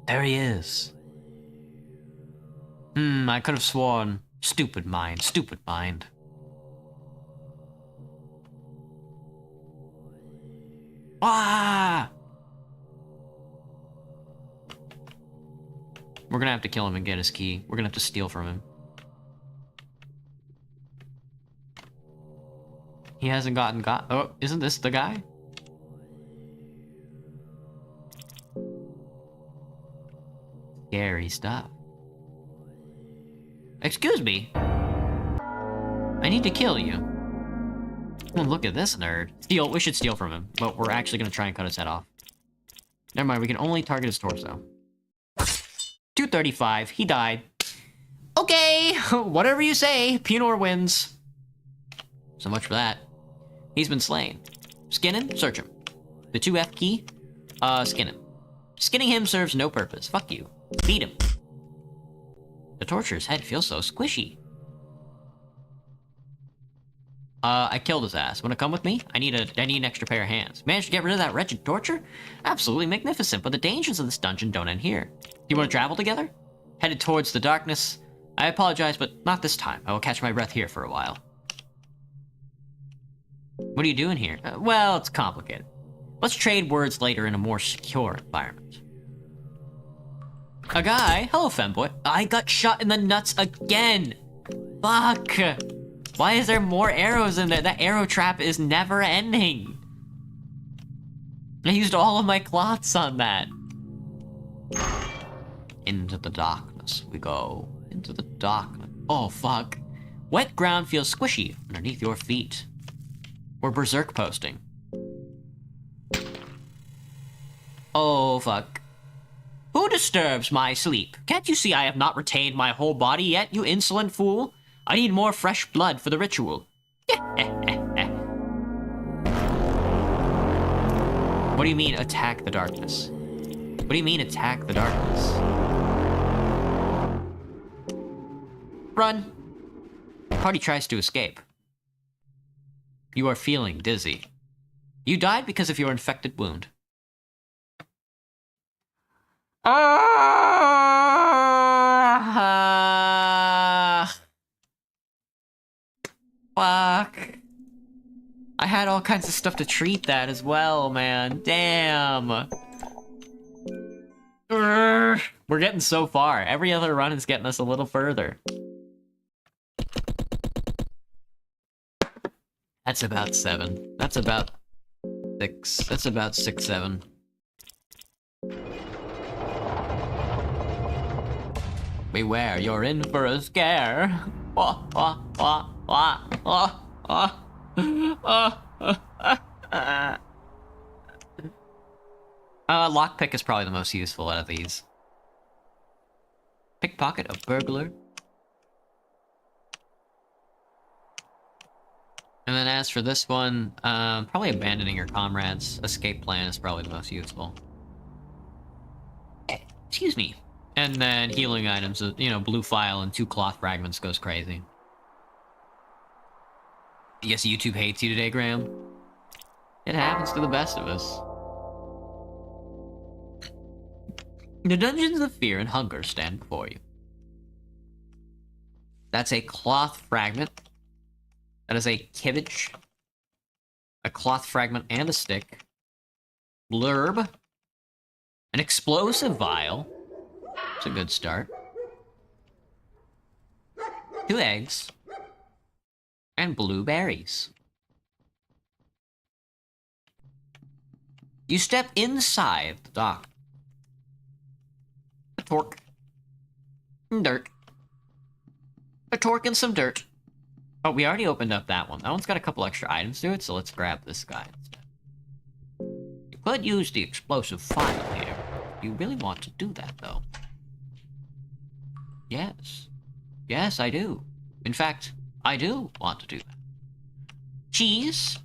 There he is. I could have sworn. Stupid mind, stupid mind. Ah! We're gonna have to kill him and get his key. We're gonna have to steal from him. He hasn't oh, isn't this the guy? Scary stuff. Excuse me. I need to kill you. Oh, look at this nerd. Steal, we should steal from him, but we're actually gonna try and cut his head off. Never mind, we can only target his torso. 235, he died. Okay, whatever you say, Punor wins. So much for that. He's been slain. Skin him, search him. The 2F key, skin him. Skinning him serves no purpose. Fuck you. Beat him. The torturer's head feels so squishy. I killed his ass. Wanna come with me? I need an extra pair of hands. Managed to get rid of that wretched torture? Absolutely magnificent, but the dangers of this dungeon don't end here. Do you want to travel together? Headed towards the darkness. I apologize, but not this time. I will catch my breath here for a while. What are you doing here? Well, it's complicated. Let's trade words later in a more secure environment. A guy? Hello, femboy. I got shot in the nuts again! Fuck! Why is there more arrows in there? That arrow trap is never ending. I used all of my cloths on that. Into the darkness we go. Into the darkness. Oh, fuck. Wet ground feels squishy underneath your feet. We're berserk posting. Oh, fuck. Who disturbs my sleep? Can't you see I have not retained my whole body yet, you insolent fool? I need more fresh blood for the ritual. What do you mean, attack the darkness? What do you mean, attack the darkness? Run. Party tries to escape. You are feeling dizzy. You died because of your infected wound. Fuck. I had all kinds of stuff to treat that as well, man. Damn. We're We're getting so far. Every other run is getting us a little further. That's about 7. That's about 6. That's about 6, 7. Beware, you're in for a scare. Lockpick is probably the most useful out of these. Pickpocket, a burglar. And then as for this one, probably abandoning your comrades. Escape plan is probably the most useful. Excuse me. And then healing items, you know, blue file and 2 cloth fragments goes crazy. I guess YouTube hates you today, Graham. It happens to the best of us. The dungeons of fear and hunger stand before you. That's a cloth fragment. That is a kibbage. A cloth fragment and a stick. Blurb. An explosive vial. It's a good start. 2 eggs. And blueberries. You step inside the dock. A torque. And dirt. A torque and some dirt. Oh, we already opened up that one. That one's got a couple extra items to it, so let's grab this guy instead. You could use the explosive file here. You really want to do that, though. Yes. Yes, I do. In fact, I do want to do that. Cheese.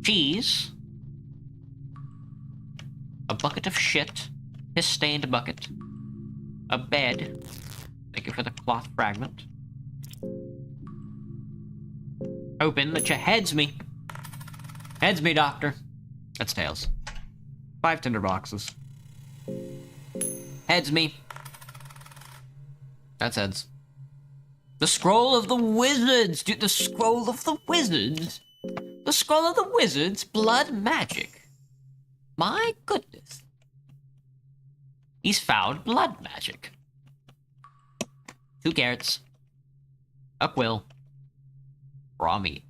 Cheese. A bucket of shit. His stained bucket. A bed. Thank you for the cloth fragment. Open the heads me. Heads me, doctor. That's tails. 5 tinder boxes. Heads me. That's heads. The Scroll of the Wizards! Dude, the Scroll of the Wizards! The Scroll of the Wizards, blood magic. My goodness. He's found blood magic. 2 carrots. A quill. Raw meat.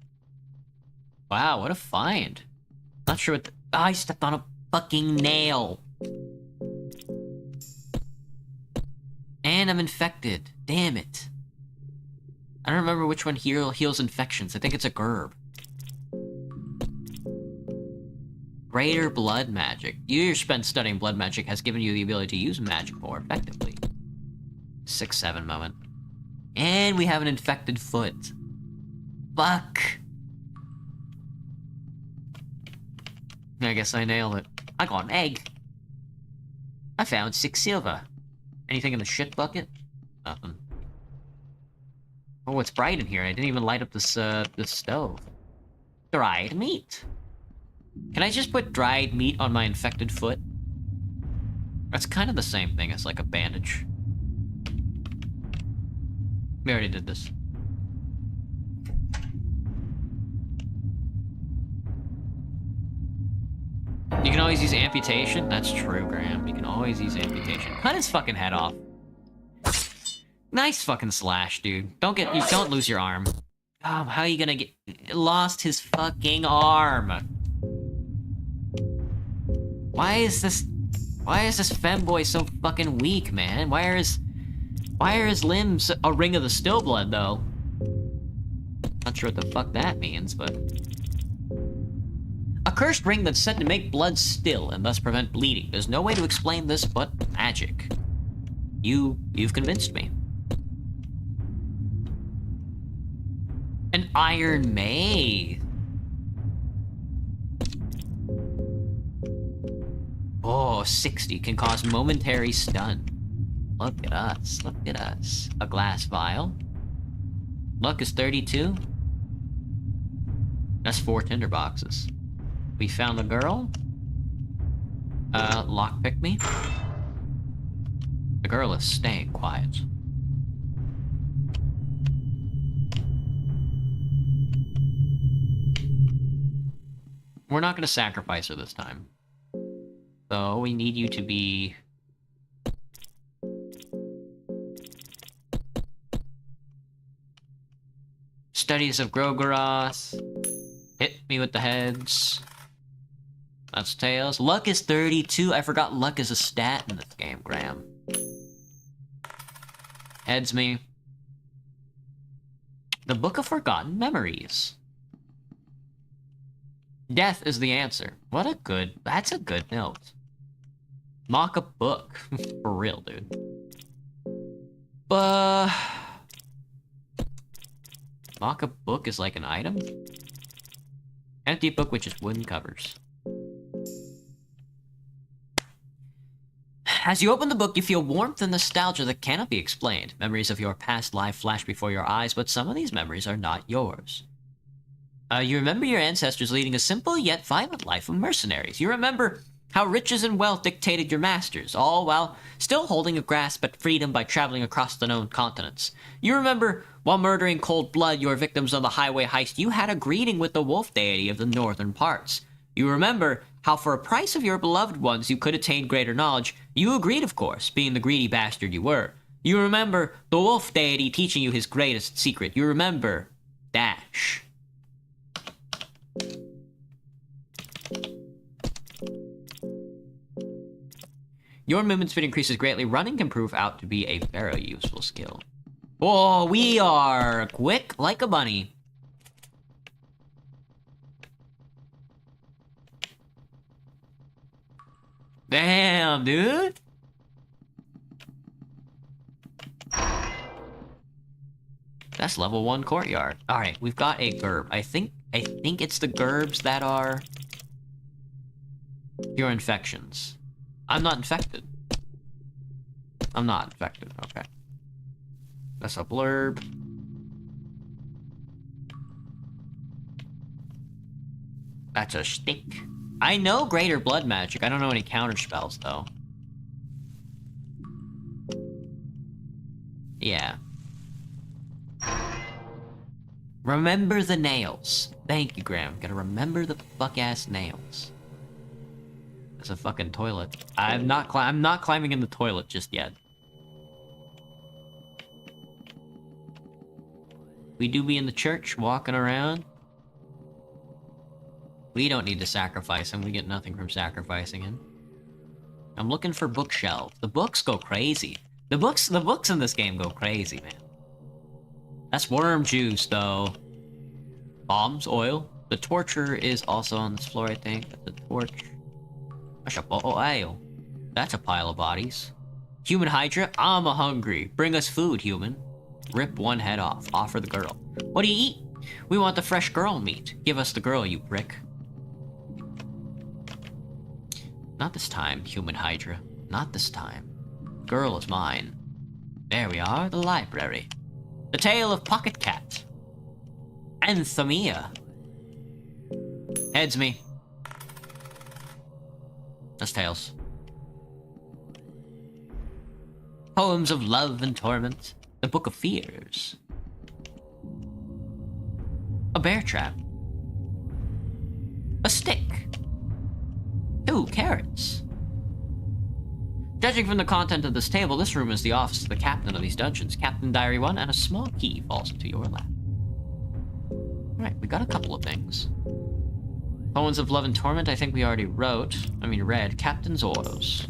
Wow, what a find. Not sure what the... Oh, I stepped on a fucking nail. And I'm infected. Damn it. I don't remember which one heals infections. I think it's a Gerb. Greater blood magic. Years spent studying blood magic has given you the ability to use magic more effectively. 6-7 moment. And we have an infected foot. Fuck. I guess I nailed it. I got an egg. I found 6 silver. Anything in the shit bucket? Nothing. Oh, it's bright in here. I didn't even light up this, this stove. Dried meat. Can I just put dried meat on my infected foot? That's kind of the same thing as, like, a bandage. We already did this. You can always use amputation? That's true, Graham. You can always use amputation. Cut his fucking head off. Nice fucking slash, dude. Don't lose your arm. How are you gonna get... Lost his fucking arm. Why is this femboy so fucking weak, man? Why are his limbs a ring of the stillblood, though? Not sure what the fuck that means, but... A cursed ring that's said to make blood still and thus prevent bleeding. There's no way to explain this but magic. You've convinced me. An iron mace. Oh, 60 can cause momentary stun. Look at us, look at us. A glass vial. Luck is 32. That's 4 tinder boxes. We found a girl. Lockpick me. The girl is staying quiet. We're not gonna sacrifice her this time. So we need you to be Studies of Grogaroth. Hit me with the heads. That's tails. Luck is 32. I forgot luck is a stat in this game, Graham. Heads me. The Book of Forgotten Memories. Death is the answer. What a good... That's a good note. Mock a book. For real, dude. Mock a book is like an item? Empty book with just wooden covers. As you open the book, you feel warmth and nostalgia that cannot be explained. Memories of your past life flash before your eyes, but some of these memories are not yours. You remember your ancestors leading a simple yet violent life of mercenaries. You remember how riches and wealth dictated your masters, all while still holding a grasp at freedom by traveling across the known continents. You remember, while murdering cold blood your victims on the highway heist, you had a greeting with the wolf deity of the northern parts. You remember how for a price of your beloved ones you could attain greater knowledge. You agreed, of course, being the greedy bastard you were. You remember the wolf deity teaching you his greatest secret. You remember Dash. Your movement speed increases greatly. Running can prove out to be a very useful skill. Oh, we are quick like a bunny. Damn, dude. That's level 1 courtyard. All right, we've got a Gerb. I think it's the Gerbs that are your infections. I'm not infected. I'm not infected, okay. That's a blurb. That's a stick. I know greater blood magic. I don't know any counter spells, though. Yeah. Remember the nails. Thank you, Graham. Gotta remember the fuck-ass nails. There's a fucking toilet. I'm not climbing in the toilet just yet. We do be in the church, walking around. We don't need to sacrifice him. We get nothing from sacrificing him. I'm looking for bookshelf. The books go crazy. The books in this game go crazy, man. That's worm juice, though. Bombs, oil. The torture is also on this floor, I think. That's a torch. That's a pile of bodies. Human Hydra, I'm a hungry. Bring us food, human. Rip one head off. Offer the girl. What do you eat? We want the fresh girl meat. Give us the girl, you prick. Not this time, Human Hydra. Not this time. Girl is mine. There we are, the library. The Tale of Pocket Cat. Anthemia. Heads me. That's tails. Poems of Love and Torment. The Book of Fears. A bear trap. A stick. 2 carrots. Judging from the content of this table, this room is the office of the captain of these dungeons. Captain Diary 1, and a small key falls into your lap. Alright, we got a couple of things. Poems of Love and Torment, I think we already read. Captain's Orders.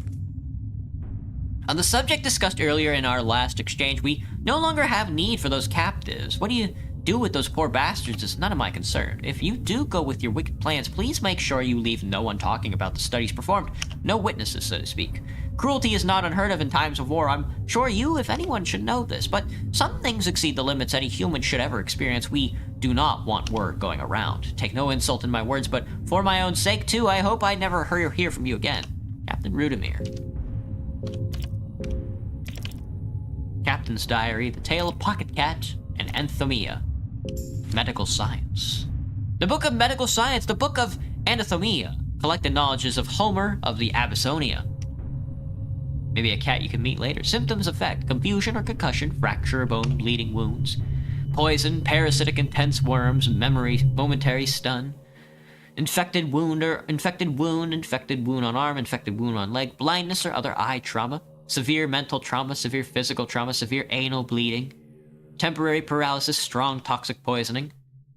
On the subject discussed earlier in our last exchange, we no longer have need for those captives. What do you do with those poor bastards is none of my concern. If you do go with your wicked plans, please make sure you leave no one talking about the studies performed. No witnesses, so to speak. Cruelty is not unheard of in times of war. I'm sure you, if anyone, should know this, but some things exceed the limits any human should ever experience. We do not want word going around. Take no insult in my words, but for my own sake, too, I hope I never hear from you again. Captain Rudimir. Captain's Diary, The Tale of Pocket Cat, and Anthemia. Medical Science. The Book of Medical Science, the Book of Anathemia. Collected knowledges of Homer of the Abyssonia. Maybe a cat you can meet later. Symptoms affect confusion or concussion, fracture, bone, bleeding wounds, poison, parasitic intense worms, memory, momentary stun, infected wound on arm, infected wound on leg, blindness or other eye trauma, severe mental trauma, severe physical trauma, severe anal bleeding, temporary paralysis, strong toxic poisoning,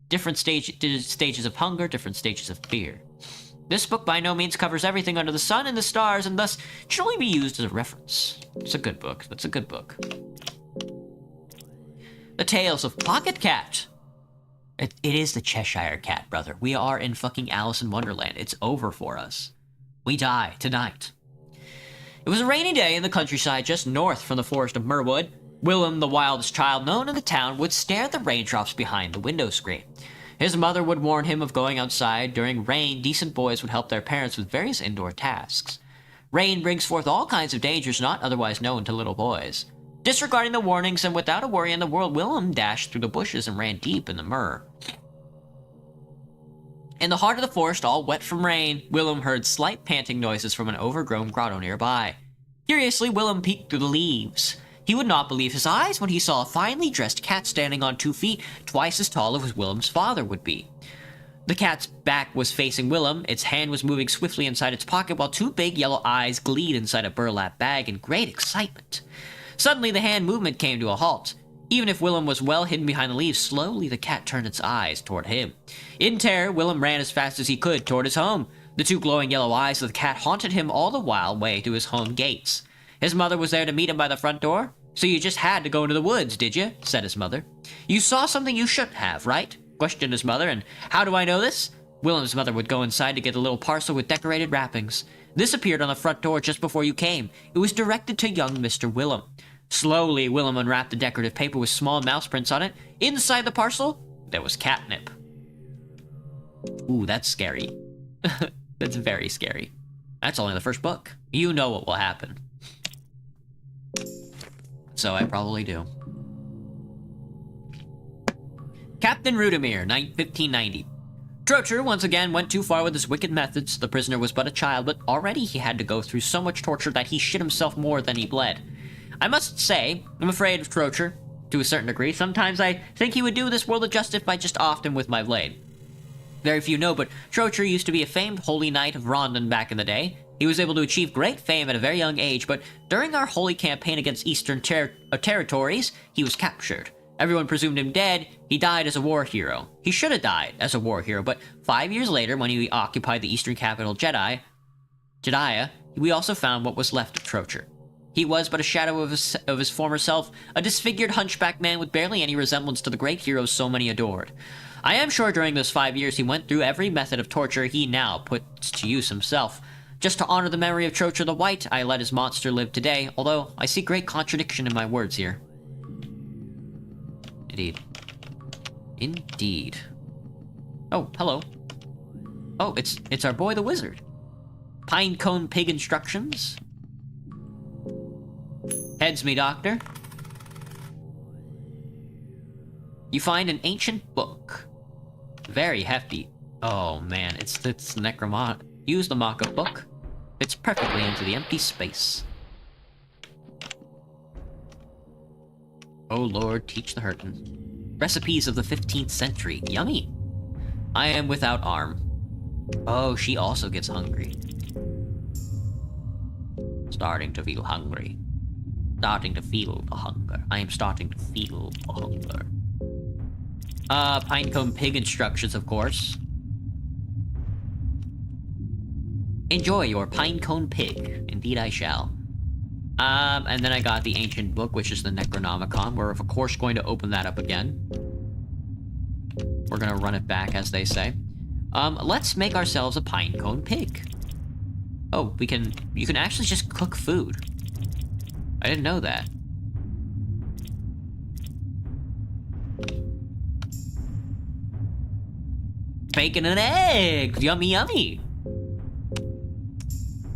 different stages of hunger, different stages of fear. This book by no means covers everything under the sun and the stars, and thus should only be used as a reference. It's a good book. That's a good book. The Tales of Pocket Cat. It is the Cheshire Cat, brother. We are in fucking Alice in Wonderland. It's over for us. We die tonight. It was a rainy day in the countryside just north from the forest of Merwood. Willem, the wildest child known in the town, would stare at the raindrops behind the window screen. His mother would warn him of going outside. During rain, decent boys would help their parents with various indoor tasks. Rain brings forth all kinds of dangers not otherwise known to little boys. Disregarding the warnings and without a worry in the world, Willem dashed through the bushes and ran deep in the myrrh. In the heart of the forest, all wet from rain, Willem heard slight panting noises from an overgrown grotto nearby. Curiously, Willem peeked through the leaves. He would not believe his eyes when he saw a finely dressed cat standing on 2 feet, twice as tall as Willem's father would be. The cat's back was facing Willem, its hand was moving swiftly inside its pocket while 2 big yellow eyes gleamed inside a burlap bag in great excitement. Suddenly, the hand movement came to a halt. Even if Willem was well hidden behind the leaves, slowly the cat turned its eyes toward him. In terror, Willem ran as fast as he could toward his home. The 2 glowing yellow eyes of the cat haunted him all the while way to his home gates. His mother was there to meet him by the front door. "So you just had to go into the woods, did you?" said his mother. "You saw something you shouldn't have, right?" questioned his mother. "And how do I know this?" Willem's mother would go inside to get a little parcel with decorated wrappings. This appeared on the front door just before you came. It was directed to young Mr. Willem. Slowly, Willem unwrapped the decorative paper with small mouse prints on it. Inside the parcel, there was catnip. Ooh, that's scary. That's very scary. That's only the first book. You know what will happen. So I probably do. Captain Rudimir, 1590. Trocher once again went too far with his wicked methods. The prisoner was but a child, but already he had to go through so much torture that he shit himself more than he bled. I must say, I'm afraid of Trocher, to a certain degree. Sometimes I think he would do this world a justice if I just offed him with my blade. Very few know, but Trocher used to be a famed holy knight of Rondon back in the day. He was able to achieve great fame at a very young age, but during our holy campaign against Eastern territories, he was captured. Everyone presumed him dead. He died as a war hero. He should have died as a war hero, but 5 years later, when he occupied the eastern capital Jediah, we also found what was left of Trocher. He was but a shadow of his former self, a disfigured hunchback man with barely any resemblance to the great heroes so many adored. I am sure during those 5 years he went through every method of torture he now puts to use himself. Just to honor the memory of Trocher the White, I let his monster live today, although I see great contradiction in my words here. Indeed. Indeed. Oh, hello. Oh, it's our boy the wizard. Pinecone Pig instructions. Heads me, doctor. You find an ancient book. Very hefty. Oh man, it's Necromant. Use the mock-up book. Fits perfectly into the empty space. Oh Lord, teach the hurtin'. Recipes of the 15th century. Yummy. I am without arm. Oh, she also gets hungry. Starting to feel hungry. Starting to feel the hunger. I am starting to feel the hunger. Pinecone Pig instructions, of course. Enjoy your Pinecone Pig. Indeed I shall. And then I got the ancient book, which is the Necronomicon. We're, of course, going to open that up again. We're gonna run it back, as they say. Let's make ourselves a Pinecone Pig. Oh, you can actually just cook food. I didn't know that. Bacon and eggs! Yummy, yummy!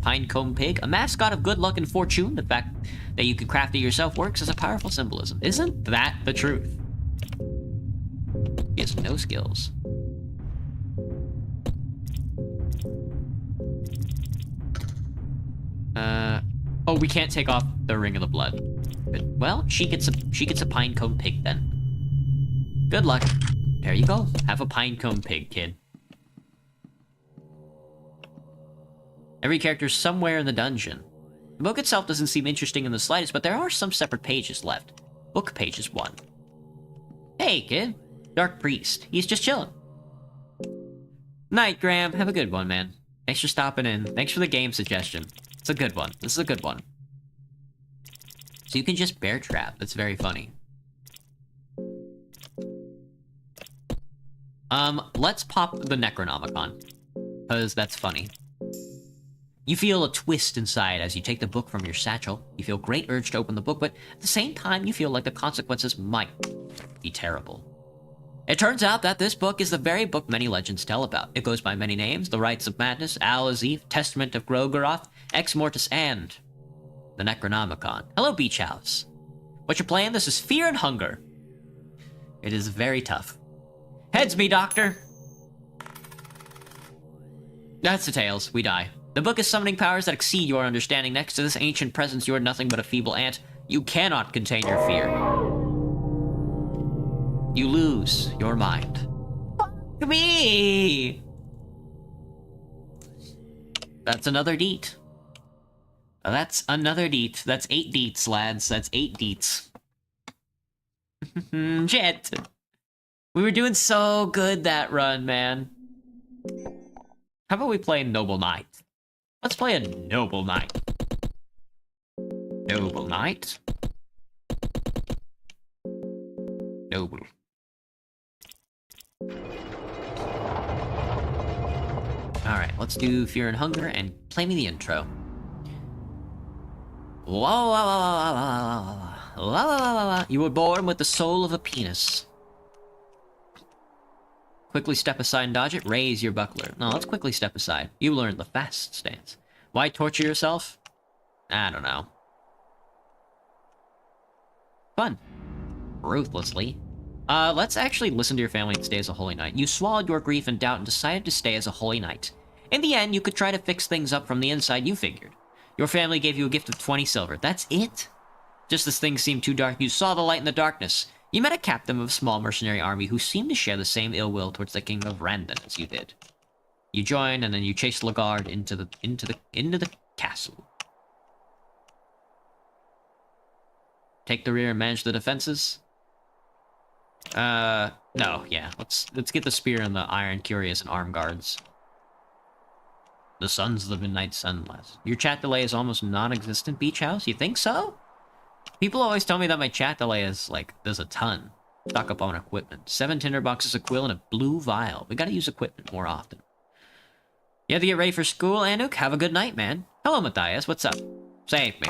Pinecone Pig, a mascot of good luck and fortune. The fact that you can craft it yourself works as a powerful symbolism. Isn't that the truth? He has no skills. Oh, we can't take off the Ring of the Blood. Well, she gets a Pinecone Pig then. Good luck. There you go. Have a Pinecone Pig, kid. Every character's somewhere in the dungeon. The book itself doesn't seem interesting in the slightest, but there are some separate pages left. Book pages 1. Hey, kid. Dark Priest. He's just chilling. Night, Graham. Have a good one, man. Thanks for stopping in. Thanks for the game suggestion. It's a good one. This is a good one. So you can just bear trap. That's very funny. Let's pop the Necronomicon. Because that's funny. You feel a twist inside as you take the book from your satchel. You feel great urge to open the book, but at the same time, you feel like the consequences might be terrible. It turns out that this book is the very book many legends tell about. It goes by many names: The Rites of Madness, Al-Azif, Testament of Grogaroth, Ex Mortis, and the Necronomicon. Hello, Beach House. What you're playing? This is Fear and Hunger. It is very tough. Heads me, Doctor. That's the tales. We die. The book is summoning powers that exceed your understanding. Next to this ancient presence, you are nothing but a feeble ant. You cannot contain your fear. You lose your mind. Fuck me! That's another deet. That's another deet. That's 8 deets, lads. That's 8 deets. Shit. We were doing so good that run, man. How about we play Noble Knight? Let's play a Noble Knight. Noble Knight. Noble. Alright, let's do Fear and Hunger and play me the intro. You were born with the soul of a penis. Quickly step aside and dodge it. Raise your buckler. No, let's quickly step aside. You learned the fast stance. Why torture yourself? I don't know. Fun. Ruthlessly. Let's actually listen to your family and stay as a holy knight. You swallowed your grief and doubt and decided to stay as a holy knight. In the end, you could try to fix things up from the inside, you figured. Your family gave you a gift of 20 silver. That's it? Just as things seemed too dark, you saw the light in the darkness. You met a captain of a small mercenary army who seemed to share the same ill will towards the kingdom of Randon as you did. You joined, and then you chased Lagarde into the castle. Take the rear and manage the defenses. No, yeah. Let's get the spear and the iron curious and arm guards. The sons of the midnight sun, lass. Your chat delay is almost non-existent, Beach House. You think so? People always tell me that my chat delay is, like, there's a ton. Stock up on equipment. 7 tinderboxes of quill and a blue vial. We gotta use equipment more often. You have to get ready for school, Anuk? Have a good night, man. Hello, Matthias. What's up? Save me.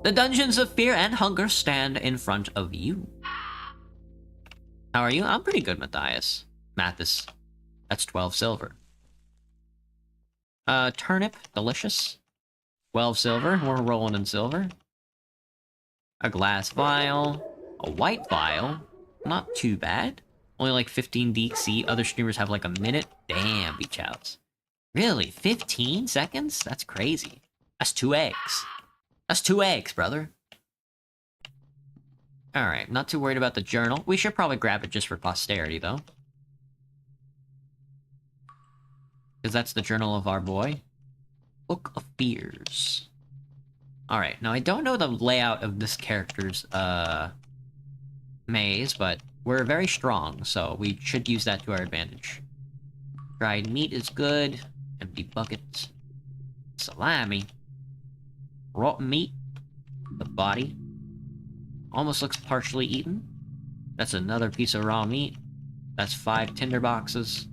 The dungeons of Fear and Hunger stand in front of you. How are you? I'm pretty good, Matthias. Mathis. That's 12 silver. Turnip. Delicious. 12 silver. We're rolling in silver. A glass vial. A white vial. Not too bad. Only like 15 DC. Other streamers have like a minute. Damn, Beach House. Really? 15 seconds? That's crazy. That's 2 eggs. That's 2 eggs, brother. Alright, not too worried about the journal. We should probably grab it just for posterity, though. Because that's the journal of our boy. Book of Fears. Alright, now I don't know the layout of this character's, maze, but we're very strong, so we should use that to our advantage. Dried meat is good. Empty buckets. Salami. Rotten meat. The body. Almost looks partially eaten. That's another piece of raw meat. That's 5 tinder boxes.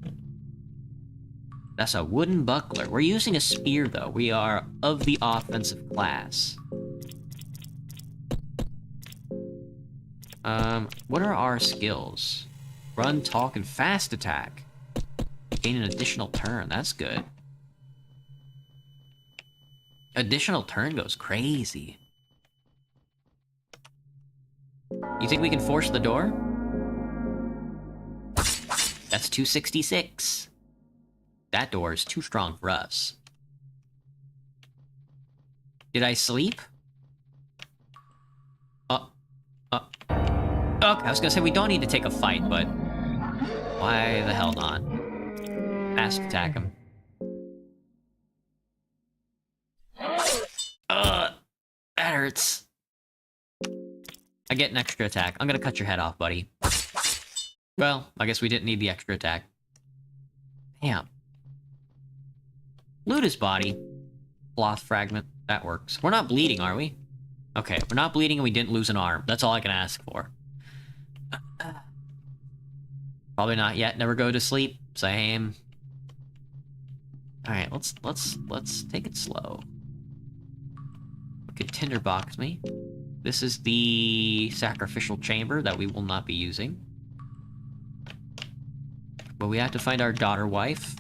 That's a wooden buckler. We're using a spear, though. We are of the offensive class. What are our skills? Run, talk, and fast attack. Gain an additional turn. That's good. Additional turn goes crazy. You think we can force the door? That's 266. That door is too strong for us. Did I sleep? Okay, I was gonna say we don't need to take a fight, but why the hell not? Fast attack him. That hurts. I get an extra attack. I'm gonna cut your head off, buddy. Well, I guess we didn't need the extra attack. Damn. Loot his body. Cloth fragment. That works. We're not bleeding, are we? Okay, we're not bleeding and we didn't lose an arm. That's all I can ask for. Probably not yet. Never go to sleep. Same. Alright, let's take it slow. Could tinderbox me. This is the sacrificial chamber that we will not be using. But we have to find our daughter wife.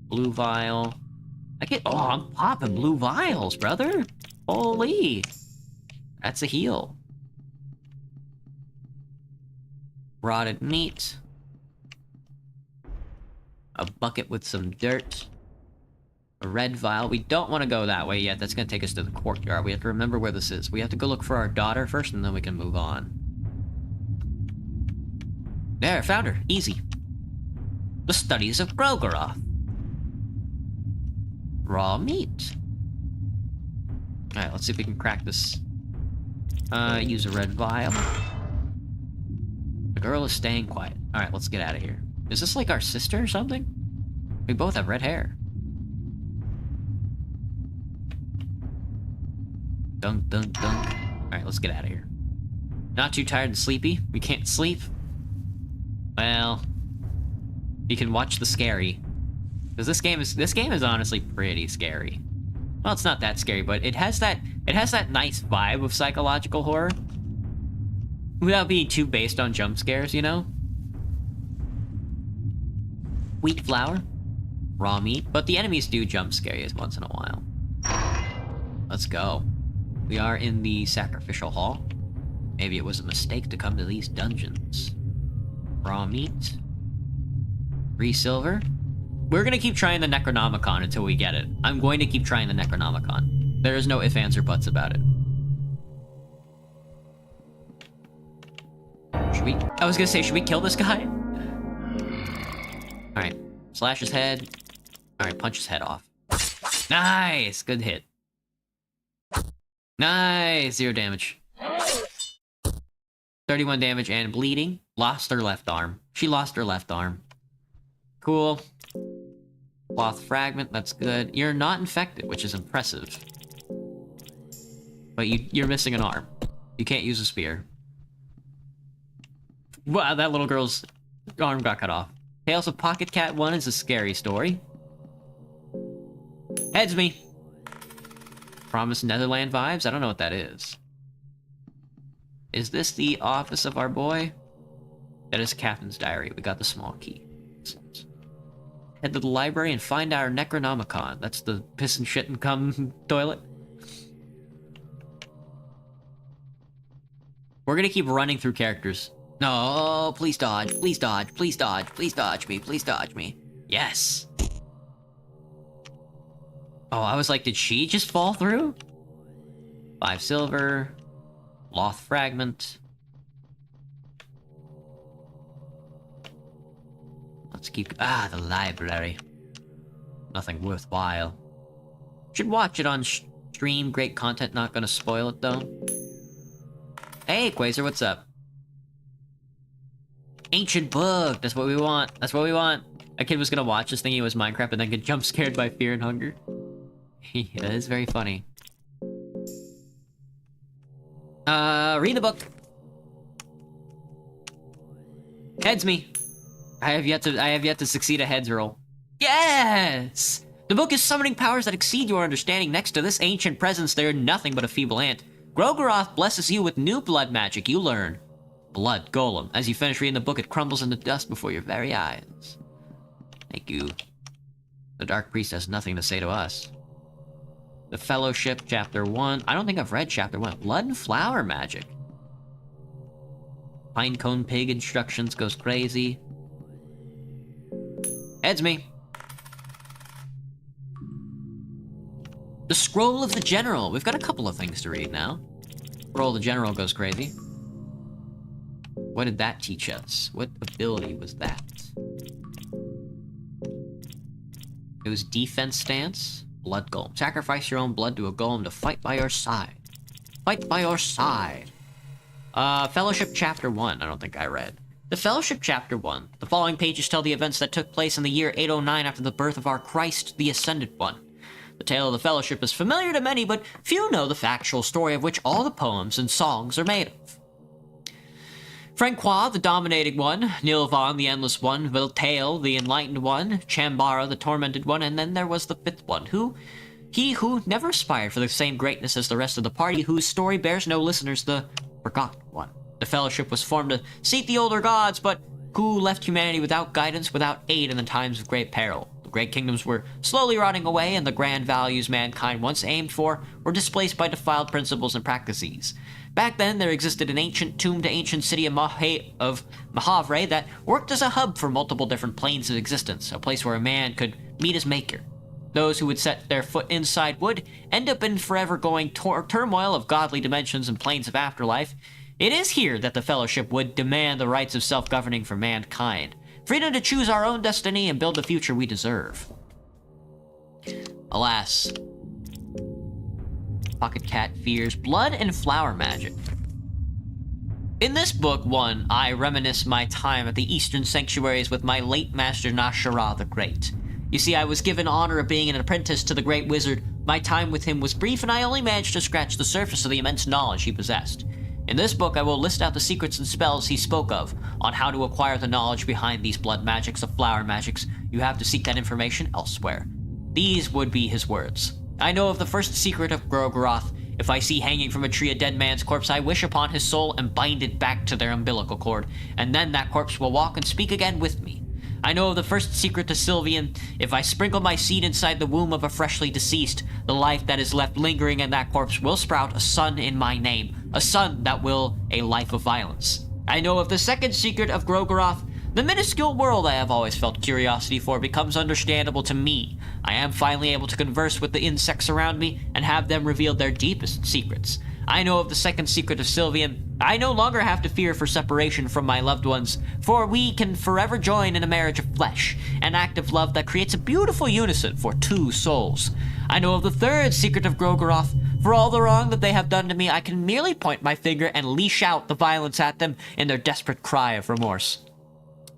Blue vial. Oh, I'm popping blue vials, brother. Holy. That's a heal. Rotted meat. A bucket with some dirt. A red vial. We don't want to go that way yet. That's going to take us to the courtyard. We have to remember where this is. We have to go look for our daughter first, and then we can move on. There, found her. Easy. The Studies of Grogorath. Raw meat. Alright, let's see if we can crack this. Use a red vial. The girl is staying quiet. Alright, let's get out of here. Is this like our sister or something? We both have red hair. Dunk, dunk, dunk. Alright, let's get out of here. Not too tired and sleepy? We can't sleep? Well... You can watch the scary. Because this game is honestly pretty scary. Well, it's not that scary, but it has that nice vibe of psychological horror. Without being too based on jump scares, you know? Wheat flour. Raw meat. But the enemies do jump scare you once in a while. Let's go. We are in the sacrificial hall. Maybe it was a mistake to come to these dungeons. Raw meat. 3 silver. We're gonna keep trying the Necronomicon until we get it. I'm going to keep trying the Necronomicon. There is no ifs, ands, or buts about it. I was gonna say, should we kill this guy? Alright. Slash his head. Alright, punch his head off. Nice! Good hit. Nice! 0 damage. 31 damage and bleeding. Lost her left arm. She lost her left arm. Cool. Cloth fragment, that's good. You're not infected, which is impressive. But you're missing an arm. You can't use a spear. Wow, that little girl's arm got cut off. Tales of Pocket Cat 1 is a scary story. Heads me! Promised Netherland vibes? I don't know what that is. Is this the office of our boy? That is Captain's diary. We got the small key. Head to the library and find our Necronomicon. That's the piss and shit and cum toilet. We're gonna keep running through characters. No, please dodge, please dodge, please dodge, please dodge me, please dodge me. Yes. Oh, I was like, did she just fall through? 5 silver. Loth fragment. Let's keep... Ah, the library. Nothing worthwhile. Should watch it on stream. Great content, not gonna spoil it, though. Hey, Quasar, what's up? Ancient book! That's what we want. That's what we want. A kid was gonna watch this thinking it was Minecraft and then get jump scared by fear and hunger. That is very funny. Read the book. Heads me. I have yet to succeed a heads roll. Yes! The book is summoning powers that exceed your understanding. Next to this ancient presence, they are nothing but a feeble ant. Grogorath blesses you with new blood magic. You learn Blood Golem. As you finish reading the book, it crumbles into dust before your very eyes. Thank you. The Dark Priest has nothing to say to us. The Fellowship, Chapter 1. I don't think I've read Chapter 1. Blood and Flower magic. Pinecone Pig instructions goes crazy. Heads me. The Scroll of the General. We've got a couple of things to read now. Scroll of the General goes crazy. What did that teach us? What ability was that? It was defense stance. Blood Golem. Sacrifice your own blood to a golem to fight by your side. Fight by your side. Fellowship Chapter 1, I don't think I read. The Fellowship Chapter 1. The following pages tell the events that took place in the year 809 after the birth of our Christ, the Ascended One. The tale of the Fellowship is familiar to many, but few know the factual story of which all the poems and songs are made of. Francois, the Dominating One, Nilvan, the Endless One, Viltael, the Enlightened One, Chambara, the Tormented One, and then there was the fifth one, he who never aspired for the same greatness as the rest of the party, whose story bears no listeners, the Forgotten One. The Fellowship was formed to seek the older gods, but who left humanity without guidance, without aid in the times of great peril. The great kingdoms were slowly rotting away, and the grand values mankind once aimed for were displaced by defiled principles and practices. Back then, there existed an ancient tomb to ancient city of Mahavre that worked as a hub for multiple different planes of existence, a place where a man could meet his maker. Those who would set their foot inside would end up in forever going turmoil of godly dimensions and planes of afterlife. It is here that the Fellowship would demand the rights of self-governing for mankind, freedom to choose our own destiny and build the future we deserve. Alas, Pocket Cat fears blood and flower magic. In this book 1, I reminisce my time at the Eastern Sanctuaries with my late master Nashara the Great. You see, I was given honor of being an apprentice to the Great Wizard. My time with him was brief, and I only managed to scratch the surface of the immense knowledge he possessed. In this book, I will list out the secrets and spells he spoke of, on how to acquire the knowledge behind these blood magics, the flower magics. You have to seek that information elsewhere. These would be his words. I know of the first secret of Grogorath. If I see hanging from a tree a dead man's corpse, I wish upon his soul and bind it back to their umbilical cord, and then that corpse will walk and speak again with me. I know of the first secret to Sylvian. If I sprinkle my seed inside the womb of a freshly deceased, the life that is left lingering in that corpse will sprout a son in my name, a son that will a life of violence. I know of the second secret of Grogorath. The minuscule world I have always felt curiosity for becomes understandable to me. I am finally able to converse with the insects around me and have them reveal their deepest secrets. I know of the second secret of Sylvian. I no longer have to fear for separation from my loved ones, for we can forever join in a marriage of flesh, an act of love that creates a beautiful unison for two souls. I know of the third secret of Grogorath. For all the wrong that they have done to me, I can merely point my finger and leash out the violence at them in their desperate cry of remorse.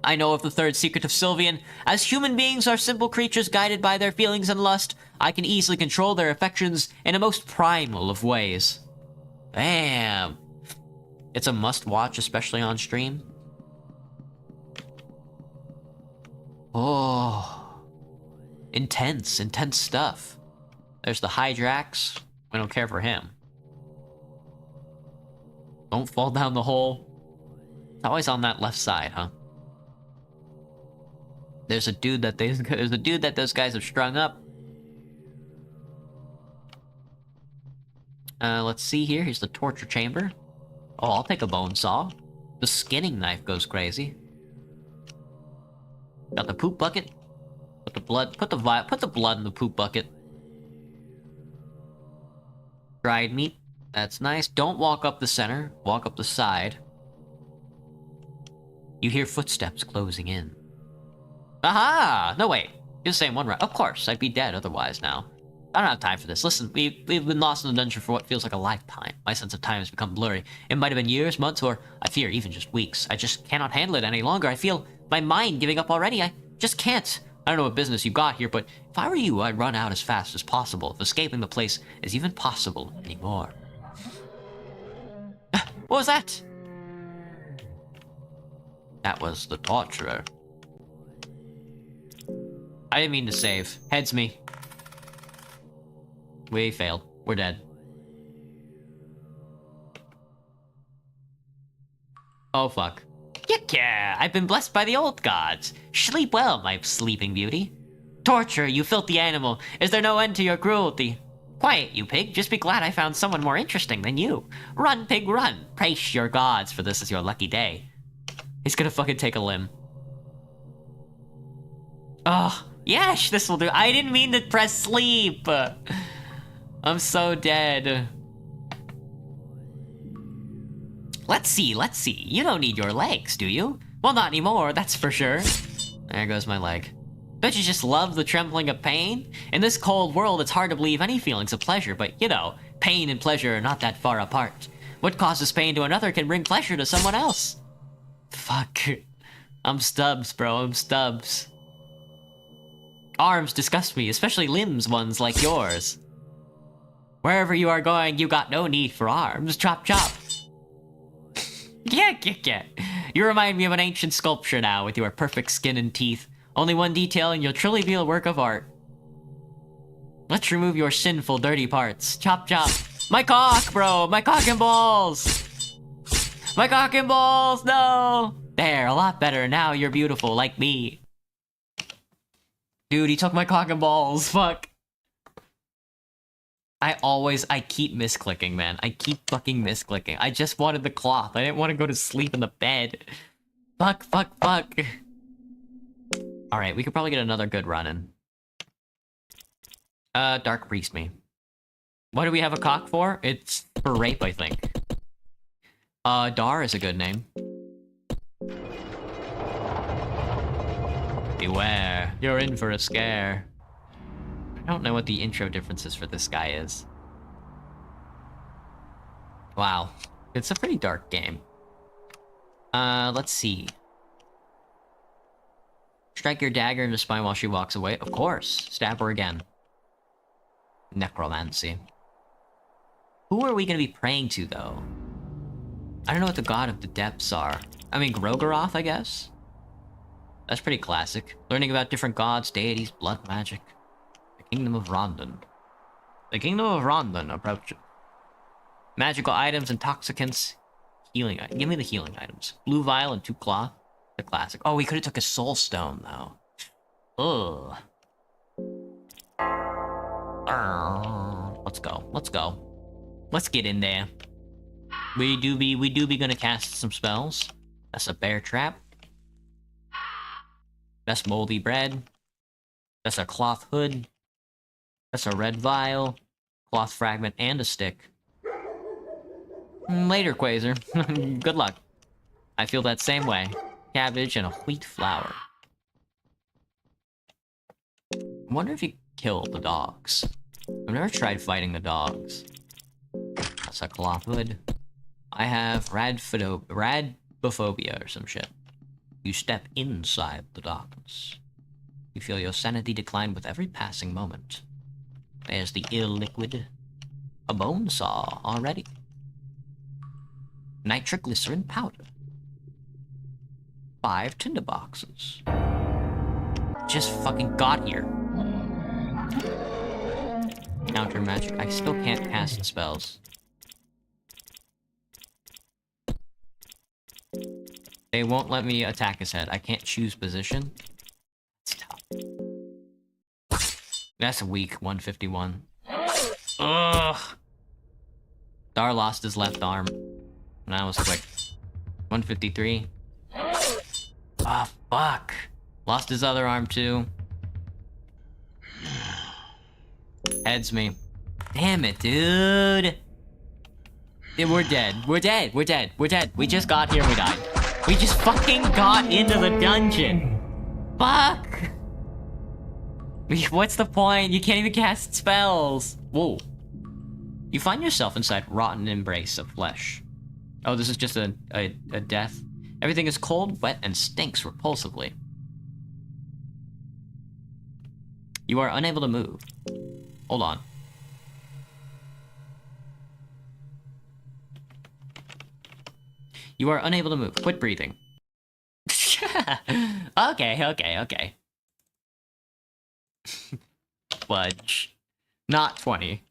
I know of the third secret of Sylvian. As human beings are simple creatures guided by their feelings and lust, I can easily control their affections in a most primal of ways. Damn. It's a must-watch, especially on stream. Oh. Intense stuff. There's the Hydrax. We don't care for him. Don't fall down the hole. It's always on that left side, huh? There's a dude that those guys have strung up. Let's see here. Here's the torture chamber. Oh, I'll take a bone saw. The skinning knife goes crazy. Got the poop bucket. Put the blood in the poop bucket. Dried meat. That's nice. Don't walk up the center. Walk up the side. You hear footsteps closing in. Aha! No, wait. You're the same one, right? Of course. I'd be dead otherwise now. I don't have time for this. Listen, we've been lost in the dungeon for what feels like a lifetime. My sense of time has become blurry. It might have been years, months, or, I fear, even just weeks. I just cannot handle it any longer. I feel my mind giving up already. I just can't. I don't know what business you got here, but if I were you, I'd run out as fast as possible, if escaping the place is even possible anymore. What was that? That was the torturer. I didn't mean to save. Heads me. We failed. We're dead. Oh, fuck. Yeah, I've been blessed by the old gods. Sleep well, my sleeping beauty. Torture, you filthy animal. Is there no end to your cruelty? Quiet, you pig. Just be glad I found someone more interesting than you. Run, pig, run. Praise your gods, for this is your lucky day. He's gonna fucking take a limb. Oh, yes, this will do. I didn't mean to press sleep. I'm so dead. Let's see. You don't need your legs, do you? Well, not anymore, that's for sure. There goes my leg. Don't you just love the trembling of pain? In this cold world, it's hard to believe any feelings of pleasure, but, you know, pain and pleasure are not that far apart. What causes pain to another can bring pleasure to someone else. Fuck. I'm Stubbs, bro. I'm Stubbs. Arms disgust me, especially limbs ones like yours. Wherever you are going, you got no need for arms. Chop chop. Yeah. You remind me of an ancient sculpture now with your perfect skin and teeth. Only one detail and you'll truly be a work of art. Let's remove your sinful, dirty parts. Chop chop. My cock, bro! My cock and balls! My cock and balls! No! There, a lot better. Now you're beautiful, like me. Dude, he took my cock and balls. Fuck. I keep misclicking, man. I keep fucking misclicking. I just wanted the cloth. I didn't want to go to sleep in the bed. Fuck. Alright, we could probably get another good run in. Dark Priest me. What do we have a cock for? It's for rape, I think. Dar is a good name. Beware, you're in for a scare. I don't know what the intro differences for this guy is. Wow, it's a pretty dark game. Let's see. Strike your dagger in the spine while she walks away. Of course, stab her again. Necromancy. Who are we gonna be praying to, though? I don't know what the god of the depths are. I mean, Grogaroth, I guess? That's pretty classic. Learning about different gods, deities, blood magic. The Kingdom of Rondon. The Kingdom of Rondon approaches. Magical items, intoxicants, healing. Give me the healing items. Blue vial and 2 cloth. The classic. Oh, we could have took a soul stone, though. Ugh. Let's go. Let's get in there. We do be gonna cast some spells. That's a bear trap. That's moldy bread. That's a cloth hood. That's a red vial, cloth fragment, and a stick. Later, Quasar. Good luck. I feel that same way. Cabbage and a wheat flour. I wonder if you kill the dogs. I've never tried fighting the dogs. That's a cloth hood. I have radbophobia or some shit. You step inside the darkness. You feel your sanity decline with every passing moment. There's the ill liquid. A bone saw already. Nitroglycerin powder. 5 tinderboxes. Just fucking got here. Counter magic. I still can't cast spells. They won't let me attack his head. I can't choose position. That's tough. That's a weak 151. Ugh. Dar lost his left arm. That was quick. 153. Ah, fuck. Lost his other arm too. Heads me. Damn it, dude. Yeah, we're dead. We're dead. We just got here and we died. We just fucking got into the dungeon. Fuck. What's the point? You can't even cast spells. Whoa. You find yourself inside rotten embrace of flesh. Oh, this is just a death. Everything is cold, wet, and stinks repulsively. You are unable to move. Hold on. You are unable to move. Quit breathing. Okay. Fudge. Not 20.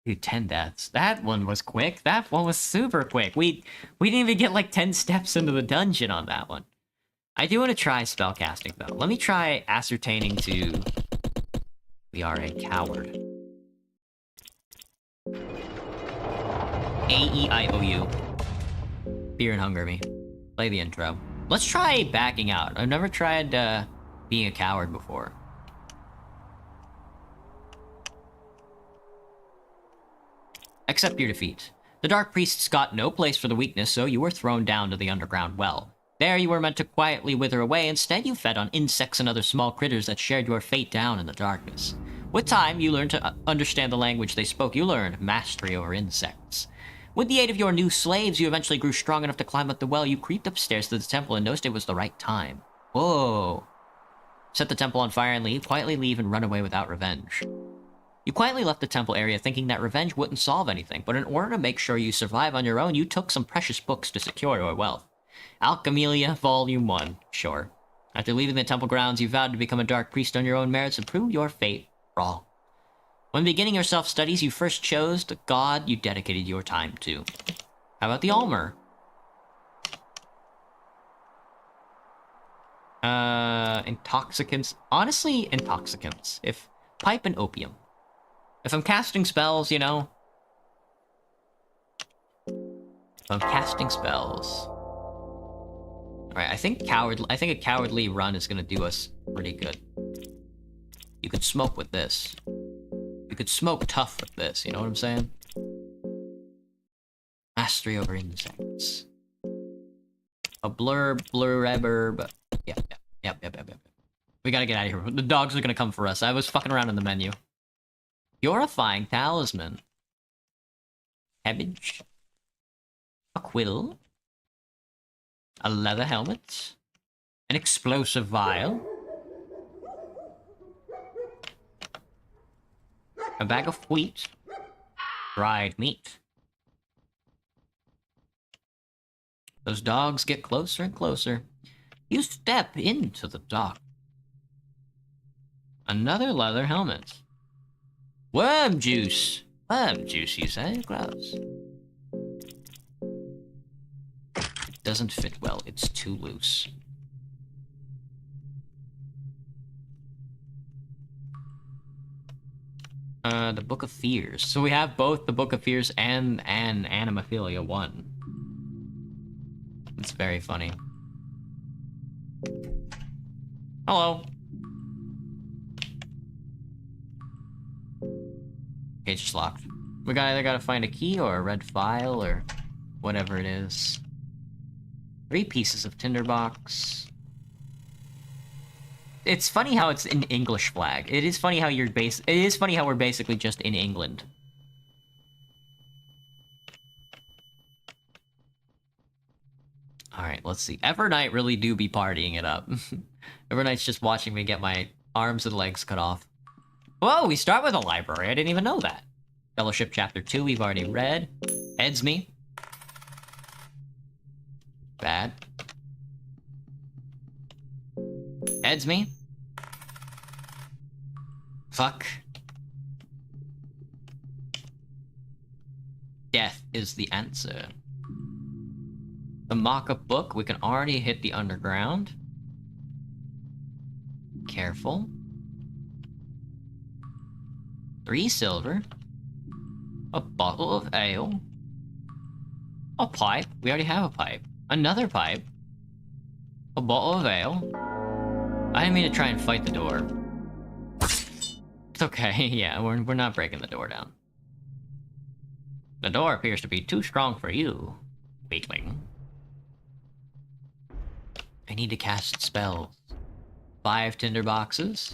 Dude, 10 deaths. That one was quick. That one was super quick. We didn't even get like 10 steps into the dungeon on that one. I do want to try spellcasting though. Let me try ascertaining to... We are a coward. A-E-I-O-U. Fear and hunger me. Play the intro. Let's try backing out. I've never tried being a coward before. Accept your defeat. The Dark Priests got no place for the weakness, so you were thrown down to the underground well. There you were meant to quietly wither away. Instead, you fed on insects and other small critters that shared your fate down in the darkness. With time, you learned to understand the language they spoke. You learned mastery over insects. With the aid of your new slaves, you eventually grew strong enough to climb up the well. You creeped upstairs to the temple and noticed it was the right time. Whoa. Set the temple on fire and leave. Quietly leave and run away without revenge. You quietly left the temple area thinking that revenge wouldn't solve anything, but in order to make sure you survive on your own, you took some precious books to secure your wealth. Alchemelia, Volume 1. Sure. After leaving the temple grounds, you vowed to become a dark priest on your own merits and prove your fate wrong. When beginning your self-studies, you first chose the god you dedicated your time to. How about the Almer? Intoxicants. Honestly, intoxicants. Pipe and opium. If I'm casting spells, you know... If I'm casting spells... Alright, I think a cowardly run is gonna do us pretty good. You could smoke with this. You could smoke tough with this, you know what I'm saying? Mastery over insects. A blurb. Yep. We gotta get out of here. The dogs are gonna come for us. I was fucking around in the menu. Purifying talisman. Cabbage. A quill. A leather helmet. An explosive vial. A bag of wheat. Dried meat. Those dogs get closer and closer. You step into the dark. Another leather helmet. Worm juice. Worm juice, you say? Gross. It doesn't fit well. It's too loose. The Book of Fears. So we have both the Book of Fears and Animophilia 1. It's very funny. Hello. Cage is locked. We either gotta find a key or a red file or whatever it is. 3 pieces of tinderbox. It's funny how it's an English flag. It is funny how it is funny how we're basically just in England. Alright, let's see. Evernight really do be partying it up. Evernight's just watching me get my arms and legs cut off. Whoa, we start with a library. I didn't even know that. Fellowship Chapter 2, we've already read. Edsme. Bad. Edsme. Fuck. Death is the answer. The mock-up book, we can already hit the underground. Careful. 3 silver. A bottle of ale. A pipe. We already have a pipe. Another pipe. A bottle of ale. I didn't mean to try and fight the door. It's okay, yeah, we're not breaking the door down. The door appears to be too strong for you, weakling. I need to cast spells. 5 tinder boxes.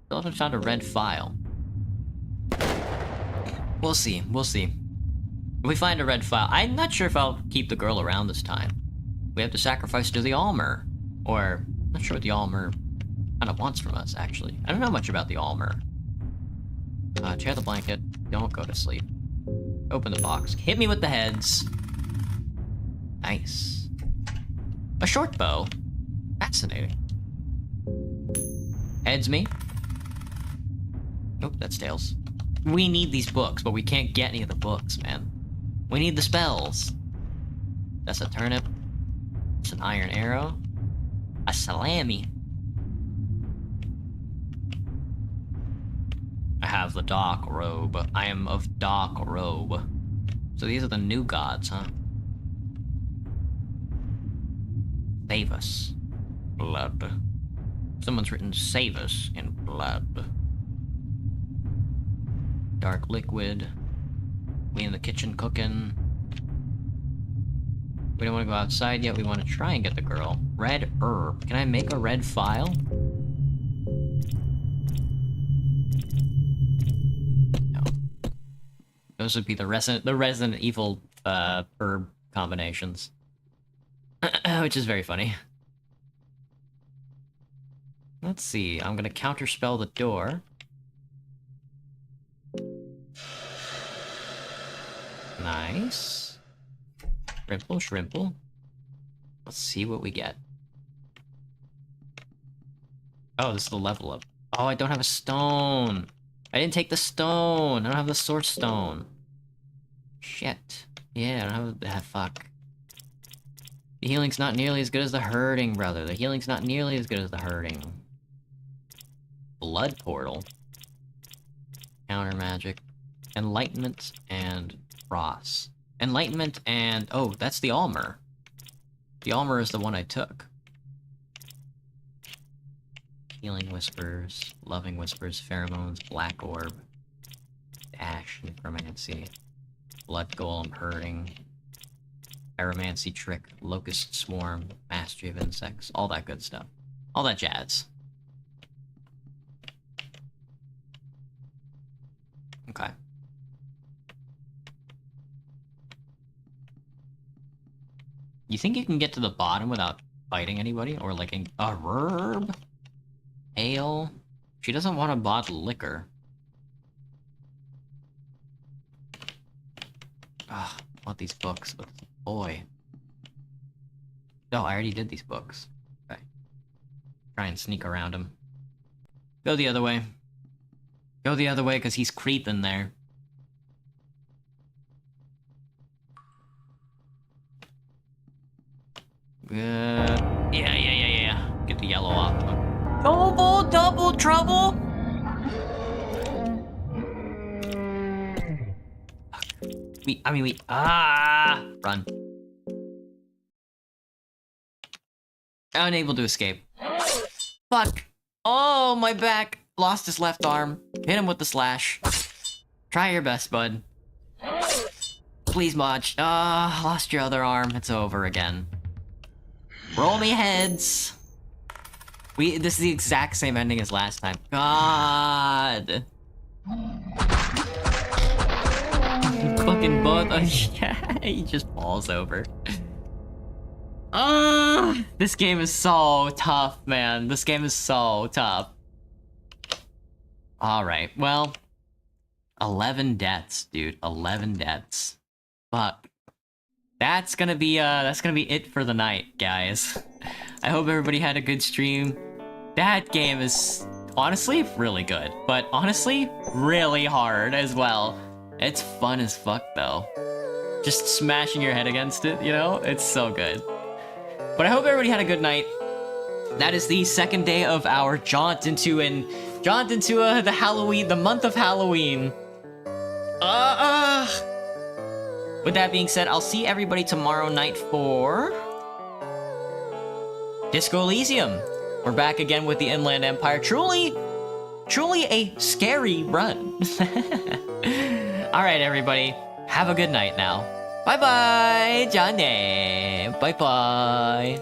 Still haven't found a red file. We'll see. If we find a red file, I'm not sure if I'll keep the girl around this time. We have to sacrifice to the Almer. Or, I'm not sure what the Almer kind of wants from us, actually. I don't know much about the Almer. Tear the blanket. Don't go to sleep. Open the box. Hit me with the heads. Nice. A short bow. Fascinating. Heads me. Nope, that's tails. We need these books, but we can't get any of the books, man. We need the spells. That's a turnip. It's an iron arrow. A salami. I have the dark robe. I am of dark robe. So these are the new gods, huh? Save us. Blood. Someone's written save us in blood. Dark liquid. We in the kitchen cooking. We don't want to go outside yet. We want to try and get the girl. Red herb. Can I make a red file? No. Those would be the Resident Evil herb combinations. Which is very funny. Let's see, I'm gonna counterspell the door. Nice. Shrimple, shrimple. Let's see what we get. Oh, this is the level up. Oh, I don't have a stone. I didn't take the stone. I don't have the source stone. Shit. Yeah, I don't have... fuck. The healing's not nearly as good as the hurting, brother. The healing's not nearly as good as the hurting. Blood portal. Counter magic. Enlightenment and Ross. Enlightenment and... oh, that's the Almer. The Almer is the one I took. Healing Whispers, Loving Whispers, Pheromones, Black Orb, Dash, Necromancy, Blood Golem, Hurting, Pyromancy Trick, Locust Swarm, Mastery of Insects, all that good stuff. All that jazz. Okay. You think you can get to the bottom without fighting anybody? Or like a herb? Ale? She doesn't want to bottle liquor. Ah, I want these books, but boy. No, I already did these books. Okay. Try and sneak around him. Go the other way. Go the other way, because he's creeping there. Yeah. Get the yellow off. Double trouble! Run. Unable to escape. Fuck. Oh, my back. Lost his left arm. Hit him with the slash. Try your best, bud. Please, Mach. Lost your other arm. It's over again. Roll me heads. This is the exact same ending as last time. God. Fucking butt. Yeah, he just falls over. This game is so tough, man. This game is so tough. Alright, well. 11 deaths, dude. 11 deaths. Fuck. That's gonna be it for the night, guys. I hope everybody had a good stream. That game is honestly really good, but honestly really hard as well. It's fun as fuck though. Just smashing your head against it, you know? It's so good. But I hope everybody had a good night. That is the second day of our jaunt into the Halloween, the month of Halloween. With that being said, I'll see everybody tomorrow night for Disco Elysium. We're back again with the Inland Empire. Truly a scary run. Alright, everybody. Have a good night now. Bye-bye, Johnny. Bye-bye.